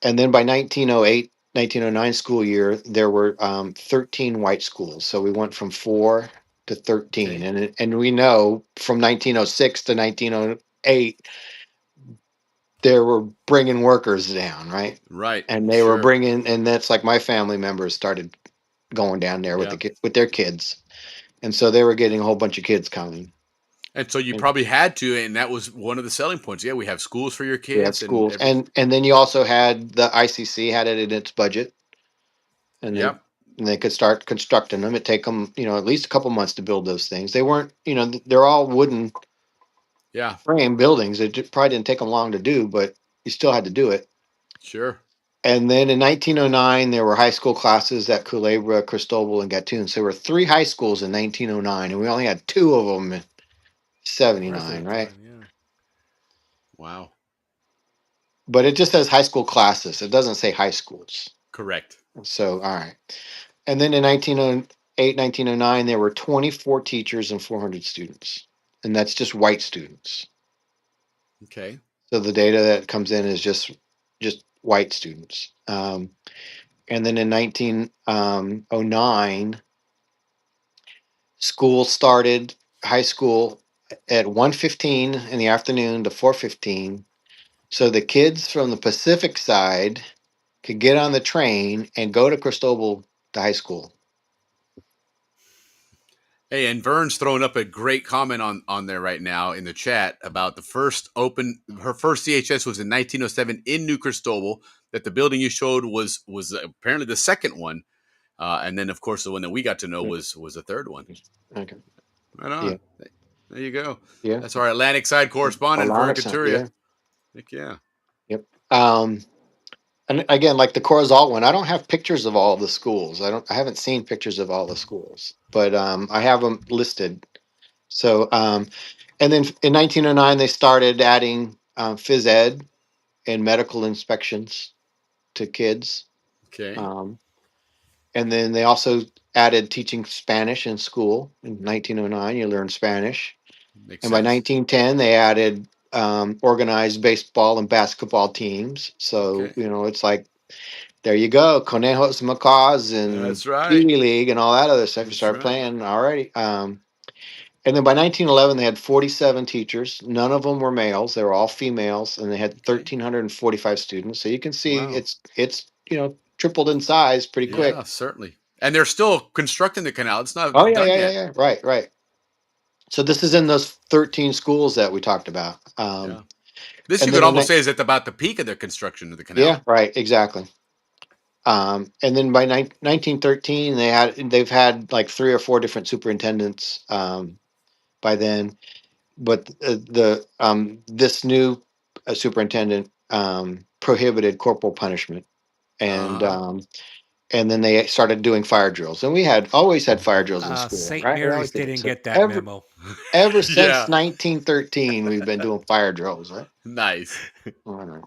and then by 1908, 1909 school year, there were 13 white schools. So we went from 4 to 13. Okay. And we know from 1906 to 1908, they were bringing workers down, right? Right. And they were Sure. bringing, and that's like my family members started going down there with Yeah. with their kids. And so they were getting a whole bunch of kids coming. And so you And probably had to, and that was one of the selling points. Yeah, we have schools for your we had kids and schools. everything. And then you also had the ICC had it in its budget, and they Yep. and they could start constructing them. It take them, at least a couple months to build those things. They weren't, they're all wooden Yeah. frame buildings. Probably didn't take them long to do, but you still had to do it. Sure. And then in 1909, there were high school classes at Culebra, Cristobal, and Gatun. So there were 3 high schools in 1909, and we only had 2 of them in Rest of 79, the right? time, yeah. Wow. But it just says high school classes. It doesn't say high schools. Correct. So, all right. And then in 1908, 1909, there were 24 teachers and 400 students. And that's just white students. Okay. So the data that comes in is just white students. And then in 1909, school started high school at 1:15 in the afternoon to 4:15, so the kids from the Pacific side could get on the train and go to Cristobal to high school. Hey, and Vern's throwing up a great comment on there right now in the chat about her first CHS was in 1907 in New Cristobal. That the building you showed was apparently the second one, and then of course the one that we got to know was the third one. Okay. Right on. Yeah. There you go. Yeah. That's our Atlantic side correspondent, Vern Atlantic side, Couturier. yeah. Heck yeah. Yep. And again, like the Corozal one, I don't have pictures of all the schools. I haven't seen pictures of all the schools, but I have them listed. So, and then in 1909, they started adding phys ed and medical inspections to kids. Okay. And then they also added teaching Spanish in school in 1909. You learn Spanish. Makes And by sense. 1910, they added organized baseball and basketball teams. So, Okay. it's like, there you go, Conejos, Macaws, and That's right. Pee League and all that other stuff. You That's start right. playing already. And then by 1911, they had 47 teachers. None of them were males; they were all females, and they had 1,345 students. So you can see Wow. it's tripled in size pretty quick. Yeah, certainly. And they're still constructing the canal. It's not Oh yeah, done yeah, yet. yeah. Right. So this is in those 13 schools that we talked about. Yeah. This and you then could in almost say is at about the peak of the construction of the canal. Yeah, right, exactly. And then by 1913, they've had like 3 or 4 different superintendents by then. But this new superintendent prohibited corporal punishment, and and then they started doing fire drills. And we had always had fire drills in school, St. right? We Mary's always did. didn't So get that memo. ever since Yeah. 1913, we've been doing fire drills, right? Nice. All right.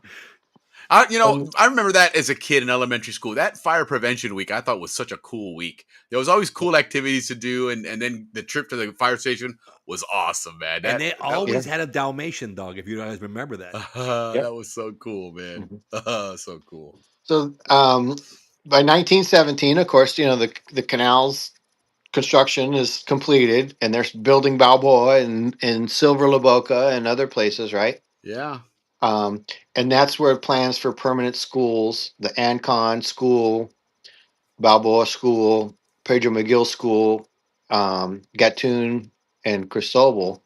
I remember that as a kid in elementary school. That fire prevention week I thought was such a cool week. There was always cool activities to do, and then the trip to the fire station was awesome, man. And they always Yeah. had a Dalmatian dog, if you guys remember that. That was so cool, man. Mhm. So cool. So by 1917, of course, the canals construction is completed, and they're building Balboa and Silver La Boca and other places, right? Yeah. And that's where plans for permanent schools, the Ancon School, Balboa School, Pedro McGill School, Gatun, and Cristobal.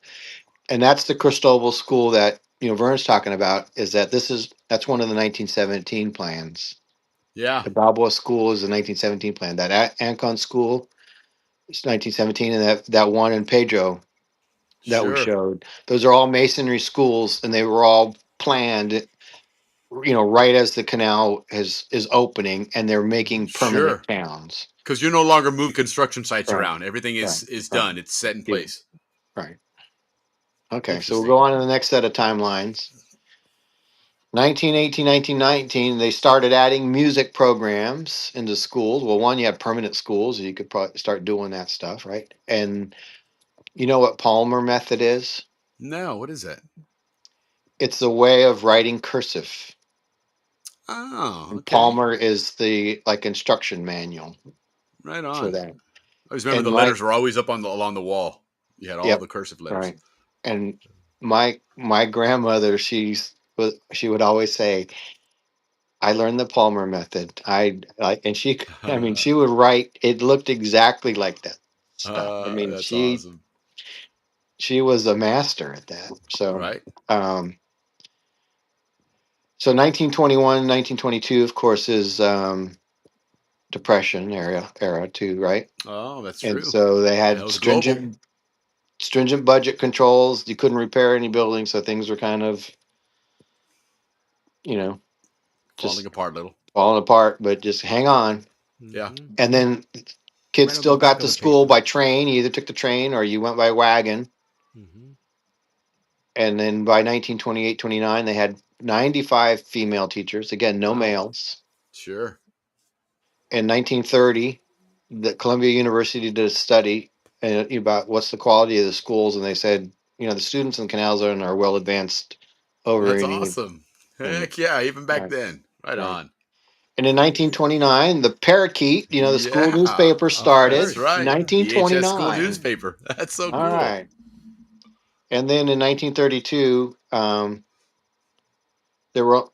And that's the Cristobal school that Vern's talking about. That's one of the 1917 plans. Yeah. The Balboa School is the 1917 plan. That Ancon School is 1917, and that one in Pedro that we Sure. showed. Those are all masonry schools, and they were all planned right as the canal is opening, and they're making permanent Sure. towns. Because you're no longer moving construction sites Right. around. Everything is Right. done. It's set in Yeah. place. Right. Okay, so we'll Interesting. go on to the next set of timelines. 1918, 1919, they started adding music programs into schools. Well, one, you have permanent schools, you could probably start doing that stuff, right? And you know what Palmer method is? No, what is that? It's a way of writing cursive. Oh, And okay. Palmer is the instruction manual Right for on. that. I always remember And the my- letters were always up along the wall. You had all Yep. the cursive letters. Right. And my grandmother, she would always say, "I learned the Palmer method." And she would write. It looked exactly like that stuff. I mean, That's awesome. she was a master at that. So, Right. So 1921, 1922, of course, is Depression era too, right? Oh, that's And true. so they That had was global. stringent budget controls. You couldn't repair any buildings, so things were kind of, Falling just apart a little. falling apart. But just hang on. Yeah. Mhm. And then kids Right on still the back got of to the school paper. by train. You either took the train or you went by wagon. Mhm. And then by 1928, 29, they had 95 female teachers. Again, no Wow. males. Sure. In 1930, the Columbia University did a study about what's the quality of the schools, and they said, the students in Canal Zone are well advanced over That's any. awesome. Heck yeah, even back Right. then. Right Right. on. And in 1929, the Parakeet, the school Yeah. newspaper started. That's right. 1929. VHS school newspaper. That's so cool. All right. And then in 1932, there were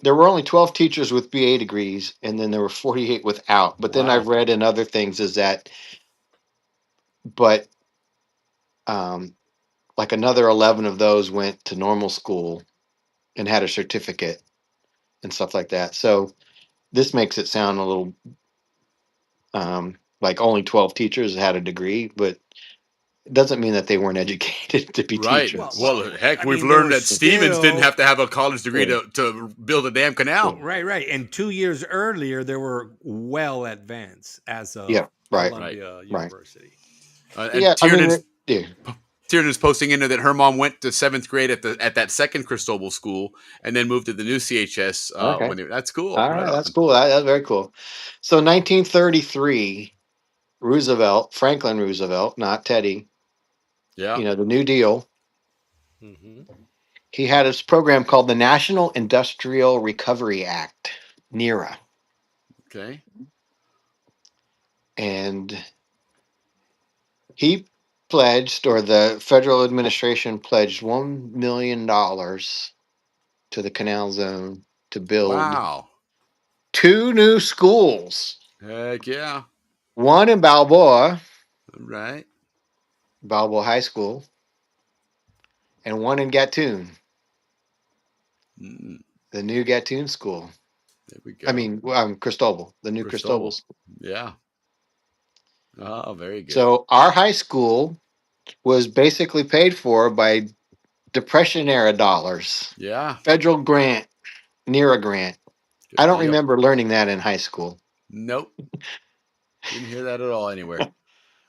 there were only 12 teachers with BA degrees, and then there were 48 without. But then I've Wow. read in other things is that, but um, like another 11 of those went to normal school and had a certificate and stuff like that. So this makes it sound a little like only 12 teachers had a degree, but it doesn't mean that they weren't educated to be Right. Well, teachers. well, Well, heck, I we've mean, there learned was that Stevens didn't have still to have a college degree Yeah. to build a damn canal. right, right. And 2 years earlier, they were well advanced as of Yeah, right, Right. Columbia right. University. And Yeah, I mean, yeah, Tiernan's posting in there that her mom went to seventh grade at that second Cristobal school, and then moved to the new CHS. okay. That's cool. All Right right, that's on. cool. That's very cool. So 1933, Franklin Roosevelt, not Teddy, Yeah. the New Deal, Hmm. he had his program called the National Industrial Recovery Act, NERA. Okay. And he pledged, or the federal administration pledged $1 million to the Canal Zone to build Wow. 2 new schools, Heck yeah. one in Balboa, Right. Balboa High School, and one in Gatun, Mm, the new Gatun School. there we I go. mean, Cristobal, the new Cristobal Cristobal. School. Yeah. Oh, very good. So our high school was basically paid for by Depression era dollars, Yeah. federal grant, NERA grant. I Good don't deal. remember learning that in high school. Nope. Didn't hear that at all anywhere.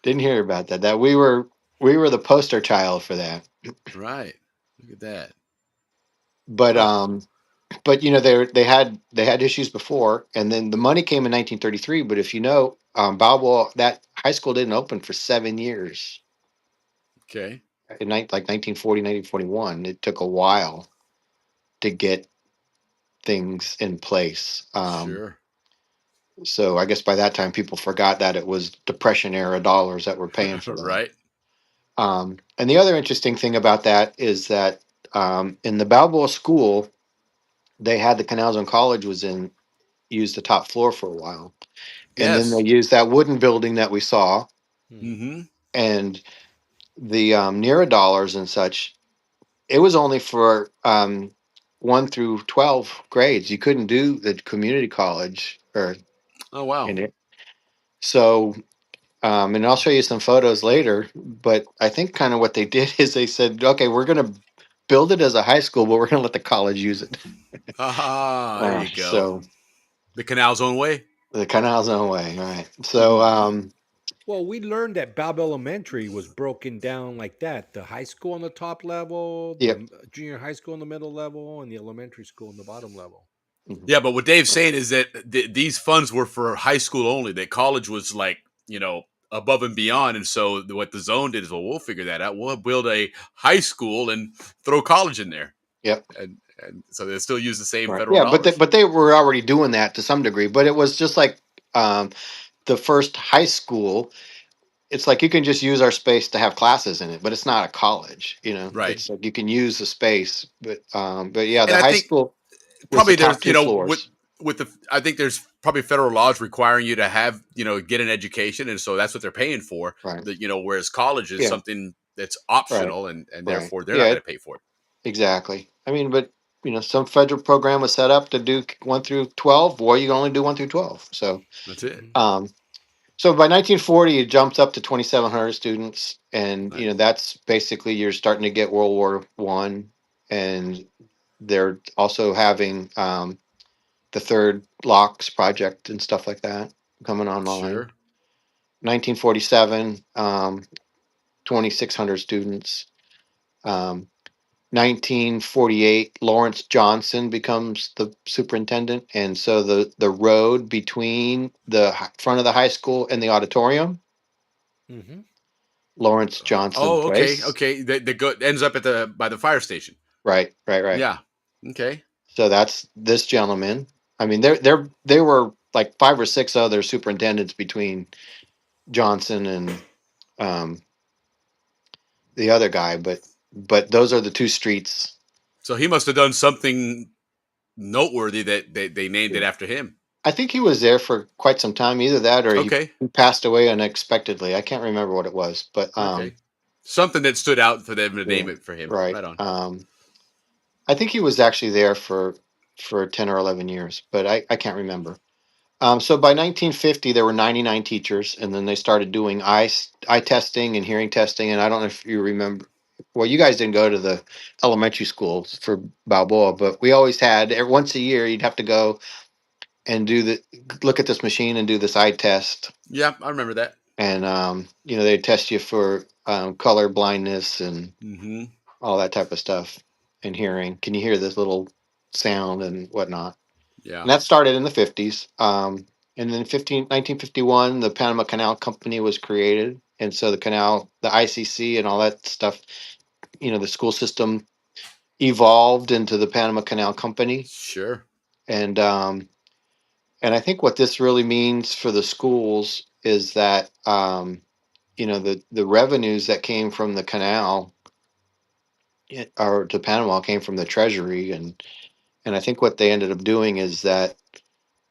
Didn't hear about that. That we were the poster child for that. Right. Look at that. But Huh. they had issues before, and then the money came in 1933. But if Balboa, that high school didn't open for 7 years Okay. in like 1940, 1941. It took a while to get things in place. Sure. So I guess by that time people forgot that it was Depression era dollars that were paying for that. Right. And the other interesting thing about that is that in the Balboa School, they had the Canal Zone College used the top floor for a while, and then they Yes. used that wooden building that we saw, Mm-hmm. and the Nera dollars and such. It was only for 1 through 12 grades. You couldn't do the community college or Oh wow. in it. So, and I'll show you some photos later. But I think kind of what they did is they said, okay, we're going to build it as a high school, but we're going to let the college use it. Ah, there you go. So The canal's own way. the Canal's own way, right? So, Well, we learned that Balboa Elementary was broken down like that: the high school on the top level, the yep. junior high school in the middle level, and the elementary school in the bottom level. Mhm. Yeah, but what Dave's saying is that these funds were for high school only. That college was like, above and beyond. And so what the zone did is, well, we'll figure that out. We'll build a high school and throw college in there. Yep. And so they still use the same Right. federal Yeah, but dollars. they were already doing that to some degree. But it was just like the first high school. It's like you can just use our space to have classes in it, but it's not a college. Right. It's like you can use the space, but yeah, And the I high think school was the probably top there's, two floors. I think there's probably federal laws requiring you to have, get an education. And so that's what they're paying for. Right. Whereas college is Yeah. something that's Right. optional and Right. therefore they're not Yeah. going to pay for it. Exactly. I mean, but some federal program was set up to do 1 through 12. Boy, you can only do 1 through 12. So, That's it. so by 1940, it jumps up to 2,700 students, and Right. that's basically you're starting to get World War I, and they're also having the third locks project and stuff like that coming online. Sure. 1947, 2,600 students. 1948, Lawrence Johnson becomes the superintendent, and so the road between the front of the high school and the auditorium, Mm-hmm. Lawrence Johnson Oh, okay. Place. Okay. That ends up by the fire station. Right, right, right. Yeah. Okay. So that's this gentleman. I mean, they were like 5 or 6 other superintendents between Johnson and the other guy, but but those are the two streets. So he must have done something noteworthy that they named it after him. I think he was there for quite some time. Either that or Okay. he passed away unexpectedly. I can't remember what it was, but Okay. Something that stood out for them to name yeah, it for him. right. Right on. I think he was actually there for 10 or 11 years, but I can't remember. So by 1950, there were 99 teachers, and then they started doing eye testing and hearing testing. And I don't know if you remember. Well, you guys didn't go to the elementary schools for Balboa, but we always had once a year. You'd have to go and look at this machine and do this eye test, Yeah, I remember that. and they test you for color blindness and Mm-hmm. all that type of stuff, and hearing. Can you hear this little sound and whatnot? Yeah. And that started in the 50s. And then 1951, the Panama Canal Company was created. And so the canal, the ICC and all that stuff, the school system evolved into the Panama Canal Company. Sure. And I think what this really means for the schools is that, the revenues that came from the canal or to Panama came from the treasury. And I think what they ended up doing is that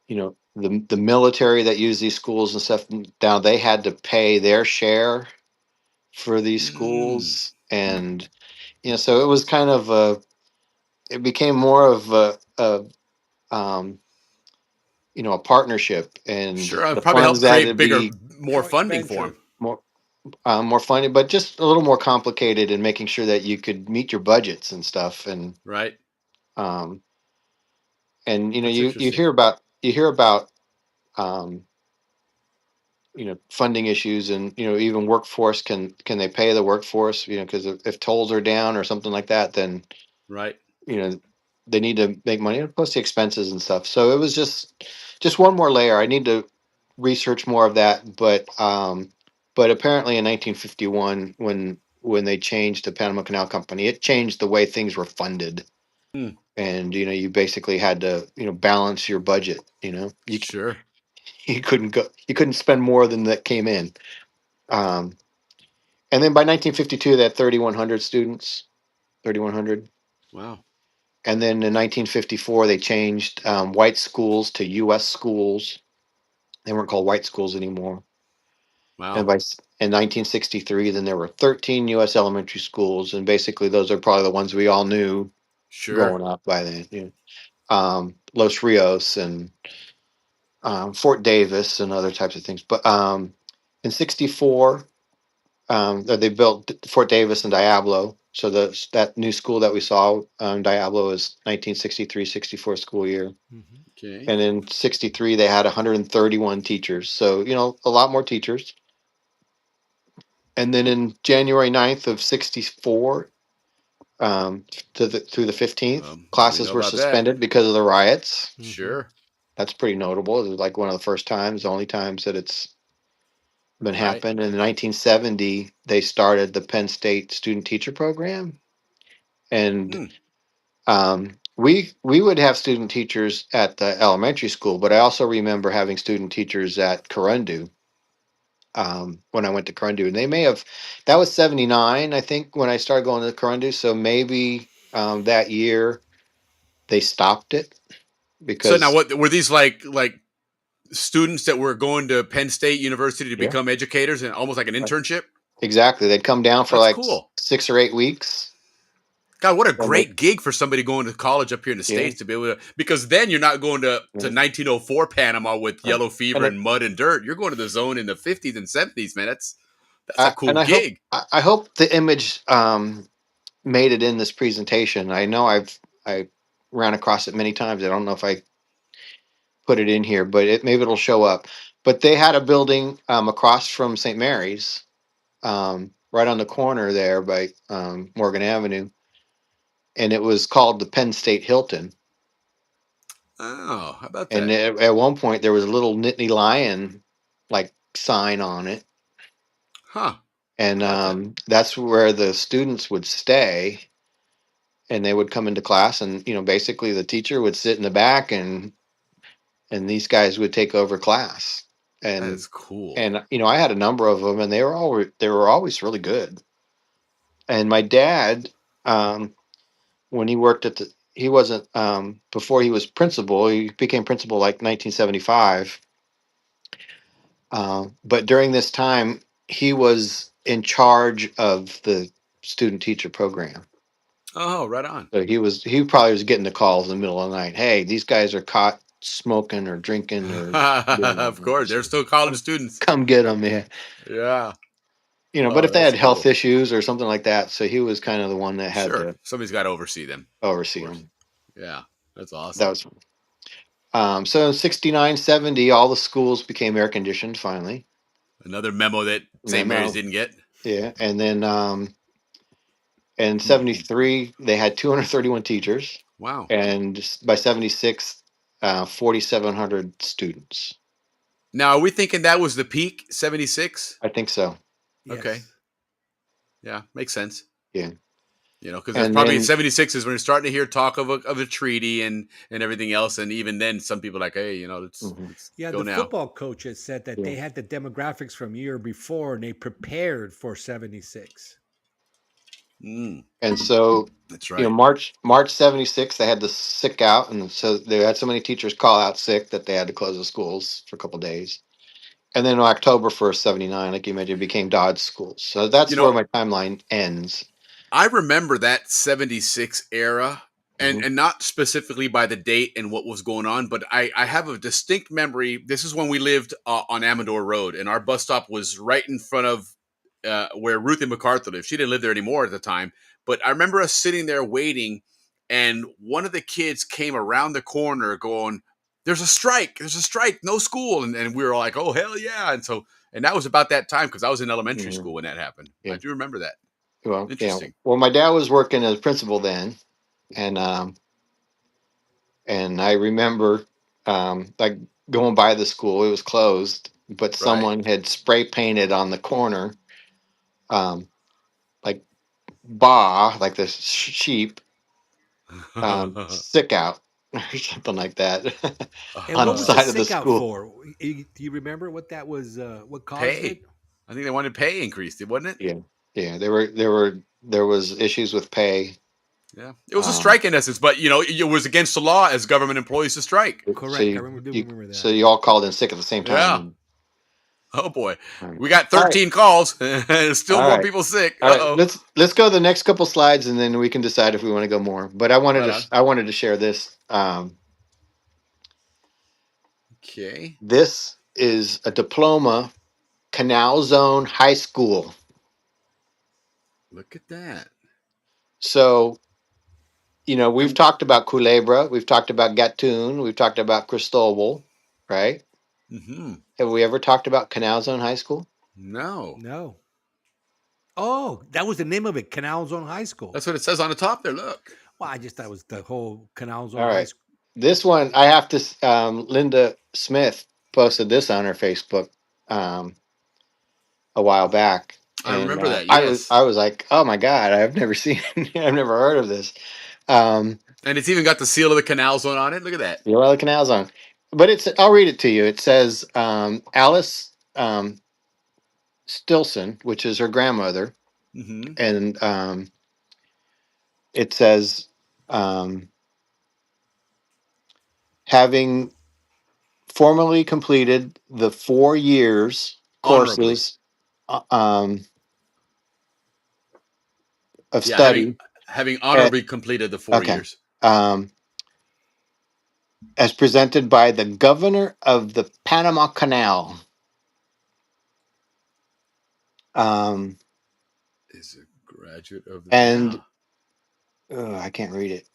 the military that used these schools and stuff, now they had to pay their share for these schools. And so it was kind of it became more of a partnership, and Sure. It the probably funds helped had create to bigger, be more Joint funding for venture. him. more funded, but just a little more complicated in making sure that you could meet your budgets and stuff. And Right. um That's you interesting. hear about um funding issues, and even workforce, can they pay the workforce, because if tolls are down or something like that, then Right. you know they need to make money, and plus the expenses and stuff. So it was just one more layer. I need to research more of that, but apparently in 1951, when they changed the Panama Canal Company, it changed the way things were funded. Hmm. And you basically had to balance your budget. Sure. You couldn't spend more than that came in. um, And then by 1952, they had 3,100 students, 3,100. Wow. And then in 1954, they changed white schools to U.S. schools. They weren't called white schools anymore. And Wow. in 1963, then there were 13 U.S. elementary schools, and basically those are probably the ones we all knew Sure. growing up by then. Los Rios and Fort Davis and other types of things. But in '64, they built Fort Davis and Diablo. So that new school that we saw, Diablo, is 1963-64 school year. Okay. And in 63, they had 131 teachers. So, a lot more teachers. And then in January 9th of 64, through the 15th, We classes know were about that. suspended because of the riots. Sure. That's pretty notable. It was like one of the first times, the only times that it's been Right. happened. And in 1970, they started the Penn State student teacher program. And Hmm. we would have student teachers at the elementary school, but I also remember having student teachers at Corundu, when I went to Corundu. And they may have, that was 79, I think, when I started going to Corundu. So maybe that year they stopped it So now, because, what were these like students that were going to Penn State University to yeah, become educators and almost like an internship? exactly. They'd come down for That's like cool. 6 or 8 weeks. God, what a And they, great gig for somebody going to college up here in the yeah, States to be able to, because then you're not going to yeah. 1904 Panama with Right. yellow fever And and mud and dirt. You're going to the zone in the 50s and 70s, man. That's a I, cool and gig. I hope the image made it in this presentation. I know I ran across it many times. I don't know if I put it in here, but maybe it'll show up. But they had a building across from St. Mary's, right on the corner there by Morgan Avenue, and it was called the Penn State Hilton. Oh, how about And that? at one point there was a little Nittany Lion like sign on it, Huh. and How about that? that's where the students would stay. And they would come into class, and basically the teacher would sit in the back, and these guys would take over class. That and is cool. and I had a number of them, and they were always really good. And my dad when he worked at the he wasn't before he was principal. He became principal like 1975. But during this time, he was in charge of the student teacher program. Oh, right on. So he probably was getting the calls in the middle of the night. Hey, these guys are caught smoking or drinking or doing Of course, they're still college students. come get them, man. Yeah. But Oh, if they had that's health cool. issues or something like that, so he was kind of the one that had Sure, to somebody's got to oversee them. Of oversee course. them. Yeah, that's That awesome. was so in 69, 70, all the schools became air conditioned finally. Another memo that St. Mary's Memo. didn't get. Yeah. And then in 73, they had 231 teachers. Wow. And by 76, 4,700 students. Now, are we thinking that was the peak, 76? I think so. Okay. Yeah, makes sense. Yeah. Because there's And probably then 76 is when you're starting to hear talk of a treaty and everything else. And even then, some people are like, hey, let's Yeah, go the now. football coach had said that Yeah. they had the demographics from year before and they prepared for 76. Mm, and so that's right. March 76, they had the sick out, and so they had so many teachers call out sick that they had to close the schools for a couple days. And then on October 1st, 79, like you mentioned, it became Dodge schools. So that's where my timeline ends. I remember that 76 era, and Mhm. and not specifically by the date and what was going on, but I have a distinct memory. This is when we lived on Amador Road, and our bus stop was right in front of where Ruthie MacArthur lived. She didn't live there anymore at the time, but I remember us sitting there waiting, and one of the kids came around the corner going, there's a strike, no school. And we were all like, oh, hell yeah. And that was about that time because I was in elementary Mhm. school when that happened. Yeah. I do remember that. Well, yeah. Interesting. Well, my dad was working as principal then, and I remember like going by the school. It was closed, but someone had spray painted on the corner, like "Ba," like the sheep, "sick out" or something like that And on what the was the side of the sick out school. for? Do you remember what that was? What caused Pay. it? I think they wanted pay increased, wasn't it? Yeah, yeah. There was issues with pay. Yeah. It was a strike in essence, but it was against the law as government employees to strike. Correct. I remember that. So you all called in sick at the same Yeah. time. Oh boy. All right. We got All right. 13 calls. Still All more right. people sick. All right, Uh-oh. let's go to the next couple slides, and then we can decide if we want to go more. But I wanted Right on. to share this. Okay. This is a diploma, Canal Zone High School. Look at that. So, we've talked about Culebra, we've talked about Gatun, we've talked about Cristobal, right? Mm-hmm. Have we ever talked about Canal Zone High School? No. No. Oh, that was the name of it, Canal Zone High School. That's what it says on the top there. Look. Well, I just thought it was the whole Canal Zone All High right. School. This one, I have to, Linda Smith posted this on her Facebook a while back. I And remember that, I yes. was like, oh my God, I've never heard of this. And it's even got the seal of the Canal Zone on it. Look at that. The Oil Canal Zone. But I'll read it to you. It says Alice Stilson, which is her grandmother, Mm-hmm. and it says having formally completed the 4 years Honorably. courses of study having honorably completed the 4 years. As presented by the governor of the Panama Canal. Is a graduate of the And I can't read it.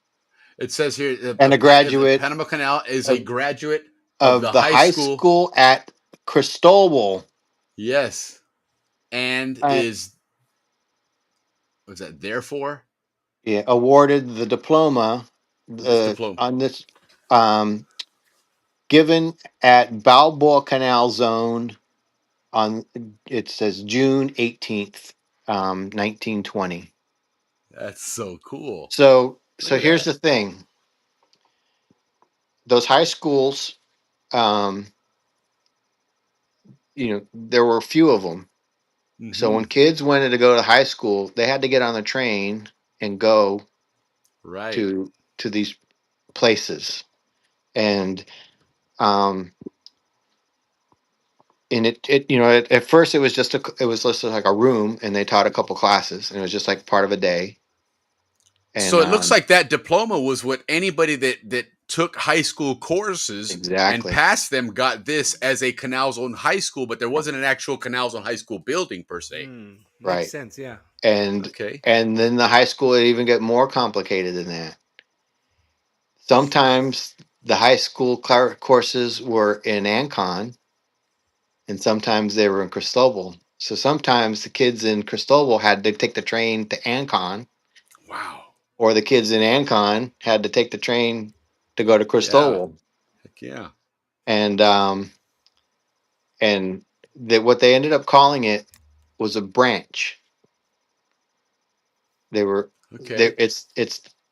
It says here, And a graduate the Panama Canal is a graduate of the high school at Cristobal. Yes, and is was that therefore? Yeah, awarded the diploma. On this, given at Balboa Canal Zone on it says June 18th, 1920. That's so cool. So here's the thing. Those high schools, there were a few of them. Mm-hmm. So when kids wanted to go to high school, they had to get on the train and go Right. to these places. And um and it at first it was just it was just like a room, and they taught a couple classes, and it was just like part of a day. And So it looks like that diploma was what anybody that took high school courses and exactly passed them got this as a Canal Zone high school, but there wasn't an actual Canal Zone high school building per se. Makes right. sense. Yeah. and Okay. and then the high school, it even get more complicated than that. Sometimes the high school courses were in Ancon, and sometimes they were in Cristobal. So sometimes the kids in Cristobal had to take the train to Ancon, Wow. or the kids in Ancon had to take the train to go to Yeah. Cristobal. Heck yeah. And and what they ended up calling it was a branch. They were there. Okay. It's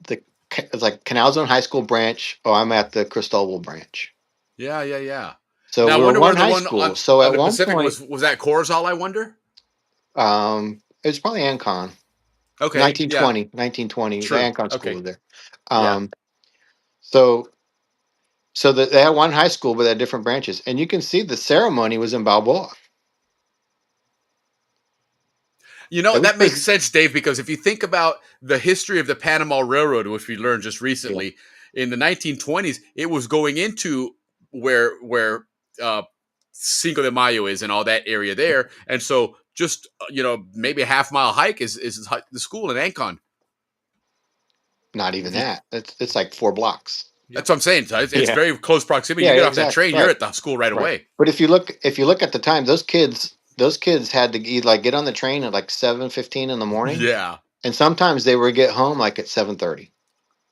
the it's like Canal Zone High School branch. Oh, I'm at the Cristobal branch. Yeah, yeah, yeah. So Now I we're wonder one where the high one school. So on at the one Pacific point, was that Corzall, I wonder? it was probably Ancon. Okay. Yeah. 1920. The True. Ancon school Okay. was there. Yeah. Um, so they had one high school, but they had different branches, and you can see the ceremony was in Balboa. You know, It was that makes pretty. sense, Dave, because if you think about the history of the Panama Railroad, which we learned just Yeah. recently, in the 1920s, it was going into where uh, Cinco de Mayo is and all that area there. And so just, maybe a half-mile hike is the school in Ancon. Not even If you, that. It's like 4 blocks. that's what I'm saying. So it's Yeah. very close proximity. Yeah. You get off that Exactly. train, you're Right. at the school right Right. away. But if you look at the time, those kids had to like get on the train at like 7:15 in the morning, Yeah. and sometimes they would get home like at 7:30.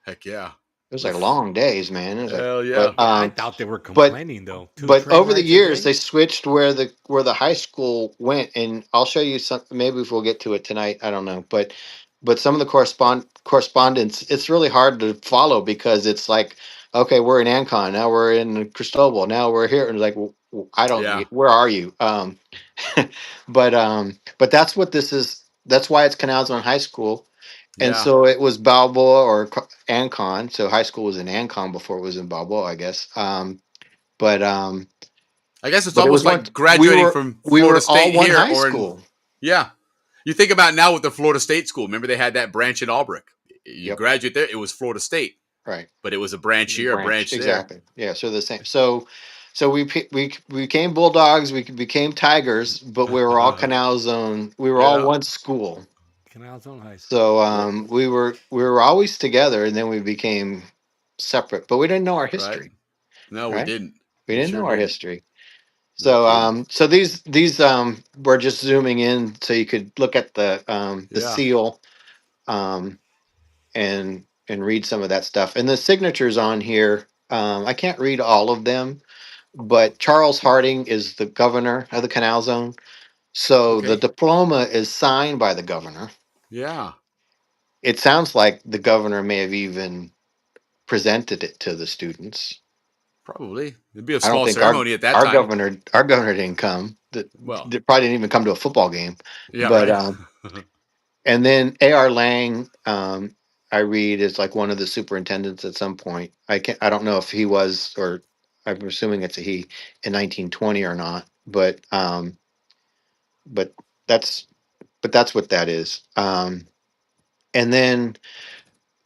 Heck yeah. It was like Oof. long days, man. It was like, Hell but yeah. Yeah, I doubt they were but complaining though. Two but train over the rides a years day. they switched where the high school went, and I'll show you some. Maybe if we'll get to it tonight, I don't know. But some of the correspondence, it's really hard to follow, because it's like, okay, we're in Ancon, now we're in Cristobal, now we're here, and it's like, I don't Yeah. get, where are you? But that's what this is. That's why it's Canal Zone High School. And Yeah. so it was Balboa or Ancon. So high school was in Ancon before it was in Balboa, I guess. But I guess it's but it was almost one. like graduating from We Florida were all State one here high or in, school. yeah. You think about now with the Florida State school. Remember they had that branch in Albrecht. You Yep. graduate there, it was Florida State, Right. but it was a branch here, a Branch, branch there. exactly. Yeah. So the same. So we became Bulldogs. We became Tigers, but we were all Canal Zone. We were all Yeah. one school. Canal Zone High School. So Yep. we were always together, and then we became separate. But we didn't know our Right. history. No, we Right. didn't. We We didn't sure know our didn't. history. No So kidding. so these we're just zooming in so you could look at the Yeah. seal, um and read some of that stuff. And the signatures on here, I can't read all of them, but Charles Harding is the governor of the Canal Zone. So the Okay. diploma is signed by the governor. Yeah. It sounds like the governor may have even presented it to the students. Probably. It'd be a I don't small think ceremony at that our time. governor didn't come. Well, They probably didn't even come to a football game. yeah, But right. and then A.R. Lang, I read, is like one of the superintendents at some point. I don't know if he was, or I'm assuming it's a he, in 1920 or not. But that's that's what that is. And then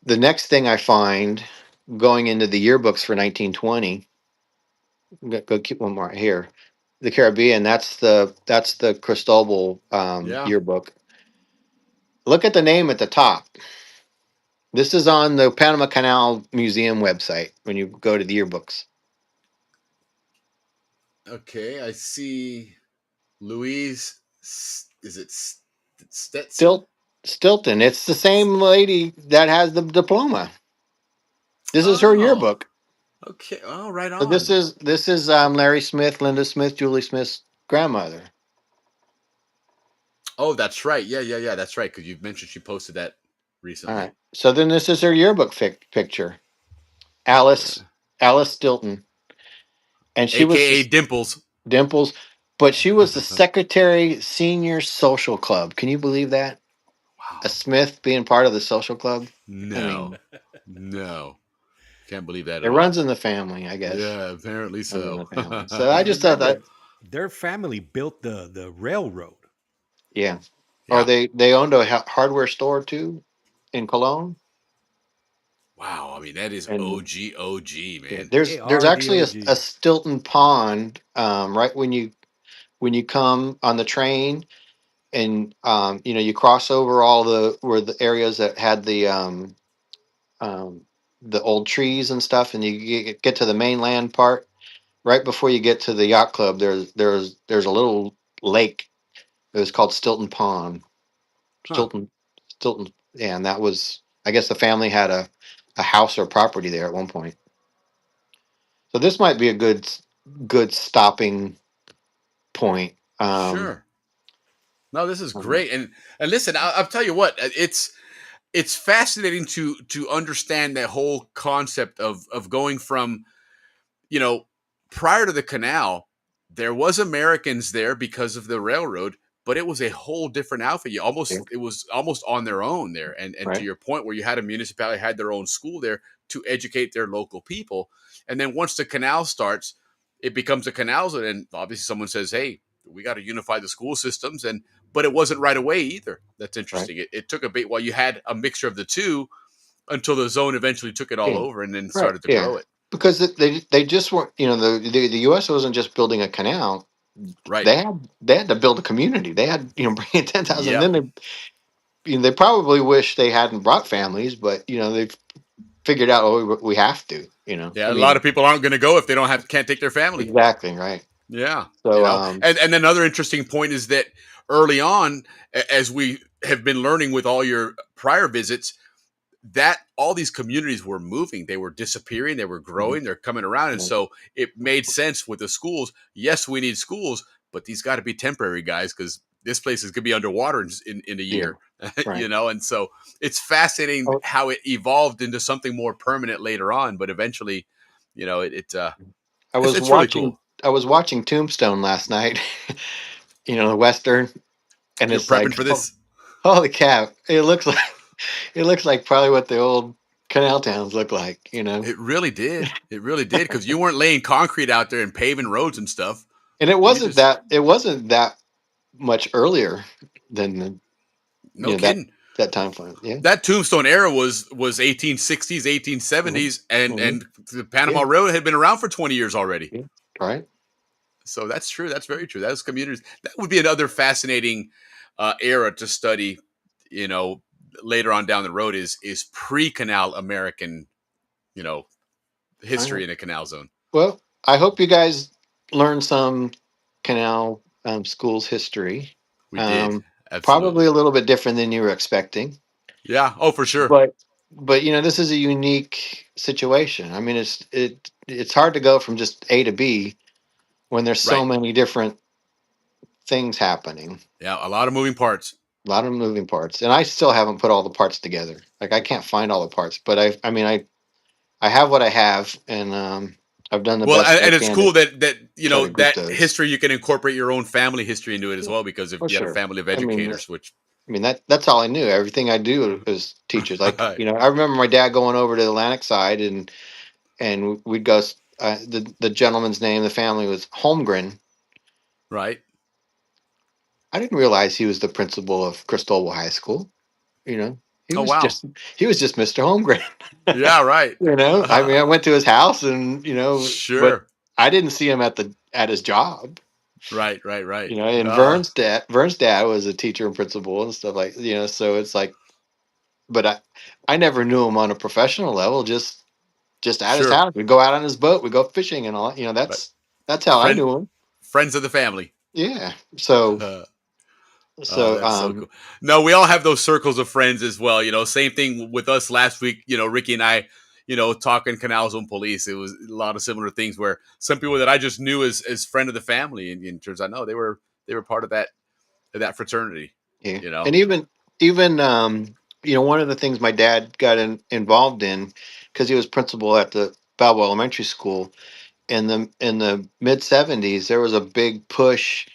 the next thing I find, going into the yearbooks for 1920. Go keep one more here. The Caribbean. That's the Cristobal Yeah. yearbook. Look at the name at the top. This is on the Panama Canal Museum website when you go to the yearbooks. Okay. I see Louise. Is it Stetson? Stilton. It's the same lady that has the diploma. This is her Oh. yearbook. Okay. Oh, right So on. this is Larry Smith, Linda Smith, Julie Smith's grandmother. Oh, that's right. Yeah, yeah, yeah. That's right. Because you've mentioned she posted that All recently. right. So then this is her yearbook picture. Alice Stilton, and she was AKA just Dimples. Dimples, but she was the secretary senior social club. Can you believe that? Wow. Wow. Smith being part of the social club. I No. mean, No. Can't believe that it at all. runs in the family, I guess. Yeah, apparently Runs in so. the family. So I And just thought that, remember, their family built the railroad. yeah. Or Yeah. they owned a hardware store too in Cologne. Wow. I mean, that is And OG, yeah, man. They there's are the actually a OGs. Stilton Pond right when you come on the train, and you cross over all the areas that had um, the old trees and stuff, and you get to the mainland part. Right before you get to the yacht club, there's a little lake. It was called Stilton Pond. Huh. Stilton, yeah, and that was, I guess, the family had a house or property there at one point. So this might be a good stopping point. Sure. No, this is Um, great. And listen, I'll tell you what, it's fascinating to understand that whole concept of going from, you know, prior to the canal, there was Americans there because of the railroad, but it was a whole different outfit. yeah, It was almost on their own there. And to right. your point, where you had a municipality had their own school there to educate their local people. And then once the canal starts, it becomes a canal zone. And obviously someone says, hey, we got to unify the school systems. And but it wasn't right away either. That's Right. interesting. It took a bit while you had a mixture of the two until the zone eventually took it all Yeah. over and then Right. started to Yeah. grow it. Because they just weren't, the U.S. wasn't just building a canal. Right. They had to build a community. They had, bring in 10,000. Yep. Then they probably wish they hadn't brought families, but they've figured out, oh, we have to. Yeah, I a lot mean, of people aren't going to go if they can't take their family. exactly right. Yeah, So and another interesting point is that early on, as we have been learning with all your prior visits, that all these communities were moving, they were disappearing, they were mhm, growing, they're coming around, and yeah, so it made sense with the schools. Yes, we need schools, but these got to be temporary, guys, because this place is going to be underwater in a yeah, year, right. and so it's fascinating Oh, how it evolved into something more permanent later on, but eventually, I was it's really watching cool. I was watching Tombstone last night. The Western, and You're it's prepping like, for this. holy cow! It looks like probably what the old canal towns look like. It really did. It really did because you weren't laying concrete out there and paving roads and stuff. And it You wasn't just that much earlier than no that kidding. time frame. Yeah, That Tombstone era was 1860s, hmm 1870s, and hmm the Panama yeah, Railroad had been around for 20 years already. yeah, right. So that's true. That's very true. Those communities. That would be another fascinating era to study. You know, later on down the road is pre-canal American. You know, All right. history in a canal zone. Well, I hope you guys learn some canal schools history. We did Um, Probably absolutely. a little bit different than you were expecting, Yeah. Oh, for sure. but this is a unique situation. I mean, it's hard to go from just A to B when there's so Right. many different things happening. Yeah. A lot of moving parts. A lot of moving parts, and I still haven't put all the parts together. Like, I can't find all the parts, but I mean, I have what I have, and I've done the Well, best I and it's can to cool that try to group that those. history you can incorporate your own family history into it as Yeah, well because if for you had a sure. family of I mean, educators, which that's all I knew. Everything I do is teachers. Like, right, I remember my dad going over to the Atlantic side, and we'd go. The gentleman's name, the family was Holmgren. right. I didn't realize he was the principal of Cristobal High School. You know, he Oh was wow, just he was just Mr. Holmgren. yeah, right. I mean, I went to his house, and but Sure, I didn't see him at his job. right. And Vern's dad was a teacher and principal and stuff like, so it's like, but I never knew him on a professional level. Just at his Sure, house, we'd go out on his boat, we'd go fishing and all. right. That's how I Friend, knew him. friends of the family. Yeah. So Uh, oh, so that's so cool. No, we all have those circles of friends as well. Same thing with us last week. Ricky and I, talking Canal Zone Police. It was a lot of similar things where some people that I just knew as friend of the family, and turns out no, they were part of that fraternity. yeah, You know. and even one of the things my dad got involved in, because he was principal at the Balboa Elementary School in the mid 70s, there was a big push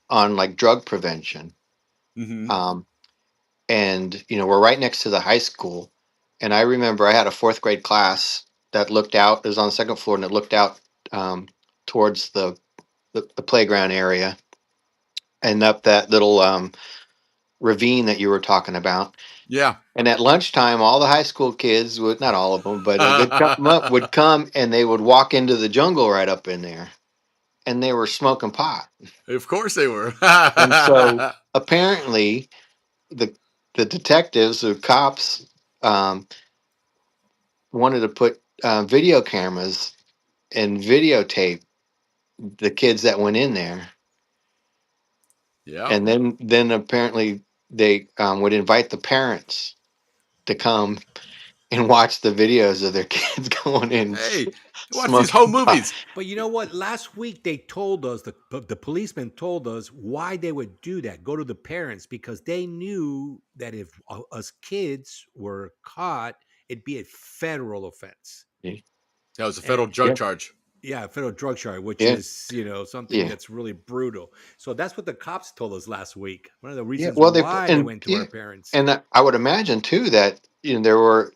on like drug prevention. Hmm. Um, and we're right next to the high school. And I remember I had a fourth grade class that looked out. It was on the second floor, and it looked out towards the playground area and up that little ravine that you were talking about. Yeah. And at lunchtime, all the high school kids would, not all of them, but a good couple of them would come and they would walk into the jungle right up in there, and they were smoking pot. Of course they were. And so apparently the detectives or cops um, wanted to put video cameras and videotape the kids that went in there. Yeah. And then apparently they would invite the parents to come and watch the videos of their kids going in. Hey, watch smoking these home pot. movies. But you know what? Last week they told us, the policemen told us why they would do that. Go to the parents, because they knew that if us kids were caught, it'd be a federal offense. That was a federal And- drug Yeah. charge. Yeah, federal drug charge, which Yeah. is something Yeah. that's really brutal. So that's what the cops told us last week. One of the Yeah, reasons well, why they went to our parents. and I would imagine too that there were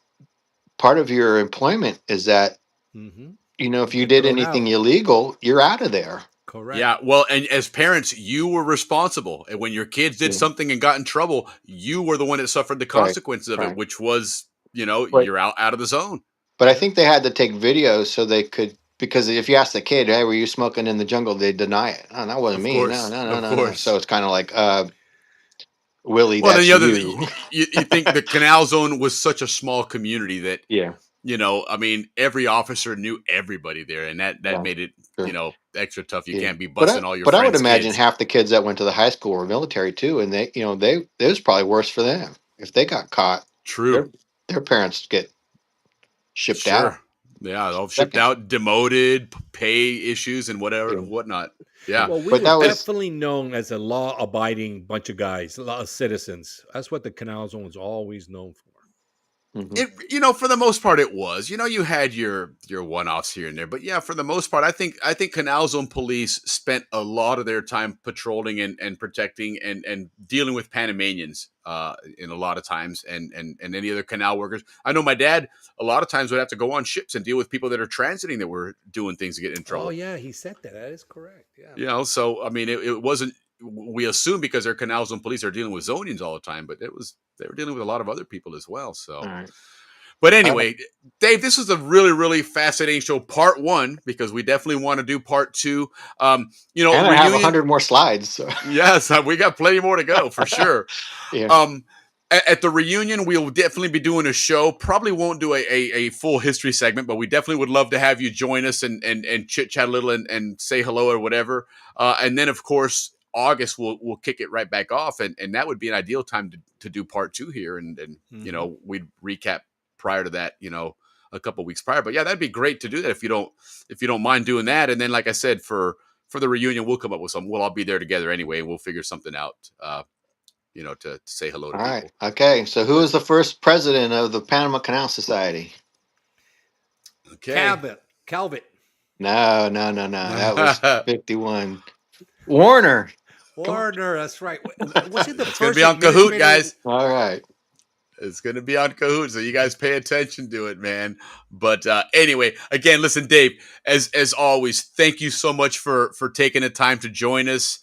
part of your employment is that hmm if you get did thrown anything out. illegal, you're out of there. Correct. Yeah, well, and as parents, you were responsible. And when your kids did Yeah. something and got in trouble, you were the one that suffered the Right, consequences of it, right. which was, But you're out of the zone. but I think they had to take videos so they could, because if you ask the kid, "Hey, were you smoking in the jungle?" They deny it. Oh, that wasn't Of me. No, course, no, no, of no, no. course. So it's kind of like, Willie, Well, then that's the other, you. you think the Canal Zone was such a small community that, Yeah, I mean, every officer knew everybody there, and that yeah, made it, sure. extra tough. You Yeah. can't be But busting all your I would friends' imagine kids. half the kids that went to the high school were military too, and they, it was probably worse for them if they got caught. True. Their parents get shipped out. Sure. Yeah, all shipped Second. out, demoted, pay issues, and whatever, Yeah. whatnot. Yeah. Well, we But were that was- definitely known as a law-abiding bunch of guys, a lot of citizens. That's what the Canal Zone was always known for. Mhm. It, for the most part, it was. You had your one-offs here and there, but yeah, for the most part, I think Canal Zone police spent a lot of their time patrolling and protecting and dealing with Panamanians in a lot of times, and any other canal workers. I know my dad a lot of times would have to go on ships and deal with people that are transiting that were doing things to get in trouble. Oh yeah, he said that. That is correct. Yeah. So I mean, it wasn't. We assume because their Canal Zone police are dealing with Zonians all the time, but they were dealing with a lot of other people as well. So, All right. but anyway, Dave, this was a really, really fascinating show. Part 1, because we definitely want to do part 2. And I have 100 more slides. So. Yes, we got plenty more to go for sure. Yeah. At the reunion, we'll definitely be doing a show. Probably won't do a full history segment, but we definitely would love to have you join us and chit chat a little and say hello or whatever. And then, of course, August we'll kick it right back off, and that would be an ideal time to do part 2 here, and we'd recap prior to that, a couple weeks prior. But yeah, that'd be great to do that if you don't mind doing that. And then, like I said, for the reunion, we'll come up with something. We'll all be there together anyway, and we'll figure something out. To say hello to All people. right. Okay. So who is the first president of the Panama Canal Society? Okay. Calvin. No. That was 51. Warner. Warner, that's right. Was it the It's gonna first be on Kahoot, administrator- guys. All right. It's going to be on Kahoot, so you guys pay attention to it, man. But anyway, again, listen, Dave, as always, thank you so much for taking the time to join us,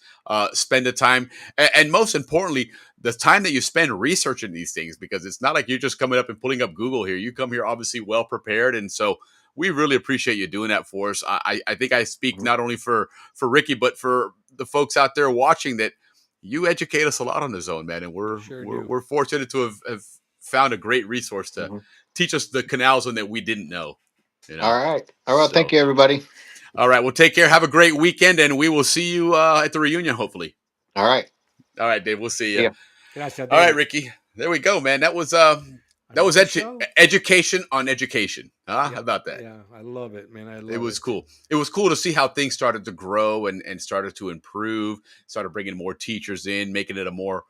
spend the time, and most importantly, the time that you spend researching these things, because it's not like you're just coming up and pulling up Google here. You come here obviously well prepared, and so we really appreciate you doing that for us. I think I speak not only for Ricky, but for the folks out there watching, that you educate us a lot on the zone, man, and we're fortunate to have found a great resource to teach us the Canal Zone that we didn't know. All right. Thank you, everybody. All right. Well, take care. Have a great weekend, and we will see you at the reunion, hopefully. All right. All right, Dave. We'll see you. Yeah. All right, Ricky. There we go, man. That was education on education. How about that? Yeah, I love it, man. It was cool. It was cool to see how things started to grow and started to improve, started bringing more teachers in, making it a more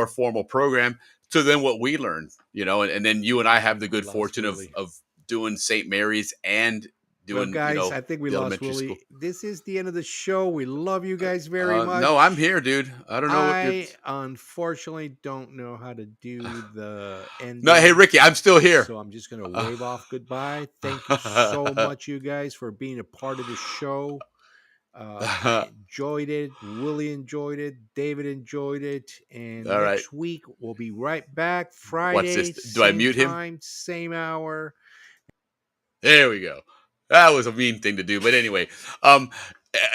formal program. So then what we learned, and then you and I have the good fortune of doing St. Mary's and Well, doing, guys, I think we the lost elementary school. Willie. This is the end of the show. We love you guys very much. No, I'm here, dude. I don't know what you're. I unfortunately don't know how to do the No, hey, ending. Ricky, I'm still here. So I'm just going to wave off goodbye. Thank you so much, you guys, for being a part of the show. I enjoyed it. Willie enjoyed it. David enjoyed it. And All right. next week, we'll be right back. What's Friday, this? Do I same mute him? time, same hour. There we go. That was a mean thing to do, but anyway,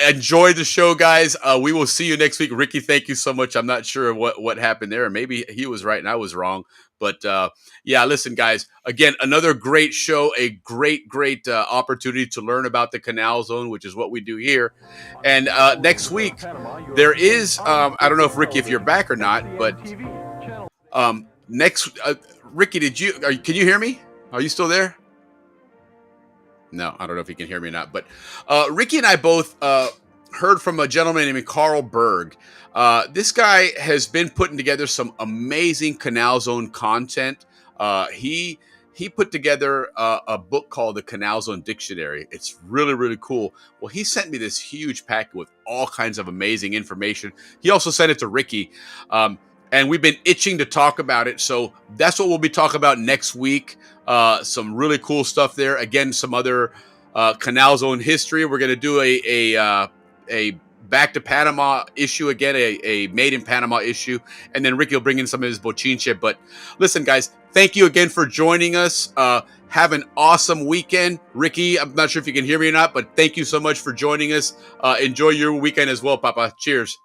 enjoy the show, guys. We will see you next week. Ricky, thank you so much. I'm not sure what happened there. Maybe he was right and I was wrong, but yeah, listen, guys. Again, another great show, a great opportunity to learn about the Canal Zone, which is what we do here. And next week there is I don't know if Ricky, if you're back or not, but next Ricky, can you hear me? Are you still there? No, I don't know if he can hear me or not. But Ricky and I both heard from a gentleman named Carl Berg. This guy has been putting together some amazing Canal Zone content. He put together a book called the Canal Zone Dictionary. It's really cool. Well, he sent me this huge packet with all kinds of amazing information. He also sent it to Ricky. And we've been itching to talk about it. So that's what we'll be talking about next week. Some really cool stuff there. Again, some other Canal Zone history. We're going to do a back to Panama issue again, a made in Panama issue. And then Ricky will bring in some of his bochinche. But listen, guys, thank you again for joining us. Have an awesome weekend. Ricky, I'm not sure if you can hear me or not, but thank you so much for joining us. Enjoy your weekend as well, Papa. Cheers.